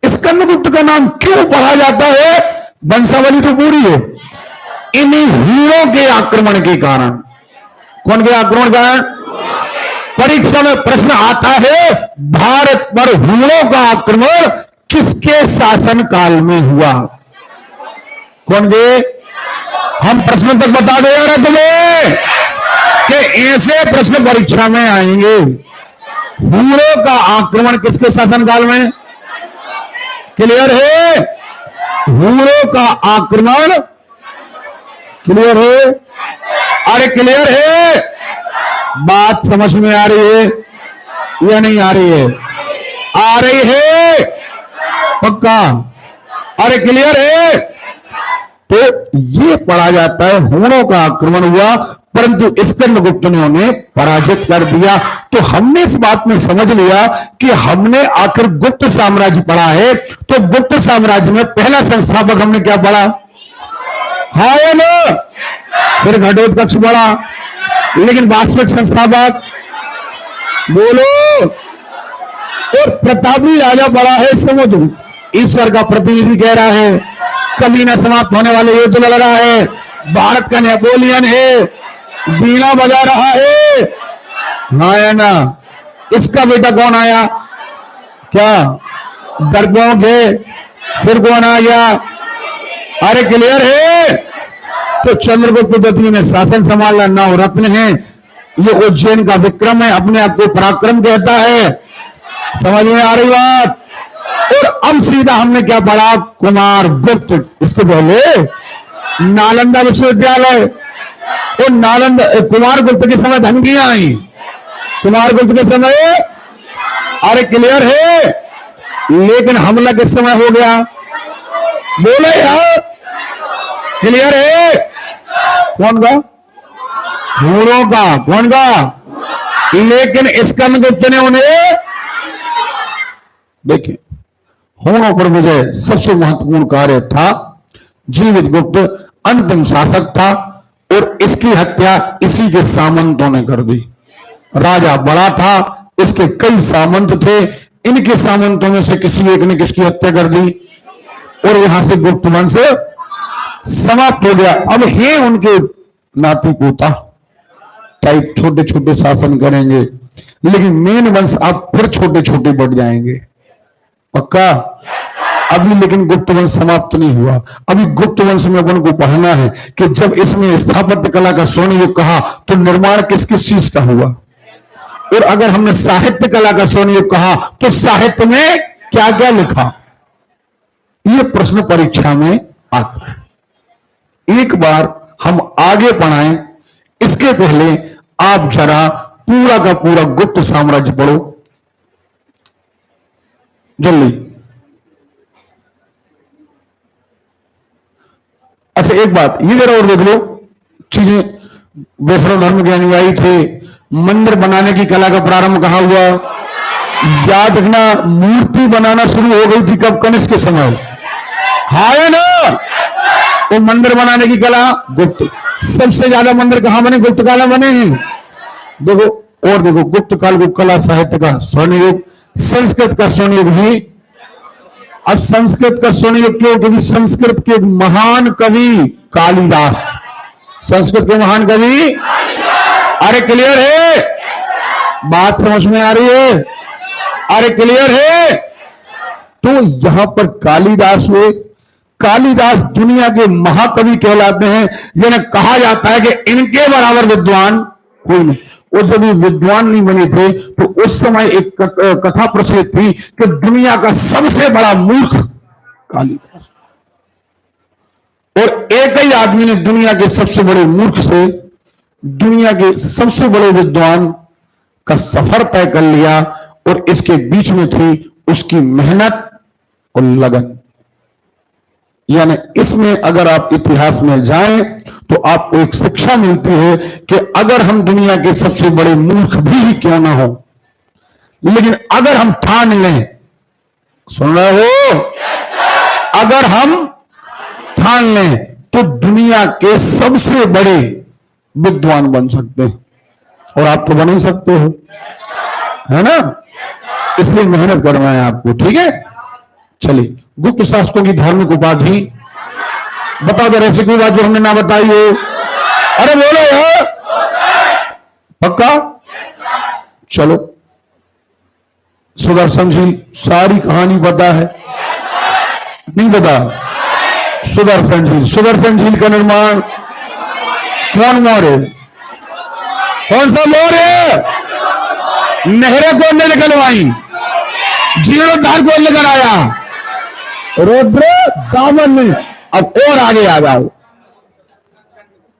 स्कंदगुप्त का नाम क्यों पढ़ा जाता है? वंशावली तो पूरी है, इन्हीं हीरों के आक्रमण के कारण। कौन के आक्रमण का? परीक्षा में प्रश्न आता है, भारत पर हीरों का आक्रमण किसके शासन काल में हुआ? कौन के? हम प्रश्न तक बता दे रहे तुम्हें कि ऐसे प्रश्न परीक्षा में आएंगे। हीरों का आक्रमण किसके शासन काल में? क्लियर है? हीरों का आक्रमण क्लियर है? अरे क्लियर है? बात समझ में आ रही है या नहीं आ रही है? आ रही है पक्का? अरे क्लियर है? तो ये पढ़ा जाता है हीरों का आक्रमण हुआ, परंतु स्कंदगुप्त ने उन्हें पराजित कर दिया। तो हमने इस बात में समझ लिया कि हमने आखिर गुप्त साम्राज्य पढ़ा है, तो गुप्त साम्राज्य में पहला संस्थापक हमने क्या पढ़ा? हाँ या ना? फिर घटोत्कच पढ़ा, लेकिन वास्तविक संस्थापक बोलो। और प्रतापी राजा पढ़ा है समुद्र, ईश्वर का प्रतिनिधि कह रहा है, कभी ना समाप्त होने वाले युद्ध लड़ रहा है, भारत का नेपोलियन है, बीना बजा रहा है। हाँ या ना? इसका बेटा कौन आया? क्या दर्पण है? फिर कौन आ गया? अरे क्लियर है? तो चंद्रगुप्त द्वितीय ने शासन संभाला, नौ रत्न है, ये उज्जैन का विक्रम है, अपने आप को पराक्रम कहता है। समझ में आ रही बात? और अब सीधा हमने क्या पढ़ा? कुमार गुप्त। इसके पहले नालंदा विश्वविद्यालय, और नालंदा कुमार गुप्त के समय धमकियां आई। कुमार गुप्त के समय, अरे क्लियर है? लेकिन हमला किस समय हो गया? बोले यार, क्लियर है? कौन का? हीरों का। कौन का? लेकिन स्कंदगुप्त ने उन्हें, देखिए, हीरों पर विजय सबसे महत्वपूर्ण कार्य था। जीवित गुप्त अंतिम शासक था और इसकी हत्या इसी के सामंतों ने कर दी। राजा बड़ा था, इसके कई सामंत थे, इनके सामंतों में से किसी एक ने किसकी हत्या कर दी और यहां से गुप्त वंश समाप्त हो गया। अब है उनके नाती पोता टाइप छोटे छोटे शासन करेंगे, लेकिन मेन वंश आप फिर छोटे छोटे बढ़ जाएंगे पक्का। अभी लेकिन गुप्त वंश समाप्त नहीं हुआ। अभी गुप्त वंश में अपन को पढ़ना है कि जब इसमें स्थापत्य कला का स्वर्ण युग कहा तो निर्माण किस किस चीज का हुआ, और अगर हमने साहित्य कला का स्वर्ण युग कहा तो साहित्य में क्या क्या लिखा। यह प्रश्न परीक्षा में आता है। एक बार हम आगे पढ़ाएं, इसके पहले आप जरा पूरा का पूरा गुप्त साम्राज्य पढ़ो जल्दी। अच्छा एक बात ये जरा और देख लो, चीजें वैष्णव धर्म के अनुयायी थे, मंदिर बनाने की कला का प्रारंभ कहां हुआ? याद रखना, मूर्ति बनाना शुरू हो गई थी कब? कनिष्क के समय। हाँ या ना? तो मंदिर बनाने की कला गुप्त। सबसे ज्यादा मंदिर कहां बने? गुप्त काल में बने हैं। देखो और देखो, गुप्त काल को कला साहित्य का स्वर्ण युग, संस्कृत का स्वर्ण युग भी। अब संस्कृत का स्वर्ण युग क्यों? क्योंकि संस्कृत के महान कवि कालिदास, संस्कृत के महान कवि। अरे क्लियर है? बात समझ में आ रही है? अरे क्लियर है? तो यहां पर कालिदास हुए। कालिदास दुनिया के महाकवि कहलाते हैं, जिन्हें कहा जाता है कि इनके बराबर विद्वान कोई नहीं। और जब ये विद्वान नहीं बने थे तो उस समय एक कथा प्रचलित थी कि दुनिया का सबसे बड़ा मूर्ख कालिदास, और एक ही आदमी ने दुनिया के सबसे बड़े मूर्ख से दुनिया के सबसे बड़े विद्वान का सफर तय कर लिया, और इसके बीच में थी उसकी मेहनत और लगन। यानी इसमें अगर आप इतिहास में जाएं तो आपको एक शिक्षा मिलती है कि अगर हम दुनिया के सबसे बड़े मूर्ख भी क्यों ना हो, लेकिन अगर हम ठान लें, सुन रहे हो, अगर हम ठान लें तो दुनिया के सबसे बड़े विद्वान बन सकते हैं। और आप तो बन ही सकते हो, है ना, इसलिए मेहनत करना है आपको, ठीक है। चलिए, गुप्त शासकों की धार्मिक उपाधि बता दो, ऐसी कोई बात जो हमने ना बताई हो। अरे बोलो यार, पक्का। चलो, सुदर्शन झील सारी कहानी पता है, नहीं पता? सुदर्शन झील का निर्माण कौन मौर्य? कौन सा मौर्य? नहरें कौन ने निकलवाई? जीर्णोद्धार कौन लेकर आया? रुद्र दामन ने। अब और आगे आ जाओ,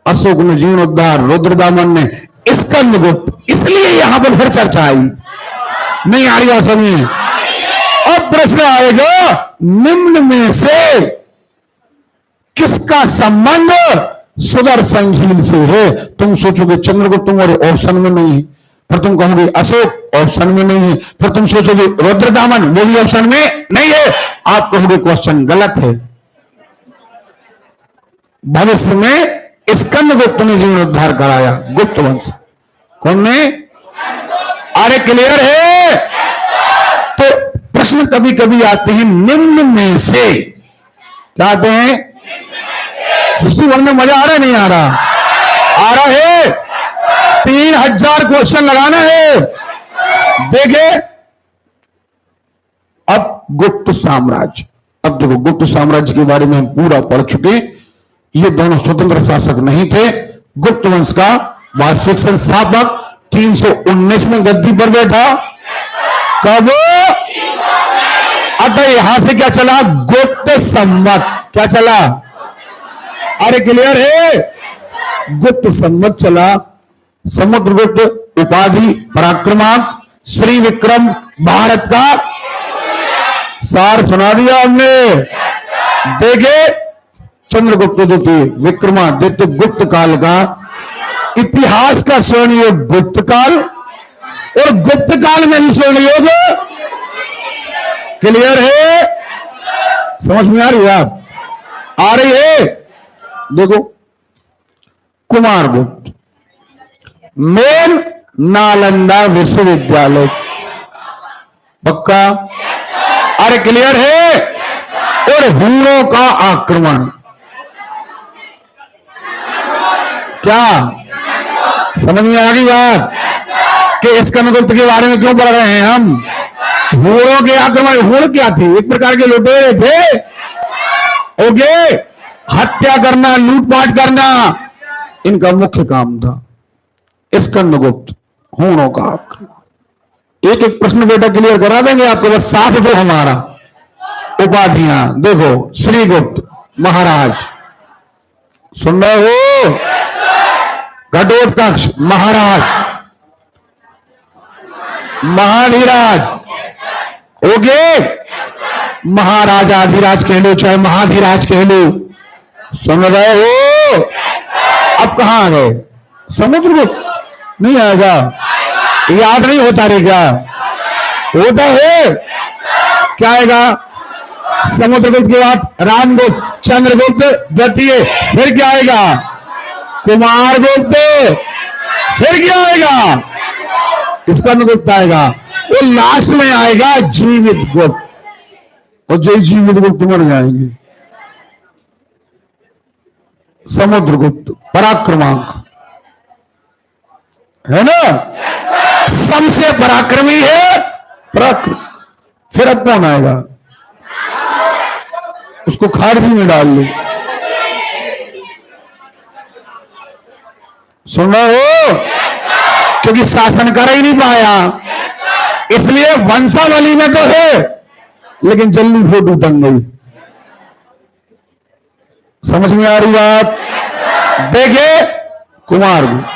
अशोक ने जीर्णोद्धार, रुद्र दामन ने, स्कंदगुप्त। इसलिए यहां पर फिर चर्चा आई, नहीं आ रही बात समझिए। अब प्रश्न आएगा, निम्न में से किसका संबंध सुदर्शन झील से है? तुम सोचोगे चंद्रगुप्त तुम्हारे ऑप्शन में नहीं है, फिर तुम कहोगे अशोक ऑप्शन में नहीं है, फिर तुम सोचोगे रुद्रदामन वो भी ऑप्शन में नहीं है। आप कहोगे क्वेश्चन गलत है। भविष्य में स्कंदगुप्त ने जीर्णोद्धार कराया, गुप्त वंश। कौन ने? अरे क्लियर है? तो प्रश्न कभी कभी आते हैं निम्न में से, क्या आते हैं? हिस्ट्री पढ़ने मजा आ रहा है नहीं आ रहा? आ रहा है। 3000 क्वेश्चन लगाना है। देखे, अब गुप्त साम्राज्य, अब देखो गुप्त साम्राज्य के बारे में हम पूरा पढ़ चुके। ये दोनों स्वतंत्र शासक नहीं थे। गुप्त वंश का वास्तविक संस्थापक 319 में गद्दी पर बैठा। कब? अतः यहां से क्या चला? गुप्त संवत। क्या चला? अरे क्लियर है? गुप्त संवत चला। समुद्रगुप्त उपाधि पराक्रमांक, श्री विक्रम, भारत का सार सुना दिया हमने। देखे, चंद्रगुप्त द्वितीय, विक्रमादित्य गुप्त काल का इतिहास का स्वर्ण युग गुप्त काल, और गुप्त काल में ही स्वर्ण युग। क्लियर है? समझ में आ रही है? आप आ रही है? देखो, कुमारगुप्त, मेन नालंदा विश्वविद्यालय, पक्का? अरे क्लियर है? और हुनों का आक्रमण, क्या समझ में आ गई बात? कि स्कंदगुप्त के बारे में क्यों पढ़ रहे हैं हम? हुनों के आक्रमण। हुन क्या थे? एक प्रकार के लुटेरे थे। ओके, हत्या करना, लूटपाट करना इनका मुख्य काम था। स्कंदगुप्त, हुनों का आक्रमण। एक एक प्रश्न बेटा क्लियर करा देंगे आपको, बस साथ दो हमारा। उपाधियां देखो, श्रीगुप्त महाराज, सुन रहे हो? घटोत्कच महाराज, महाधीराज, ओके, महाराजाधिराज कह लो चाहे महाधीराज कह लो। सुन रहे हो? अब कहां आ गए? समुद्रगुप्त नहीं आएगा? याद नहीं होता रे? क्या होता है? क्या आएगा? समुद्रगुप्त के बाद रामगुप्त, चंद्रगुप्त द्वितीय, फिर क्या आएगा? कुमारगुप्त, फिर क्या आएगा? स्कंदगुप्त आएगा, वो लास्ट में आएगा जीवित गुप्त, और जो जीवित गुप्त मर जाएंगे। समुद्रगुप्त पराक्रमांक है ना, सबसे पराक्रमी है, पराक्रम। फिर अब कौन आएगा? उसको खारजी में डाल लो। सुन रहे हो? क्योंकि शासन कर ही नहीं पाया, इसलिए वंशावली में तो है लेकिन जल्दी फोटो टंग गई। समझ में आ रही बात? देखे, कुमारगुप्त,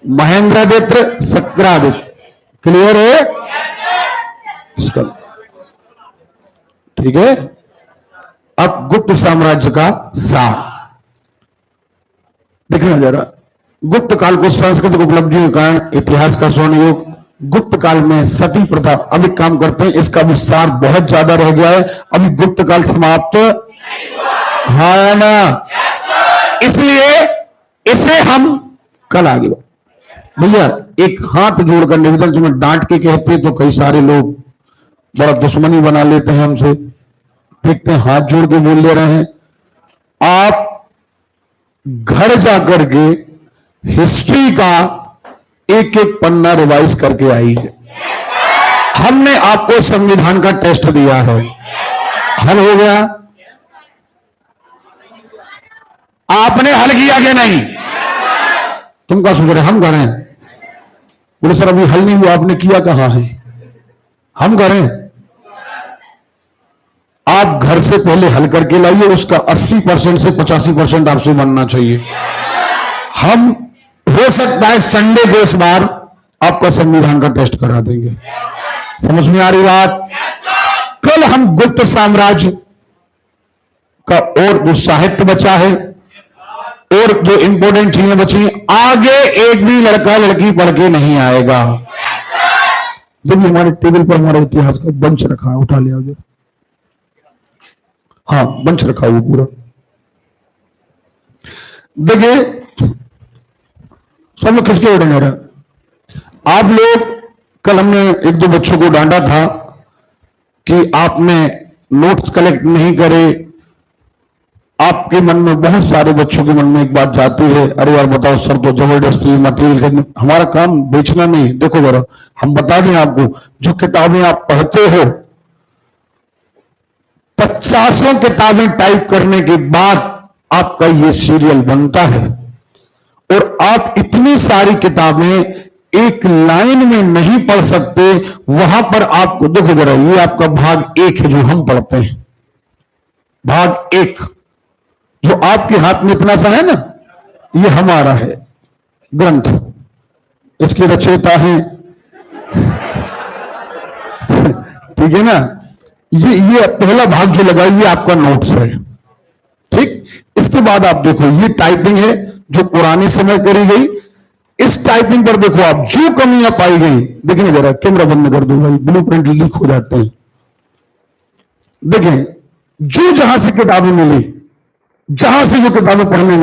महेंद्रदित्य, शक्रादित्य, क्लियर है इसका? ठीक है। अब गुप्त साम्राज्य का सार देखना जरा। गुप्त काल को सांस्कृतिक उपलब्धियों के कारण इतिहास का स्वर्ण युग। गुप्त काल में सती प्रथा, अभी काम करते हैं, इसका विस्तार बहुत ज्यादा रह गया है, अभी गुप्त काल समाप्त है ना, इसलिए इसे हम कल आगे भैया एक हाथ जोड़कर निवेदन, तुम्हें डांट के कहते तो कई सारे लोग बड़ा दुश्मनी बना लेते हैं हमसे, देखते हैं हाथ जोड़ के बोल ले रहे हैं। आप घर जाकर के हिस्ट्री का एक एक पन्ना रिवाइज करके आई है। हमने आपको संविधान का टेस्ट दिया है, हल हो गया। आपने हल किया कि नहीं? तुम क्या सोच रहे हम करें? बोले सर अभी हल नहीं हुआ, आपने किया कहां है? हम करें? आप घर से पहले हल करके लाइए, उसका 80% से 85% आपसे बनना चाहिए। हम हो सकता है संडे को इस बार आपका संविधान का टेस्ट करा देंगे। समझ में आ रही बात? कल हम गुप्त साम्राज्य का और जो साहित्य बचा है और जो इंपॉर्टेंट चीजें बची, आगे एक भी लड़का लड़की पढ़ के नहीं आएगा। देखिए हमारे टेबल पर हमारे इतिहास का बंच रखा है, उठा लिया उधर। हाँ बंच रखा हुआ पूरा। देखिए सब लोग खिसके उड़े मेरा। आप लोग कल हमने एक दो बच्चों को डांटा था कि आपने नोट्स कलेक्ट नहीं करे। आपके मन में, बहुत सारे बच्चों के मन में एक बात जाती है, अरे यार बताओ सर तो जबरदस्ती मटेरियल खरीदने, हमारा काम बेचना नहीं। देखो जरा हम बता दें आपको, जो किताबें आप पढ़ते हो 50 किताबें टाइप करने के बाद आपका ये सीरियल बनता है, और आप इतनी सारी किताबें एक लाइन में नहीं पढ़ सकते। वहां पर आपको देखो जरा, ये आपका भाग 1 है जो हम पढ़ते हैं, भाग 1 जो आपके हाथ में इतना सा है ना, ये हमारा है ग्रंथ, इसके रचयिता हैं ठीक है ना। ये पहला भाग जो लगा ये आपका नोट्स है, ठीक। इसके बाद आप देखो ये टाइपिंग है जो पुराने समय करी गई। इस टाइपिंग पर देखो आप जो कमियां पाई गई, देखिए जरा कैमरा बंद कर दो भाई, ब्लूप्रिंट लीक हो जाते हैं। देखें जो जहां से किताबें मिली, जहां से जो किताबें पढ़ने